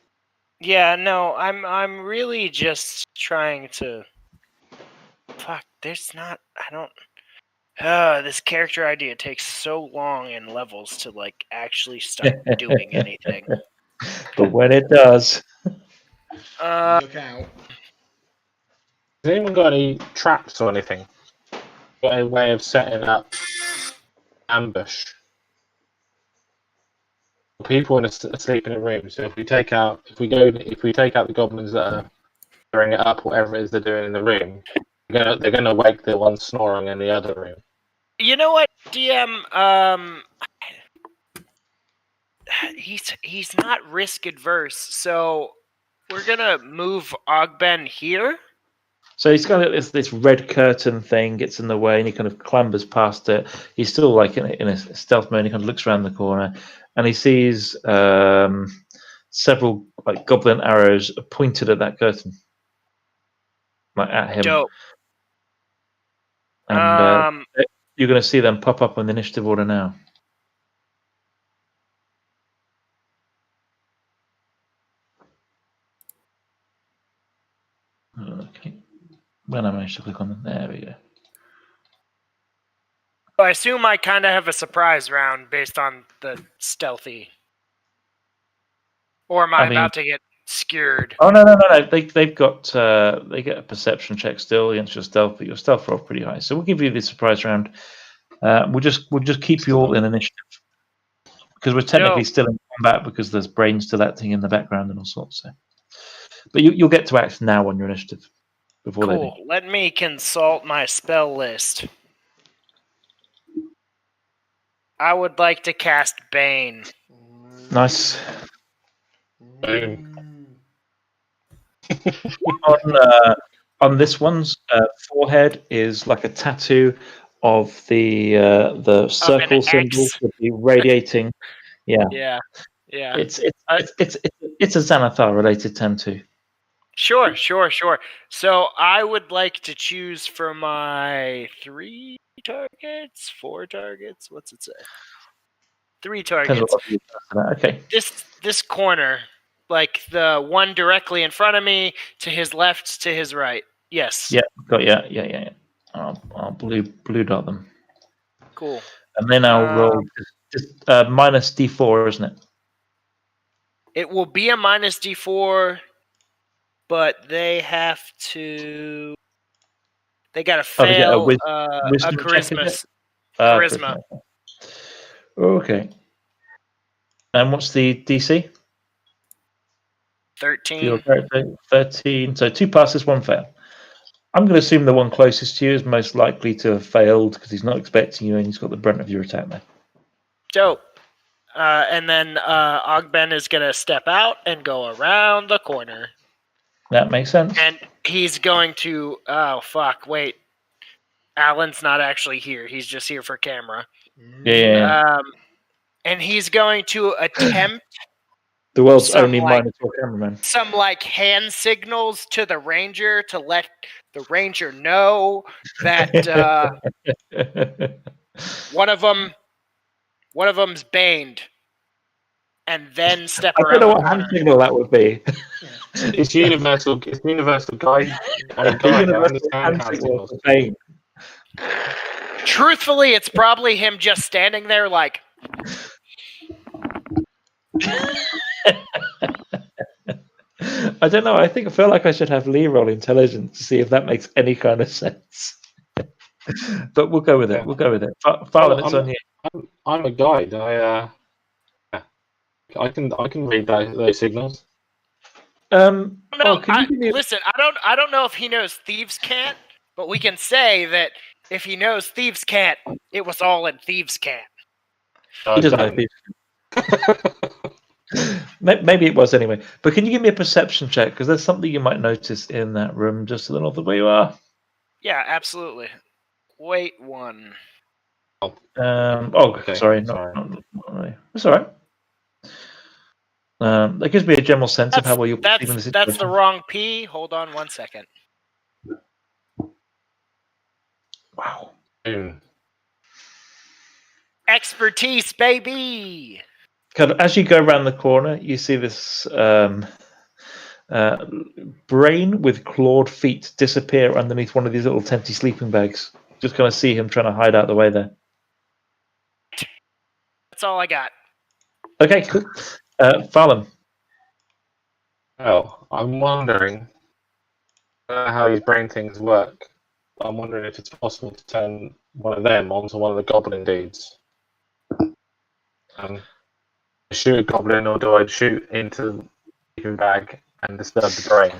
Yeah, no, I'm really just trying to. Fuck, there's not. I don't. This character idea takes so long in levels to like actually start doing anything. But when it does, Look out. Has anyone got any traps or anything? Got a way of setting up ambush? People asleep in a room. So if we take out the goblins that are throwing it up, whatever it is they're doing in the room, they're gonna wake the one snoring in the other room. You know what, DM? He's not risk adverse, so we're gonna move Ogben here. so he's got this red curtain thing gets in the way, and he kind of clambers past it. He's still like in a stealth mode. He kind of looks around the corner, and he sees several like goblin arrows pointed at that curtain, like at him. Dope. And you're going to see them pop up on the initiative order now. Okay. When I managed to click on them, there we go. I assume I kind of have a surprise round based on the stealthy. Or am I about to get skewered? Oh no! They've got they get a perception check still against your stealth, but your stealth roll pretty high. So we'll give you the surprise round. We'll just keep you all in initiative because we're technically still in combat because there's brains still acting in the background and all sorts. So, but you'll get to act now on your initiative before they do. Let me consult my spell list. I would like to cast Bane. Nice. On this one's forehead is like a tattoo of the circle symbol with the radiating. Yeah. It's a Xanathar related tattoo. Sure. So I would like to choose for my 3 targets, 4 targets. What's it say? 3 targets. Okay. This corner, like the one directly in front of me, to his left, to his right. Yes. Yeah. Got yeah. I'll blue dot them. Cool. And then I'll roll just minus D4, isn't it? It will be a minus D4. But they have to. They got to fail a charisma. Charisma. Okay. And what's the DC? 13. 13. So 2 passes, 1 fail. I'm going to assume the one closest to you is most likely to have failed because he's not expecting you and he's got the brunt of your attack there. Dope. And then Ogben is going to step out and go around the corner. That makes sense. And he's going to... Oh, fuck. Wait. Alan's not actually here. He's just here for camera. Yeah. And he's going to attempt... The world's only Minotaur cameraman. Some, hand signals to the ranger to let the ranger know that one of them One of them's baned. And then step I around don't know the what hand corner. signal that would be. It's universal. It's universal guide. I'm a The guide. I universal understand hand hand signal signals. for Bane. Truthfully, it's probably him just standing there like, I don't know. I feel like I should have Lee roll intelligence to see if that makes any kind of sense. But we'll go with it. Yeah. We'll go with it. Farland, it's on you. I'm a guide. I can read those signals. no, Can you give me listen, I don't know if he knows thieves can't, but we can say that if he knows thieves can't, it was all in thieves can't. He doesn't know. Maybe it was anyway. But can you give me a perception check? Because there's something you might notice in that room just to the north of where you are. Yeah, absolutely. Wait one. Okay, sorry. sorry. Not really. That's all right. That gives me a general sense of how well you're perceiving the situation. That's the wrong P. Hold on 1 second. Wow. Expertise, baby. Kind of, as you go around the corner, you see this brain with clawed feet disappear underneath one of these little tenty sleeping bags. Just kind of see him trying to hide out the way there. That's all I got. Okay, cool. Farland. Well, I'm wondering how these brain things work. I'm wondering if it's possible to turn one of them onto one of the goblin dudes. Shoot a goblin, or do I shoot into the sleeping bag and disturb the brain?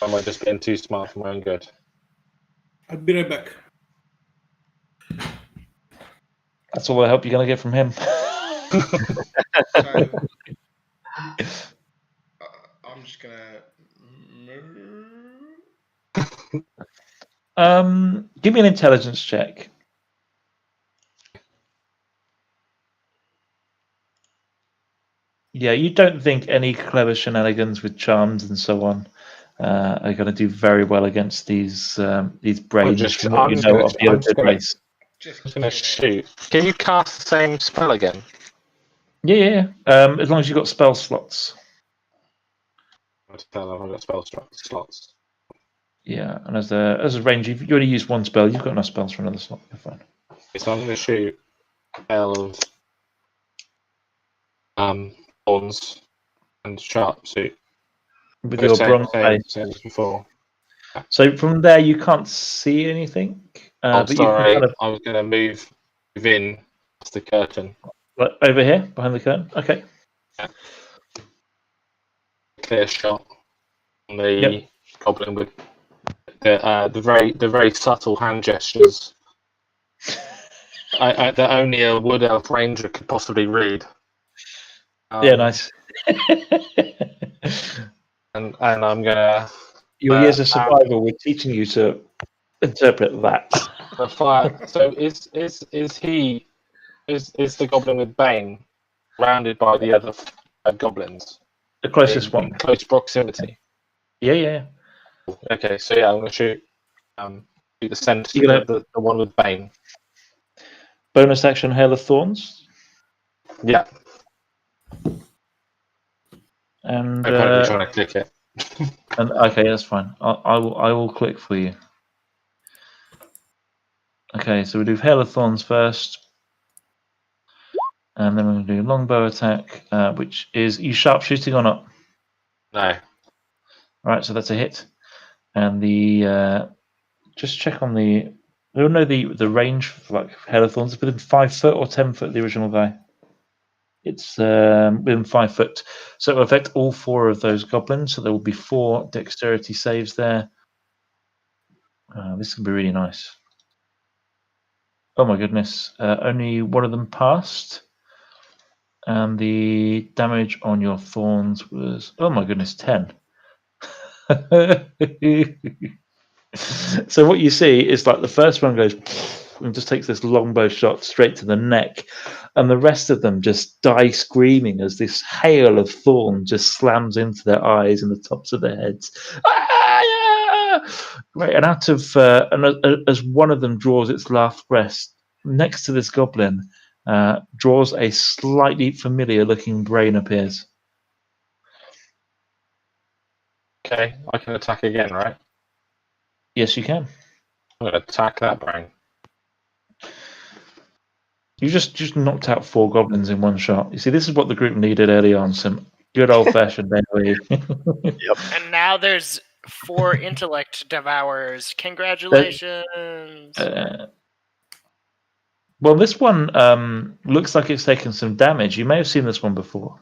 Or am I just being too smart for my own good? I'll be right back. That's all the help you're going to get from him. So, I'm just gonna move. Give me an intelligence check. Yeah, you don't think any clever shenanigans with charms and so on are going to do very well against these brains from what you know of the other race. I'm going to shoot. Can you cast the same spell again? Yeah. As long as you've got spell slots. I've got spell slots. Yeah, and as a range, if you already used one spell, you've got enough spells for another slot. You're fine. So I'm going to shoot spell of thorns and sharp suit. With your bronze blade. Same as before. So from there, you can't see anything. But sorry, you can I was going to move in past the curtain. Like over here, behind the curtain. Okay. Yeah. Clear shot on the goblin with the very subtle hand gestures that only a wood elf ranger could possibly read. Yeah, nice. and I'm gonna. Your years of survival were teaching you to interpret that. The fire. So is the goblin with Bane surrounded by the other goblins? The closest one. In close proximity. Yeah. Okay, so yeah, I'm gonna shoot the center, the one with Bane. Bonus action, Hail of Thorns. Yeah. And I'm trying to click it. And okay, that's fine. I will click for you. Okay, so we do Hail of Thorns first, and then we're going to do longbow attack, which is you sharpshooting or not? No. Right, so that's a hit, and the just check on the. I don't know the range for like Hail of Thorns. Is within 5 foot or 10 foot. The original guy. It's within 5 foot, so it will affect all 4 of those goblins. So there will be 4 dexterity saves there. This can be really nice. Oh my goodness! Only one of them passed, and the damage on your thorns was oh my goodness 10. So what you see is like the first one goes and just takes this longbow shot straight to the neck, and the rest of them just die screaming as this hail of thorn just slams into their eyes and the tops of their heads. Right, and out of as one of them draws its last breath, next to this goblin, draws a slightly familiar-looking brain appears. Okay, I can attack again, right? Yes, you can. I'm going to attack that brain. You just knocked out 4 goblins in one shot. You see, this is what the group needed early on. Some good old-fashioned melee. And now there's 4 intellect devourers. Congratulations. Well, this one looks like it's taken some damage. You may have seen this one before.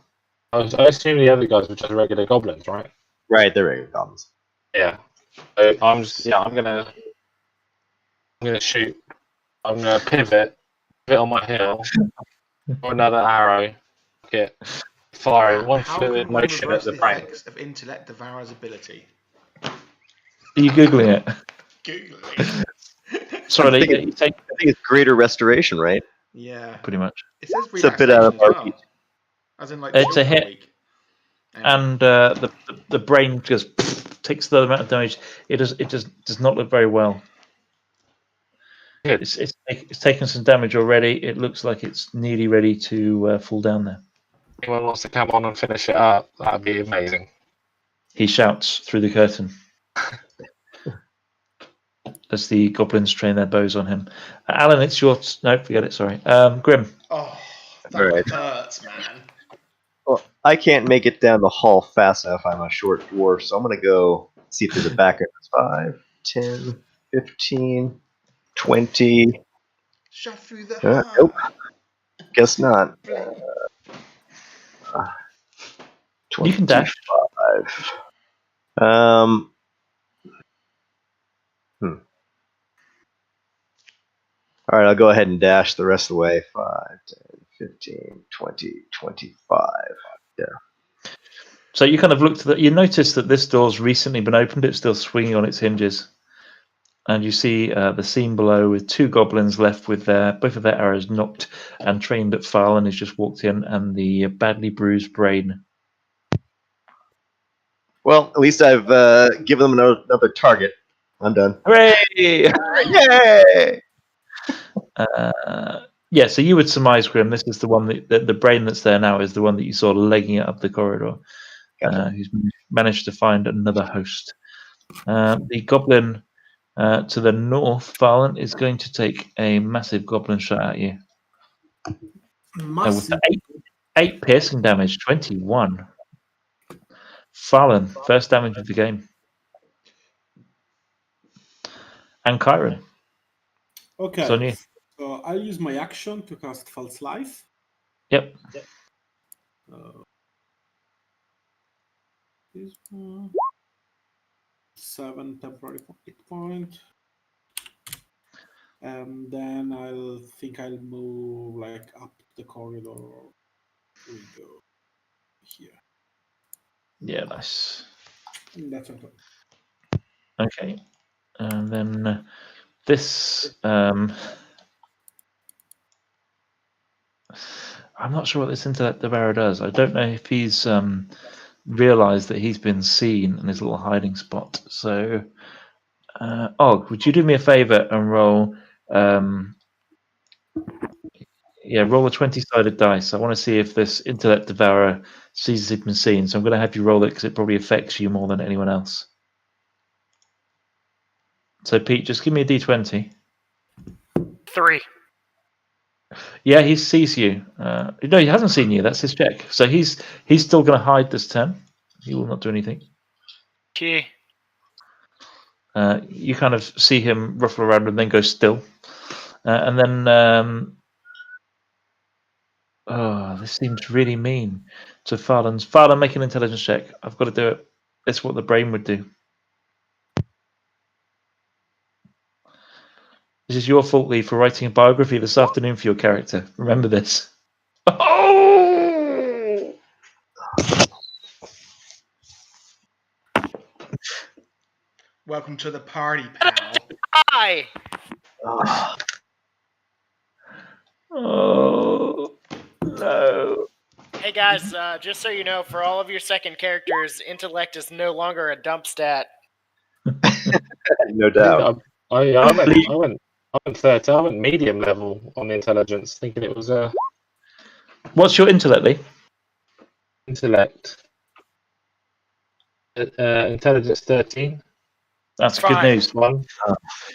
I assume the other guys were just regular goblins, right? Right, they're regular goblins. Yeah. So I'm gonna shoot. I'm gonna pivot on my heel, for another arrow, get firing one How fluid can one motion at reverse the the brain. effects of intellect devourer's ability? Are you googling it? Googling. Sorry, I think it's greater restoration, right? Yeah. pretty much. It says It's a bit out of relaxation as our well. As in, like, It's a chill for hit. week. And the brain just takes the amount of damage. It does not look very well. Good. It's taken some damage already. It looks like it's nearly ready to fall down there. Anyone wants to come on and finish it up? That'd be amazing. He shouts through the curtain as the goblins train their bows on him. Alan, it's your... No, forget it, sorry. Grim. Oh, that Alright. hurts, man. Well, I can't make it down the hall fast enough. I'm a short dwarf, so I'm going to go see if there's a backup. 5, 10, 15, 20. Shot through the heart. Nope. Guess not. You can dash. 25. All right, I'll go ahead and dash the rest of the way. 5, 10, 15, 20, 25. Yeah. So you kind of looked at that. You notice that this door's recently been opened. It's still swinging on its hinges. And you see the scene below with 2 goblins left with both of their arrows knocked and trained at Farlan has just walked in, and the badly bruised brain. Well, at least I've given them another target. I'm done. Hooray! Yay! Yeah, so you would surmise, Grim, this is the one that the brain that's there now is the one that you saw legging it up the corridor. Gotcha. Who's managed to find another host. The goblin to the north, Farlan, is going to take a massive goblin shot at you. With 8 piercing damage, 21. Farlan, first damage of the game. And Kyron. Okay. It's on you. So I'll use my action to cast False Life. Yep. This one. 7 temporary hit point. And then I'll move like up the corridor. We go here. Yeah, nice. And that's okay. Okay. And then this... I'm not sure what this intellect devourer does. I don't know if he's realised that he's been seen in his little hiding spot. So, Og, would you do me a favour and roll? Roll a 20-sided dice. I want to see if this intellect devourer sees he's been seen. So I'm going to have you roll it because it probably affects you more than anyone else. So Pete, just give me a d20. 3. Yeah, he sees you. No, he hasn't seen you. That's his check. So he's still going to hide this turn. He will not do anything. Okay. You kind of see him ruffle around and then go still. And then... this seems really mean to Farlan's. Farlan, make an intelligence check. I've got to do it. It's what the brain would do. This is your fault, Lee, for writing a biography this afternoon for your character. Remember this. Oh! Welcome to the party, pal. Hi. Oh, no. Hey guys, just so you know, for all of your second characters, intellect is no longer a dump stat. No doubt. I went I went 30. I went medium level on the intelligence, thinking it was What's your intellect, Lee? intellect. Intelligence 13. That's good Fine. news. One.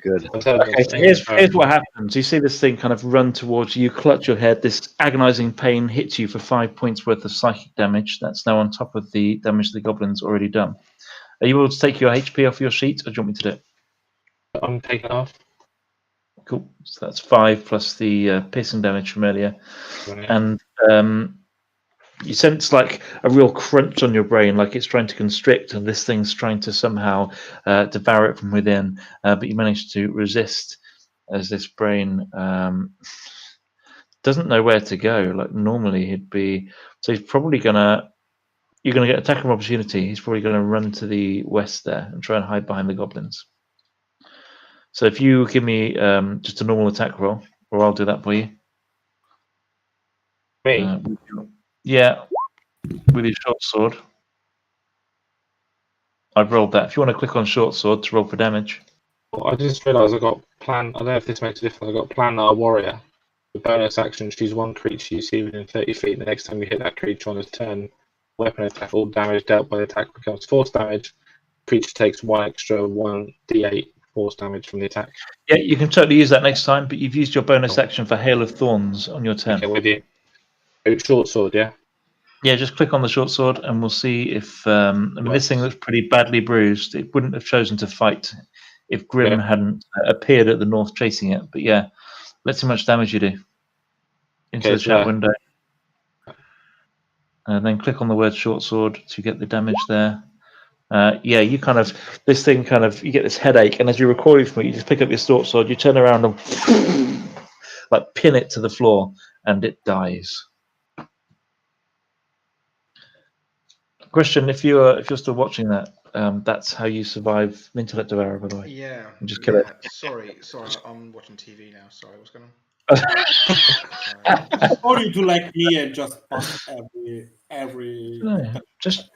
Good. Okay, so here's what happens. You see this thing kind of run towards you, clutch your head. This agonizing pain hits you for 5 points worth of psychic damage. That's now on top of the damage the goblin's already done. Are you able to take your HP off your sheet, or do you want me to do it? I'm taking off. Cool. So that's 5 plus the piercing damage from earlier. And you sense like a real crunch on your brain, like it's trying to constrict, and this thing's trying to somehow devour it from within. But you manage to resist as this brain doesn't know where to go. Like normally he'd be, so he's probably you're gonna get attack of opportunity. He's probably gonna run to the west there and try and hide behind the goblins. So if you give me just a normal attack roll, or I'll do that for you. Me? Yeah, with your short sword. I've rolled that. If you want to click on short sword to roll for damage. Well, I just realised I got plan. I don't know if this makes a difference. I got plan our warrior. The bonus action: choose one creature you see within 30 feet. The next time you hit that creature on its turn, weapon attack, all damage dealt by the attack becomes force damage. Creature takes 1d8 force damage from the attack. Yeah, you can totally use that next time, but you've used your bonus action for Hail of Thorns on your turn. Okay, with you. Short sword, yeah. Yeah, just click on the short sword, and we'll see if. This thing looks pretty badly bruised. It wouldn't have chosen to fight if Grim hadn't appeared at the north chasing it. But yeah, let's see how much damage you do into the chat window. And then click on the word short sword to get the damage there. Yeah, you kind of, this thing kind of, you get this headache, and as you recoil from it, you just pick up your short sword, you turn around and like pin it to the floor, and it dies. Christian, if you're still watching that, that's how you survive an intellect devourer, by the way. Yeah. You just kill it. Sorry, I'm watching TV now. Sorry, what's going on? Or you do like me and just pass every. No, just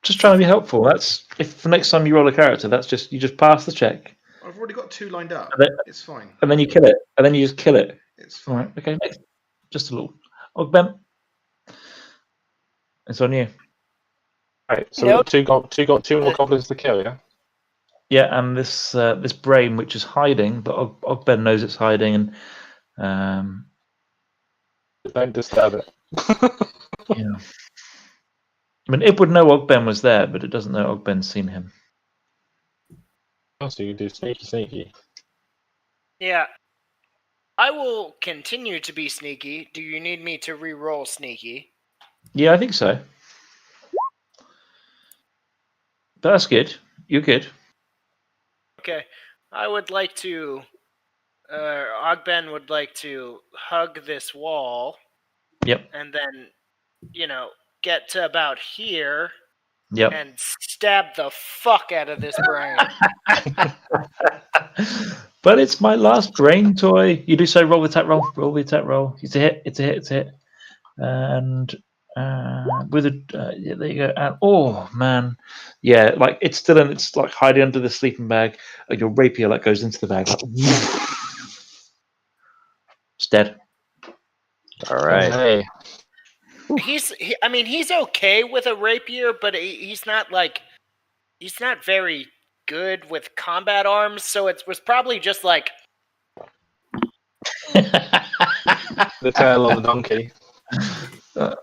trying to be helpful. That's if for next time you roll a character, that's just you just pass the check. I've already got 2 lined up. It's fine. And then you kill it, and then you just kill it. It's fine. All right. Okay. Next. Just a little. Oh, Ben. It's on you. Right, so we've got two more goblins to kill, yeah? Yeah, and this brain which is hiding, but Ogben knows it's hiding, and don't disturb it. yeah. I mean, it would know Ogben was there, but it doesn't know Ogben's seen him. Oh, so you do sneaky. Yeah. I will continue to be sneaky. Do you need me to re-roll sneaky? Yeah, I think so. But that's good. You're good. Okay. I would like to... Ogben would like to hug this wall. Yep. And then, get to about here. Yep. And stab the fuck out of this brain. But it's my last brain toy. You do so. Roll the attack roll. Roll the attack roll. It's a hit. It's a hit. It's a hit. And with a yeah, there you go. And oh man, yeah, like it's still in. It's like hiding under the sleeping bag. Your rapier like goes into the bag. Like, it's dead. All right. Hey. He's okay with a rapier, but he's not very good with combat arms, so it was probably just like the tail of the donkey. So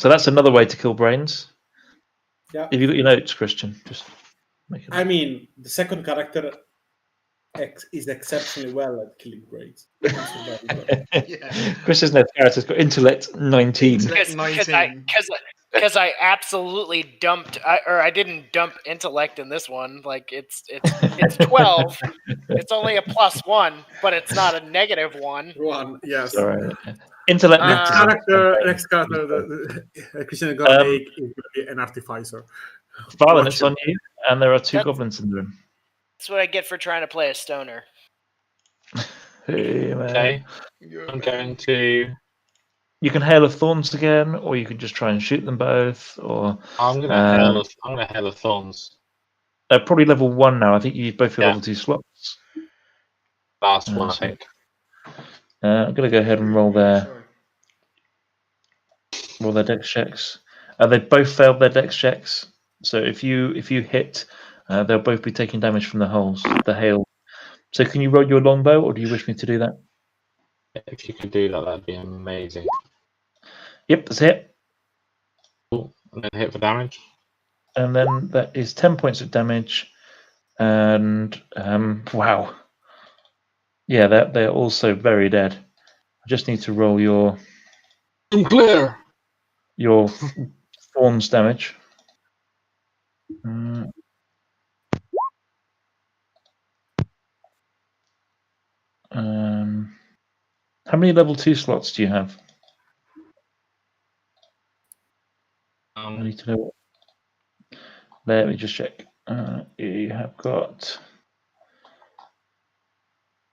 that's another way to kill brains. Yeah. Have you got your notes, Christian? Just make it. I mean, the second character is exceptionally well at killing brains. Yeah. Christian's next character's got intellect 19. Because I absolutely dumped, I didn't dump intellect in this one. Like it's 12. It's only a +1, but it's not a -1. One, yes. All right. Intellect. Next character, Christian got is going to be an artificer. Valen, it's on you, and there are 2 goblins in the room. That's what I get for trying to play a stoner. Hey, man. Okay. I'm going to. You can Hail of Thorns again, or you can just try and shoot them both. Or I'm gonna Hail of Thorns. Probably level 1 now. I think you both have level 2 slots. Last one, I think. I'm going to go ahead and roll their dex checks. They both failed their dex checks. So if you hit, they'll both be taking damage from the hail. So can you roll your longbow, or do you wish me to do that? If you could do that, that'd be amazing. Yep, that's it. Cool. And then hit for damage. And then that is 10 points of damage. And wow. Yeah, they're also very dead. I just need to roll your thorns damage. How many level 2 slots do you have? I need to know. Let me just check. You have got.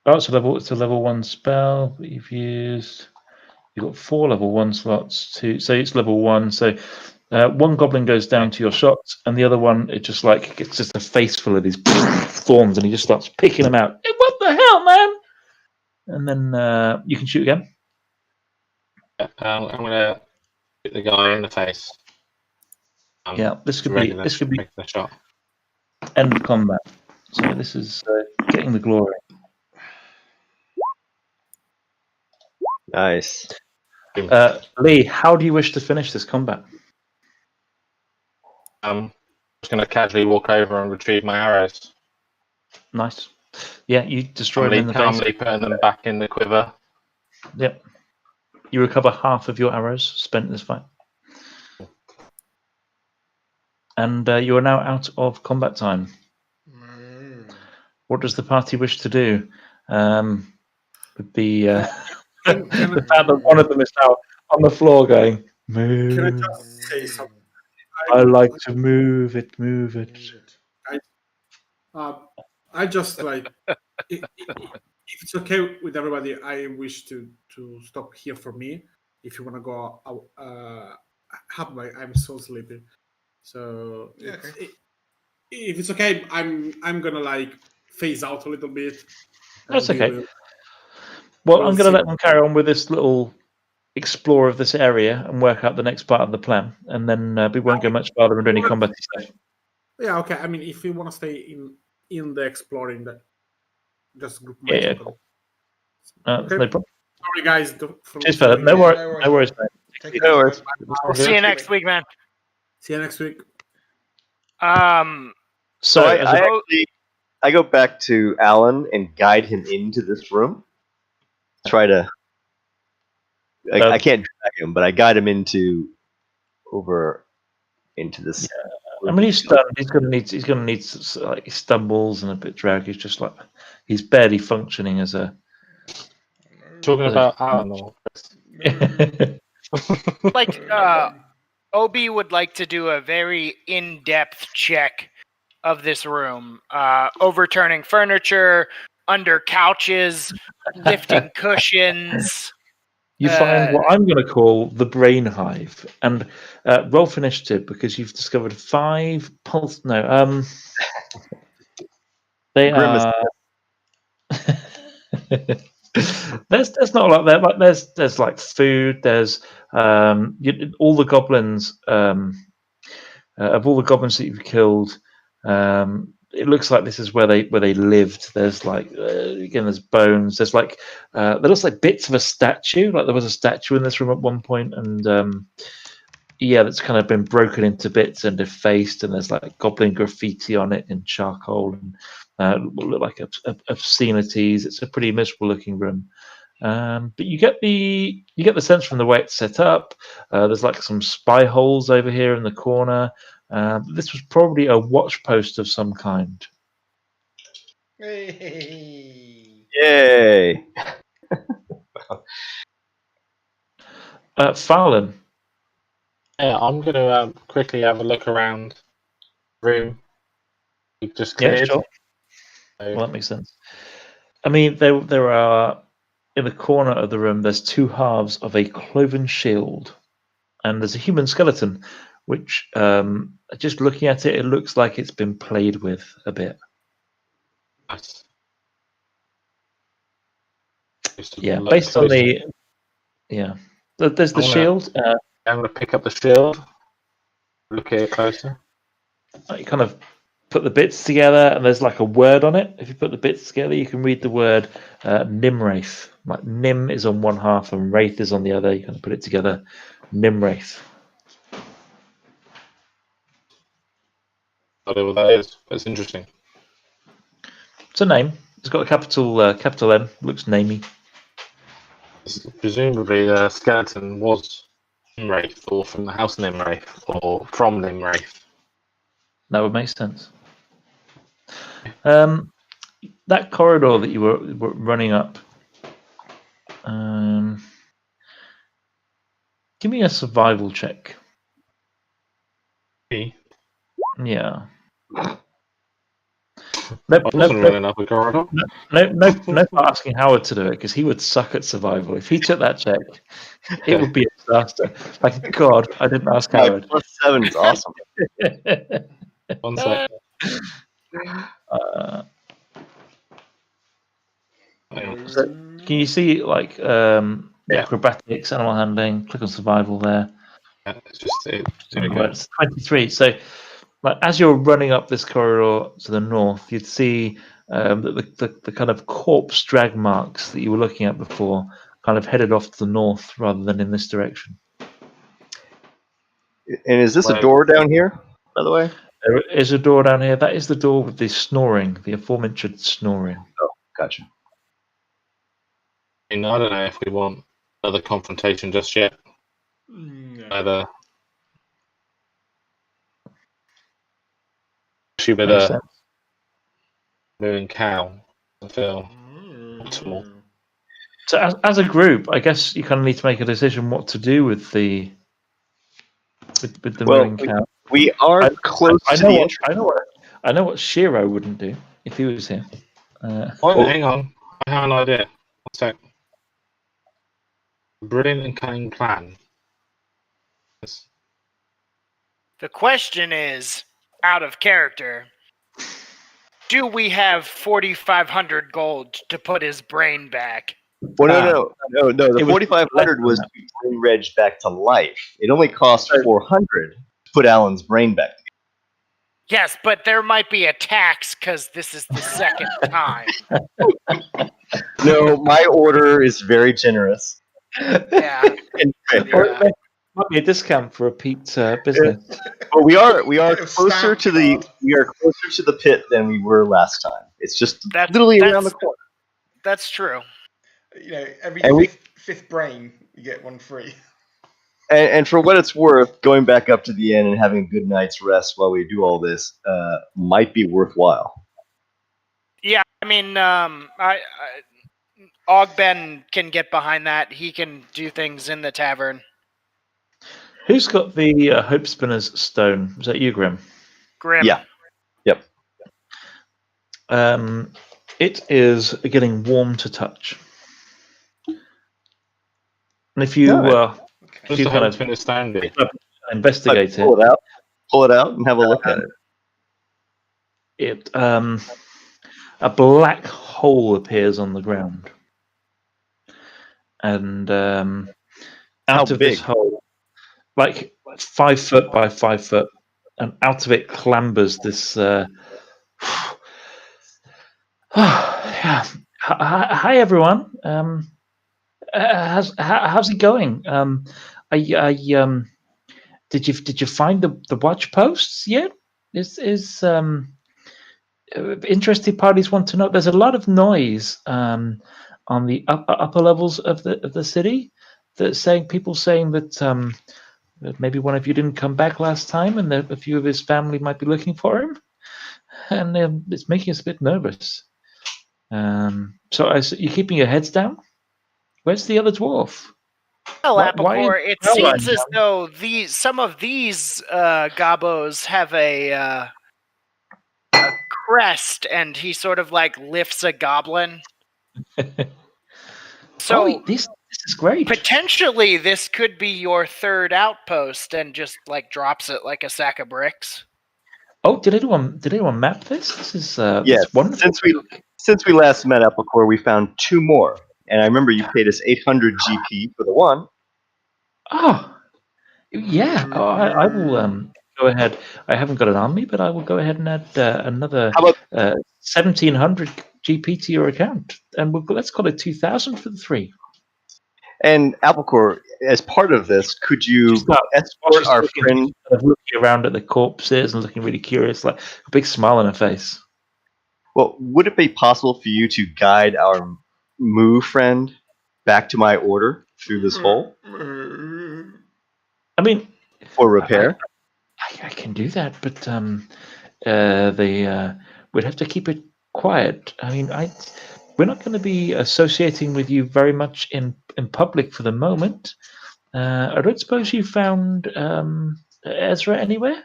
Oh, it's a level 1 spell that you've used. You've got 4 level 1 slots. So it's level 1. So one goblin goes down to your shot, and the other one it's just a face full of these thorns, and he just starts picking them out. Hey, what the hell, man? And then you can shoot again. I'm gonna hit the guy in the face. Yeah, this could be the shot. End of combat. So this is getting the glory. Nice. Lee, how do you wish to finish this combat? I'm just going to casually walk over and retrieve my arrows. Nice. Yeah, you destroy them in the calmly face. putting them back in the quiver. Yep. You recover half of your arrows spent in this fight. And you are now out of combat time. What does the party wish to do? With the fact that one of them is now on the floor going, move. Can I just say something? I like to move it. I just if it's okay with everybody, I wish to stop here for me. If you want to go out, I'm so sleepy. So if it's okay, I'm gonna phase out a little bit. That's okay. Well, I'm going to let them carry on with this little explore of this area and work out the next part of the plan, and then we won't go much farther into any combat stuff. Yeah, okay. I mean, if you want to stay in the exploring, that just group. Yeah, cool. Okay. No problem. Sorry, guys. Cheers, fella. No worries, mate. No worries. We'll see you next week, man. See you next week. So I go back to Alen and guide him into this room. Try to. I can't drag him, but I guide him over into this. Yeah. I mean, he's stunned. He's going to need he stumbles and a bit drag. He's just he's barely functioning as a. Talking about Alen. Obi would like to do a very in-depth check of this room, overturning furniture, under couches, lifting cushions. You find what I'm going to call the brain hive, and roll for initiative because you've discovered 5 pulse. No, they are. There's not a lot there. Like there's food. There's all the goblins. Of all the goblins that you've killed, it looks like this is where they lived. There's again, there's bones. There's there looks like bits of a statue. Like there was a statue in this room at one point, and that's kind of been broken into bits and defaced. And there's goblin graffiti on it in charcoal and look like obscenities. It's a pretty miserable looking room. But you get the sense from the way it's set up. There's some spy holes over here in the corner. This was probably a watch post of some kind. Hey. Yay! Farlan. Yeah, I'm going to quickly have a look around the room. We just cleared. Yeah, sure. Well, that makes sense. I mean, there are in the corner of the room. There's 2 halves of a cloven shield, and there's a human skeleton which just looking at it, it looks like it's been played with a bit. Nice. Yeah, based on the there's the shield. I'm gonna pick up the shield. Look at it closer. You kind of put the bits together, and there's like a word on it. If you put the bits together, you can read the word Nimwraith. Like Nim is on one half and Wraith is on the other. You can put it together, Nimwraith. I don't know what that is. That's interesting. It's a name. It's got a capital M. Looks namey. Presumably, the skeleton was Nimwraith, or from the house Nimwraith, or from Nimwraith. That would make sense. That corridor that you were running up. Give me a survival check. Me? Yeah. I wasn't running up a corridor. No asking Howard to do it, because he would suck at survival. If he took that check, it would be a disaster. Thank God I didn't ask Howard. +7 is awesome. 1 sec. So can you see like acrobatics, animal handling? Click on survival there. Yeah, it's just It's 23. So, like as you're running up this corridor to the north, you'd see the kind of corpse drag marks that you were looking at before, kind of headed off to the north rather than in this direction. And is this a door down here, by the way? There is a door down here. That is the door with the snoring, the aforementioned snoring. Oh, gotcha. I don't know if we want another confrontation just yet. Either. She with a moving cow. I feel optimal. So as a group, I guess you kind of need to make a decision what to do with the moving cow. We are close to the entrance. I know what Shiro wouldn't do if he was here. Hang on. I have an idea. 1 sec. Brilliant and cunning plan. Yes. The question is, out of character, do we have 4,500 gold to put his brain back? Well, no. The 4,500 was to bring Reg back to life. It only cost 400 to put Alan's brain back together. Yes, but there might be a tax because this is the second time. No, my order is very generous. Yeah. Might be a discount for a pizza business. But we are closer to the pit than we were last time. It's just literally around the corner. That's true. You know, every fifth brain, you get one free. And for what it's worth, going back up to the inn and having a good night's rest while we do all this might be worthwhile. Yeah, I mean, Ogben can get behind that. He can do things in the tavern. Who's got the Hope Spinner's stone? Was that you, Grim? Grim. Yeah. Yep. It is getting warm to touch. And if you kind of investigate it, pull it out, and have a look at it. A black hole appears on the ground, and out of this hole, like 5 foot by 5 foot, and out of it clambers this. Hi everyone. How's it going? Did you find the watch posts yet? Is interested parties want to know. There's a lot of noise on the upper levels of the city people saying that maybe one of you didn't come back last time, and that a few of his family might be looking for him, and it's making us a bit nervous. So you're keeping your heads down? Where's the other dwarf? Well, Applecore, it seems as though some of these gobos have a crest, and he sort of like lifts a goblin. So this is great. Potentially, this could be your third outpost, and just like drops it like a sack of bricks. Oh, did anyone map this? This is Yes. it's wonderful. Since we last met Applecore, we found 2 more, and I remember you paid us 800 GP for the one. Oh, yeah. Oh, I will go ahead. I haven't got it on me, but I will go ahead and add another How about 1,700 GP to your account, and let's call it 2,000 for the 3. and Applecore, as part of this, could you escort our friend? Kind of looking around at the corpses and looking really curious, like a big smile on her face. Well, would it be possible for you to guide our Moo friend back to my order through this hole I mean, for repair? I can do that, but we'd have to keep it quiet. I mean, we're not going to be associating with you very much in public for the moment. I don't suppose you found Ezra anywhere?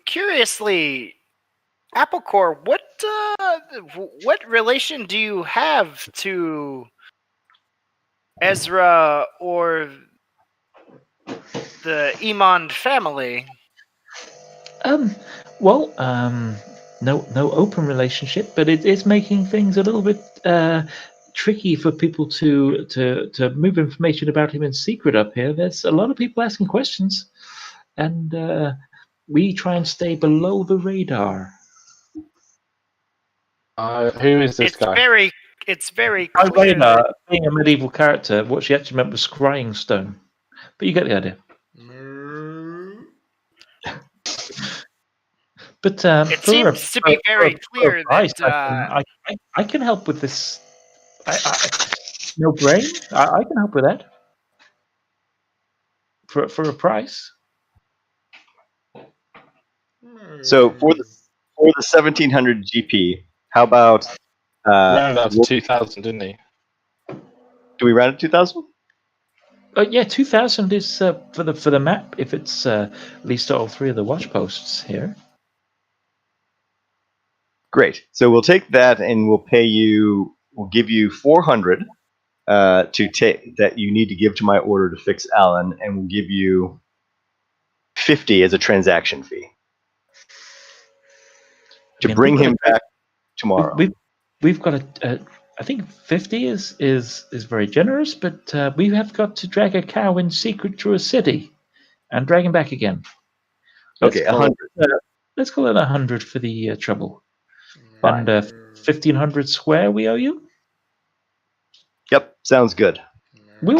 Curiously, Applecore, what relation do you have to Ezra or the Emond family? Well, no open relationship, but it is making things a little bit tricky for people to move information about him in secret up here. There's a lot of people asking questions, and we try and stay below the radar. Who is this guy? It's very By clear. radar, being a medieval character, what she actually meant was scrying stone. But you get the idea. But It seems to be very clear that I can help with this. No brain. I can help with that for a price. So for the 1,700 GP, how about Round out to 2,000, didn't he? do we round it 2,000? Yeah, 2,000 is for the map. If it's at least all 3 of the watch posts here. Great. So we'll take that, and we'll pay you. We'll give you 400 to take that you need to give to my order to fix Alen, and we'll give you 50 as a transaction fee to bring him back tomorrow. We've got I think 50 is very generous, but we have got to drag a cow in secret through a city and drag him back again. Okay, 100. Let's call it 100 for the trouble. Fine. And 1,500 square we owe you? Yep, sounds good. We'll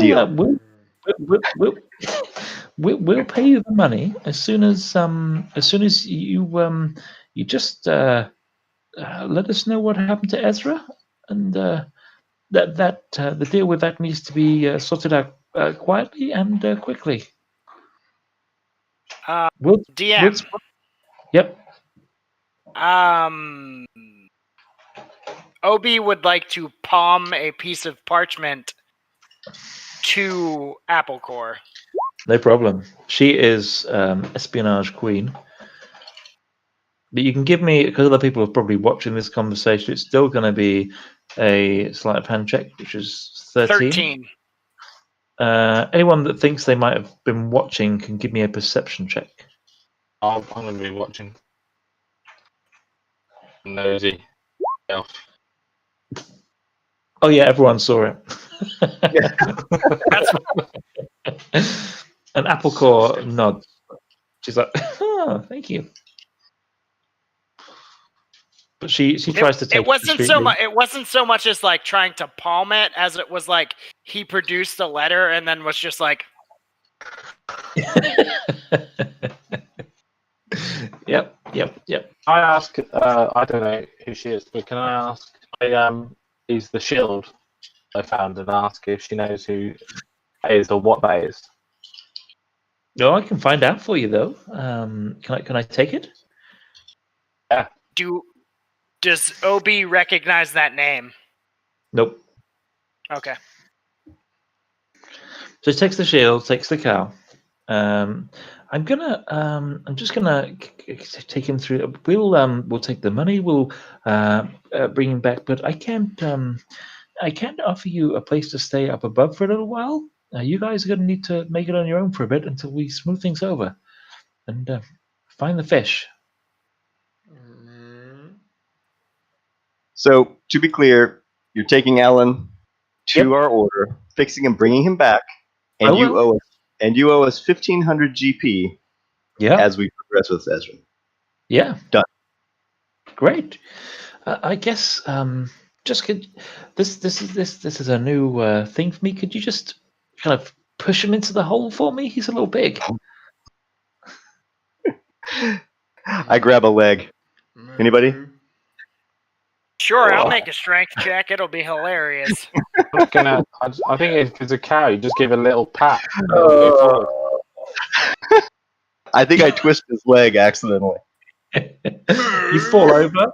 pay you the money as soon as you just let us know what happened to Ezra, and that the deal with that needs to be sorted out quietly and quickly. DM. Yep. Obi would like to palm a piece of parchment to Applecore. No problem. She is espionage queen. But you can give me, because other people are probably watching this conversation, it's still going to be a sleight of hand check, which is 13. Anyone that thinks they might have been watching can give me a perception check. I'm going to be watching. Nosy. Elf. Oh yeah, everyone saw it. And Applecore nods. She's like, "Oh, thank you." But she tries to take. It wasn't so much as like trying to palm it as it was like he produced a letter and then was just like. Yep. I ask. I don't know who she is, but can I ask? Is the shield I found and ask if she knows who that is or what that is. No, I can find out for you though. Can I take it? Yeah. Does Obi recognize that name? Nope. Okay. So he takes the shield, takes the cow. I'm just gonna take him through. We'll take the money. We'll bring him back, but I can't. I can offer you a place to stay up above for a little while. You guys are going to need to make it on your own for a bit until we smooth things over and find the fish. So, to be clear, you're taking Alen to Yep. our order, fixing him, bringing him back, I and you will. owe us 1,500 GP Yeah. as we progress with Ezra. Yeah. Done. Great. I guess this is a new thing for me. Could you just kind of push him into the hole for me? He's a little big. I grab a leg. Anybody? Sure, I'll make a strength check. It'll be hilarious. I think if it's a cow, you just give it a little pat. I think I twist his leg accidentally. You fall over.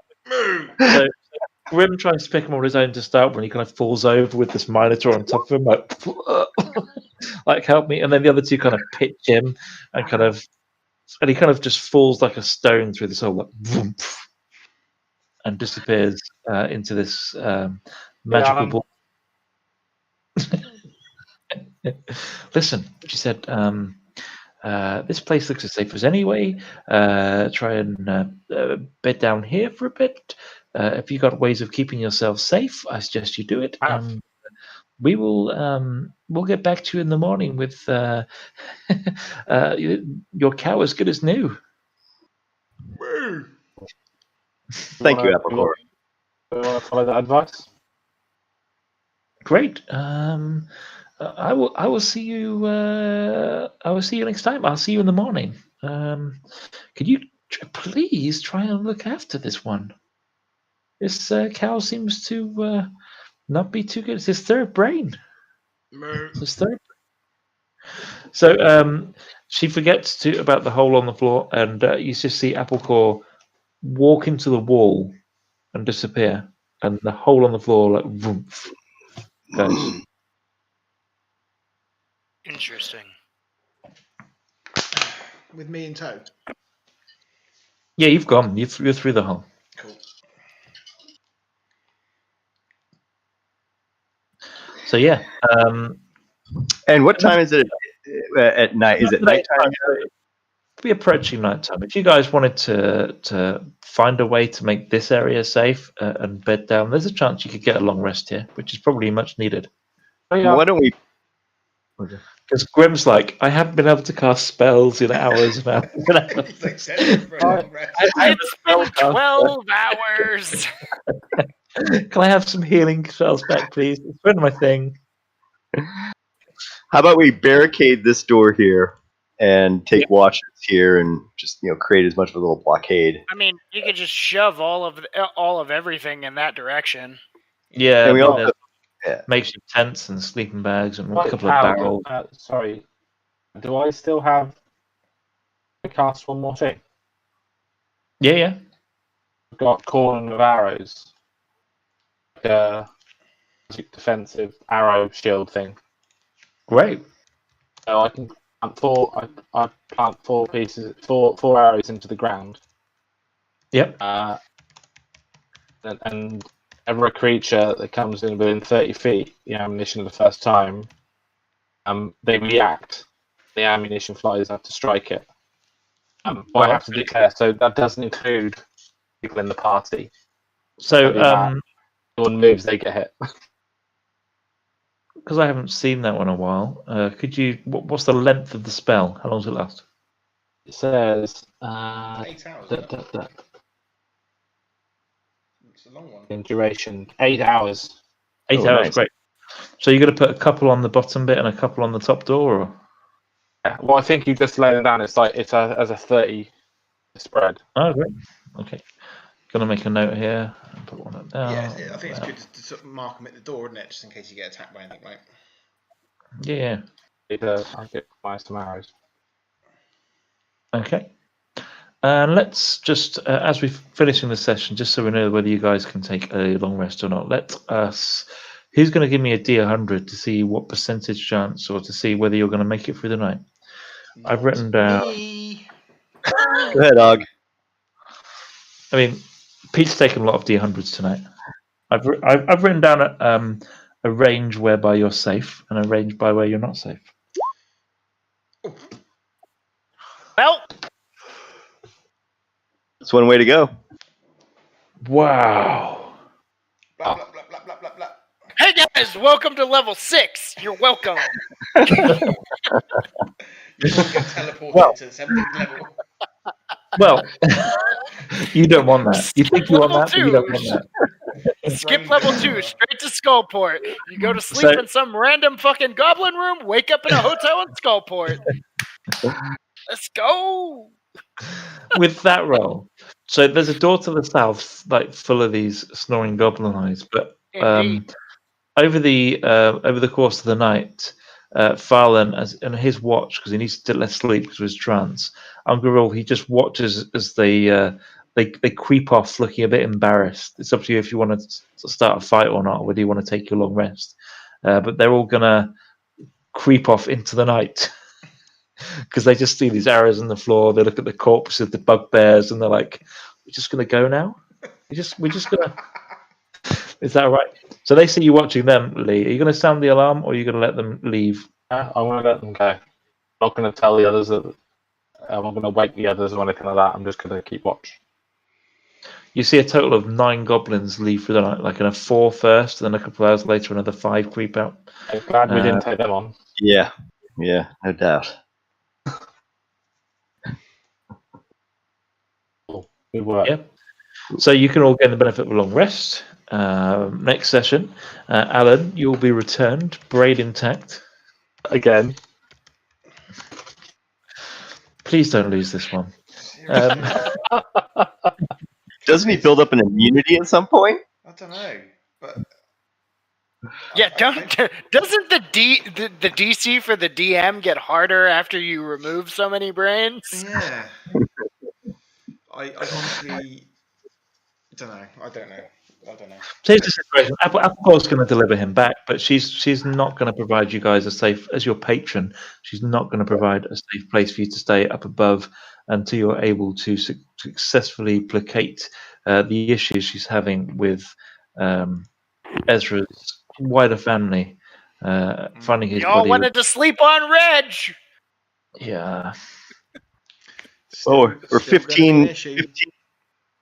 So Grim tries to pick him on his own to start when he kind of falls over with this Minotaur on top of him, like help me. And then the other two kind of pitch him and he kind of just falls like a stone through this hole, like vroom, and disappears into this magical ball. Listen, she said, this place looks as safe as anyway. Try and bed down here for a bit. If you got ways of keeping yourself safe, I suggest you do it. We will we'll get back to you in the morning with your cow as good as new. Thank you, Applecore. Do you want to follow that advice? Great. I will see you. I will see you next time. I'll see you in the morning. Could you please try and look after this one? This cow seems to not be too good. It's his third brain. It's his third. So she forgets about the hole on the floor, and you just see Applecore walk into the wall and disappear, and the hole on the floor like vroomf, goes. Interesting. With me in tow. Yeah, you've gone. You're through the hole. Cool. So yeah. And what time is it at night? Is it nighttime? Be approaching nighttime. If you guys wanted to find a way to make this area safe and bed down, there's a chance you could get a long rest here, which is probably much needed. Why don't we? Because Grim's like, I haven't been able to cast spells in hours now. It's been 12 hours. Can I have some healing spells back, please? It's been my thing. How about we barricade this door here and take watches here and just create as much of a little blockade? I mean, you could just shove all of everything in that direction. Yeah, and we all makeshift tents and sleeping bags and a couple of barrels. Sorry, do I still have to cast one more thing? Yeah. I've got Corn of Arrows, defensive arrow shield thing. Great. So I can plant I plant four arrows into the ground. Yep. And every creature that comes in within 30 feet, the ammunition the first time, they react. The ammunition flies up to strike it. I have to declare, so that doesn't include people in the party. So, one moves, they get hit. Because I haven't seen that one in a while, could you? What's the length of the spell? How long does it last? It says 8 hours. It's a long one. In duration, 8 hours. 8 hours, nice. Great. So you're going to put a couple on the bottom bit and a couple on the top door, or? Yeah. Well, I think you just lay them down. It's like as a 30 spread. Oh, great. Okay. Gonna make a note here and put one up there. Yeah, I think it's good to sort of mark them at the door, isn't it? Just in case you get attacked by anything, right? Yeah. I get some arrows. Okay. And let's just, as we're finishing the session, just so we know whether you guys can take a long rest or not, who's going to give me a D100 to see what percentage chance, or to see whether you're going to make it through the night? I've written down. Go ahead, Dog. I mean, Pete's taken a lot of D100s tonight. I've written down a range whereby you're safe and a range by where you're not safe. Well, It's one way to go. Wow. Blah, blah, blah, blah, blah, blah, blah. hey guys, welcome to level 6. You're welcome. You probably get teleported to the 7th level. Well, you don't want that. You think you want Level that, but you don't want 2. that. Skip level 2, straight to Skullport. You go to sleep So- in some random fucking goblin room, wake up in a hotel in Skullport. Let's go. With that roll, so there's a door to the south, like full of these snoring goblin eyes. But Indeed. over the course of the night, Farlan, and his watch, because he needs to let sleep because of his trance. Uncle he just watches as they creep off, looking a bit embarrassed. It's up to you if you want to start a fight or not, or whether you want to take your long rest. But they're all gonna creep off into the night. Because they just see these arrows on the floor. They look at the corpse of the bugbears, and they're like, "We're just gonna go now. We're just gonna." Is that right? So they see you watching them, Lee. Are you gonna sound the alarm, or are you gonna let them leave? I'm going to let them go. I'm not going to tell the others that I'm not going to wake the others or anything like that. I'm just going to keep watch. You see a total of 9 goblins leave for the night, like in a 4 first, and then a couple of hours later, another 5 creep out. I'm glad we didn't take them on. Yeah, no doubt. We were. Yeah. So you can all gain the benefit of a long rest. Next session, Alan, you'll be returned, braid intact. Again. Please don't lose this one. Doesn't he build up an immunity at some point? I don't know, but Yeah, doesn't the DC for the DM get harder after you remove so many brains? yeah. I honestly don't know. I don't know. Here's the situation. Apple's going to deliver him back, but she's not going to provide you guys a safe, as your patron, she's not going to provide a safe place for you to stay up above until you're able to successfully placate the issues she's having with Ezra's wider family, finding his Y'all body. wanted to sleep on Reg. Yeah. We're Still gonna be an issue.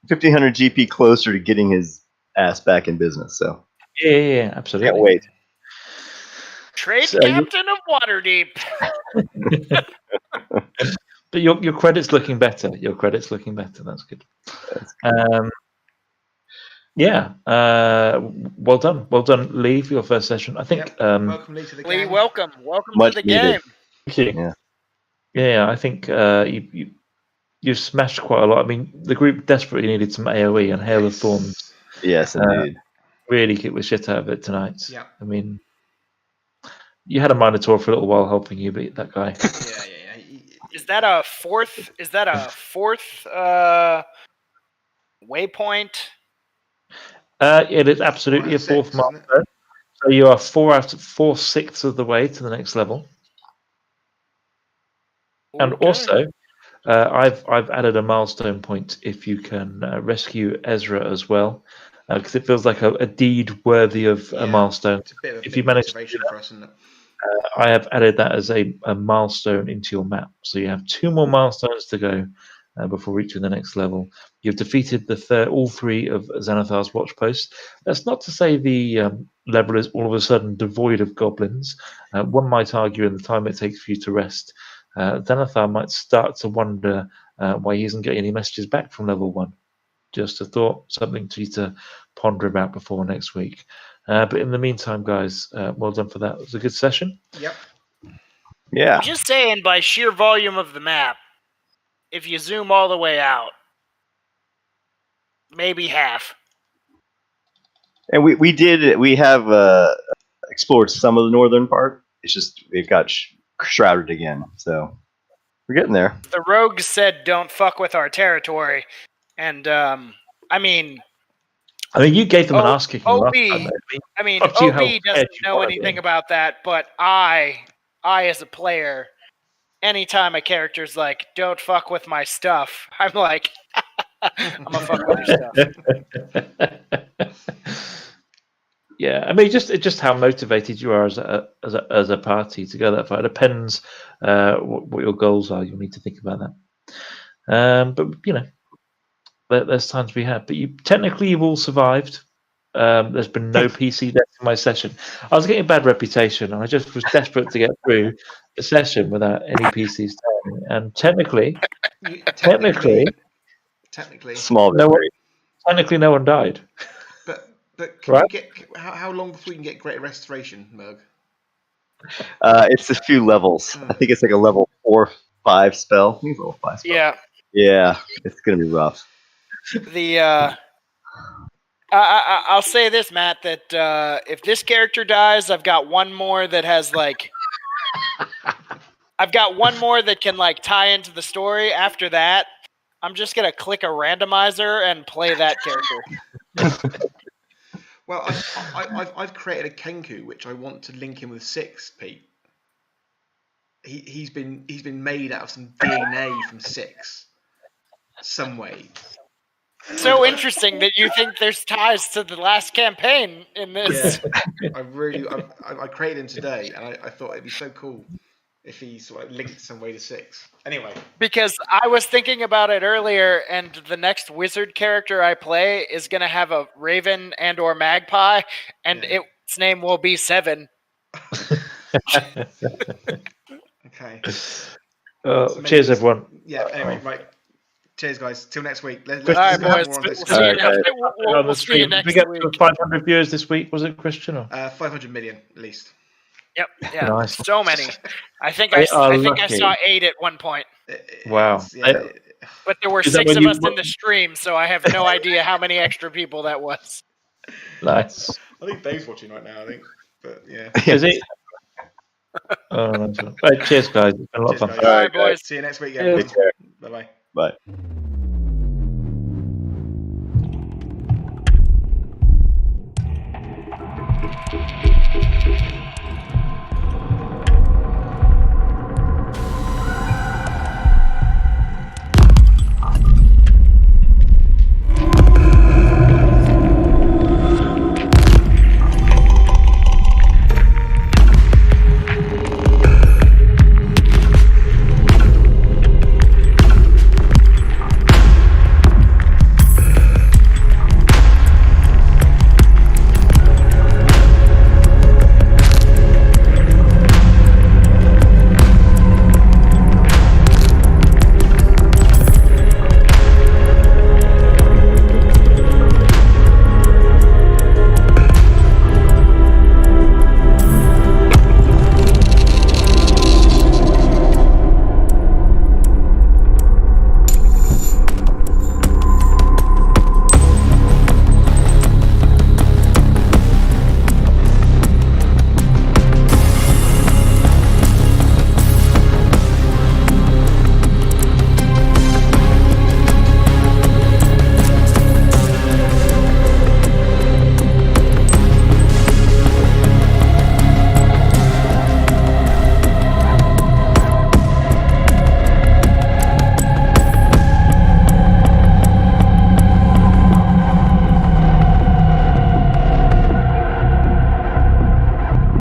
1,500 GP closer to getting his ass back in business. So Yeah, absolutely. can't wait. Trade So captain of Waterdeep. But your credit's looking better. Your credit's looking better. That's good. Yeah. Well done. Well done, Lee, for your first session. I think. Yep. Welcome, Lee, to the Lee, game. welcome Much to the needed. game. Yeah, I think you smashed quite a lot. I mean, the group desperately needed some AOE, and Hail of Thorns Yes, indeed. really kicked the shit out of it tonight. Yeah. I mean, you had a Minotaur for a little while helping you beat that guy. Yeah. Is that a fourth? Waypoint? It is absolutely a fourth Six, isn't it? milestone. So you are 4/6 of the way to the next level. And Okay. also, I've added a milestone point if you can rescue Ezra as well, because it feels like a deed worthy of a milestone. It's a bit of If you manage to do motivation that, for us, isn't it? I have added that as a milestone into your map. So you have 2 more milestones to go before reaching the next level. You've defeated all 3 of Xanathar's watch posts. That's not to say the level is all of a sudden devoid of goblins. One might argue in the time it takes for you to rest, Xanathar might start to wonder why he isn't getting any messages back from level 1. Just a thought, something for you to ponder about before next week. But in the meantime, guys, well done for that. It was a good session. Yep. Yeah. I'm just saying, by sheer volume of the map, if you zoom all the way out, maybe half. And we have explored some of the northern part. It's just it got shrouded again. So we're getting there. The rogues said, "Don't fuck with our territory," and I mean, you gave them an ass kicking last time. Up to you how OB doesn't prepared you know wanna anything be. about that, but I as a player, anytime a character's like, "Don't fuck with my stuff," I'm like, "I'm gonna fuck with your stuff." Yeah, I mean, just how motivated you are as a party to go that far. It depends what your goals are. You'll need to think about that. But there's times we have. But you've all survived. There's been no PC deaths in my session. I was getting a bad reputation, and I just was desperate to get through the session without any PCs dying. And technically, Small no victory. no one died. But can Right. you get how long before you can get Greater Restoration, Merg? It's a few levels. I think it's like a level 4, 5 spell. I think it's level 5 spell. Yeah. Yeah, it's gonna be rough. I'll say this, Matt, that if this character dies, I've got one more that has I've got one more that can tie into the story. After that, I'm just gonna click a randomizer and play that character. Well, I've created a Kenku which I want to link him with 6, Pete. He's been made out of some DNA from 6, some way. So interesting that you think there's ties to the last campaign in this. Yeah, I created him today, and I thought it'd be so cool if he sort of linked some way to 6. Anyway, because I was thinking about it earlier, and the next wizard character I play is going to have a raven and or magpie, and its name will be 7. Okay. Cheers, everyone. Yeah. Anyway, right. Cheers, guys. Till next week. All right, boys. We'll see you next we get week. 500 viewers this week. Was it, Christian? Or? 500 million at least. Yep. Yeah. Nice. So many. I think I saw 8 at one point. Wow. But there were 6 of us in the stream, so I have no idea how many extra people that was. Nice. I think Dave's watching right now. I think, but yeah. Is it? Right, cheers, guys. It's been a lot of fun. All right, boys. See you next week. Bye-bye. Bye. Bye.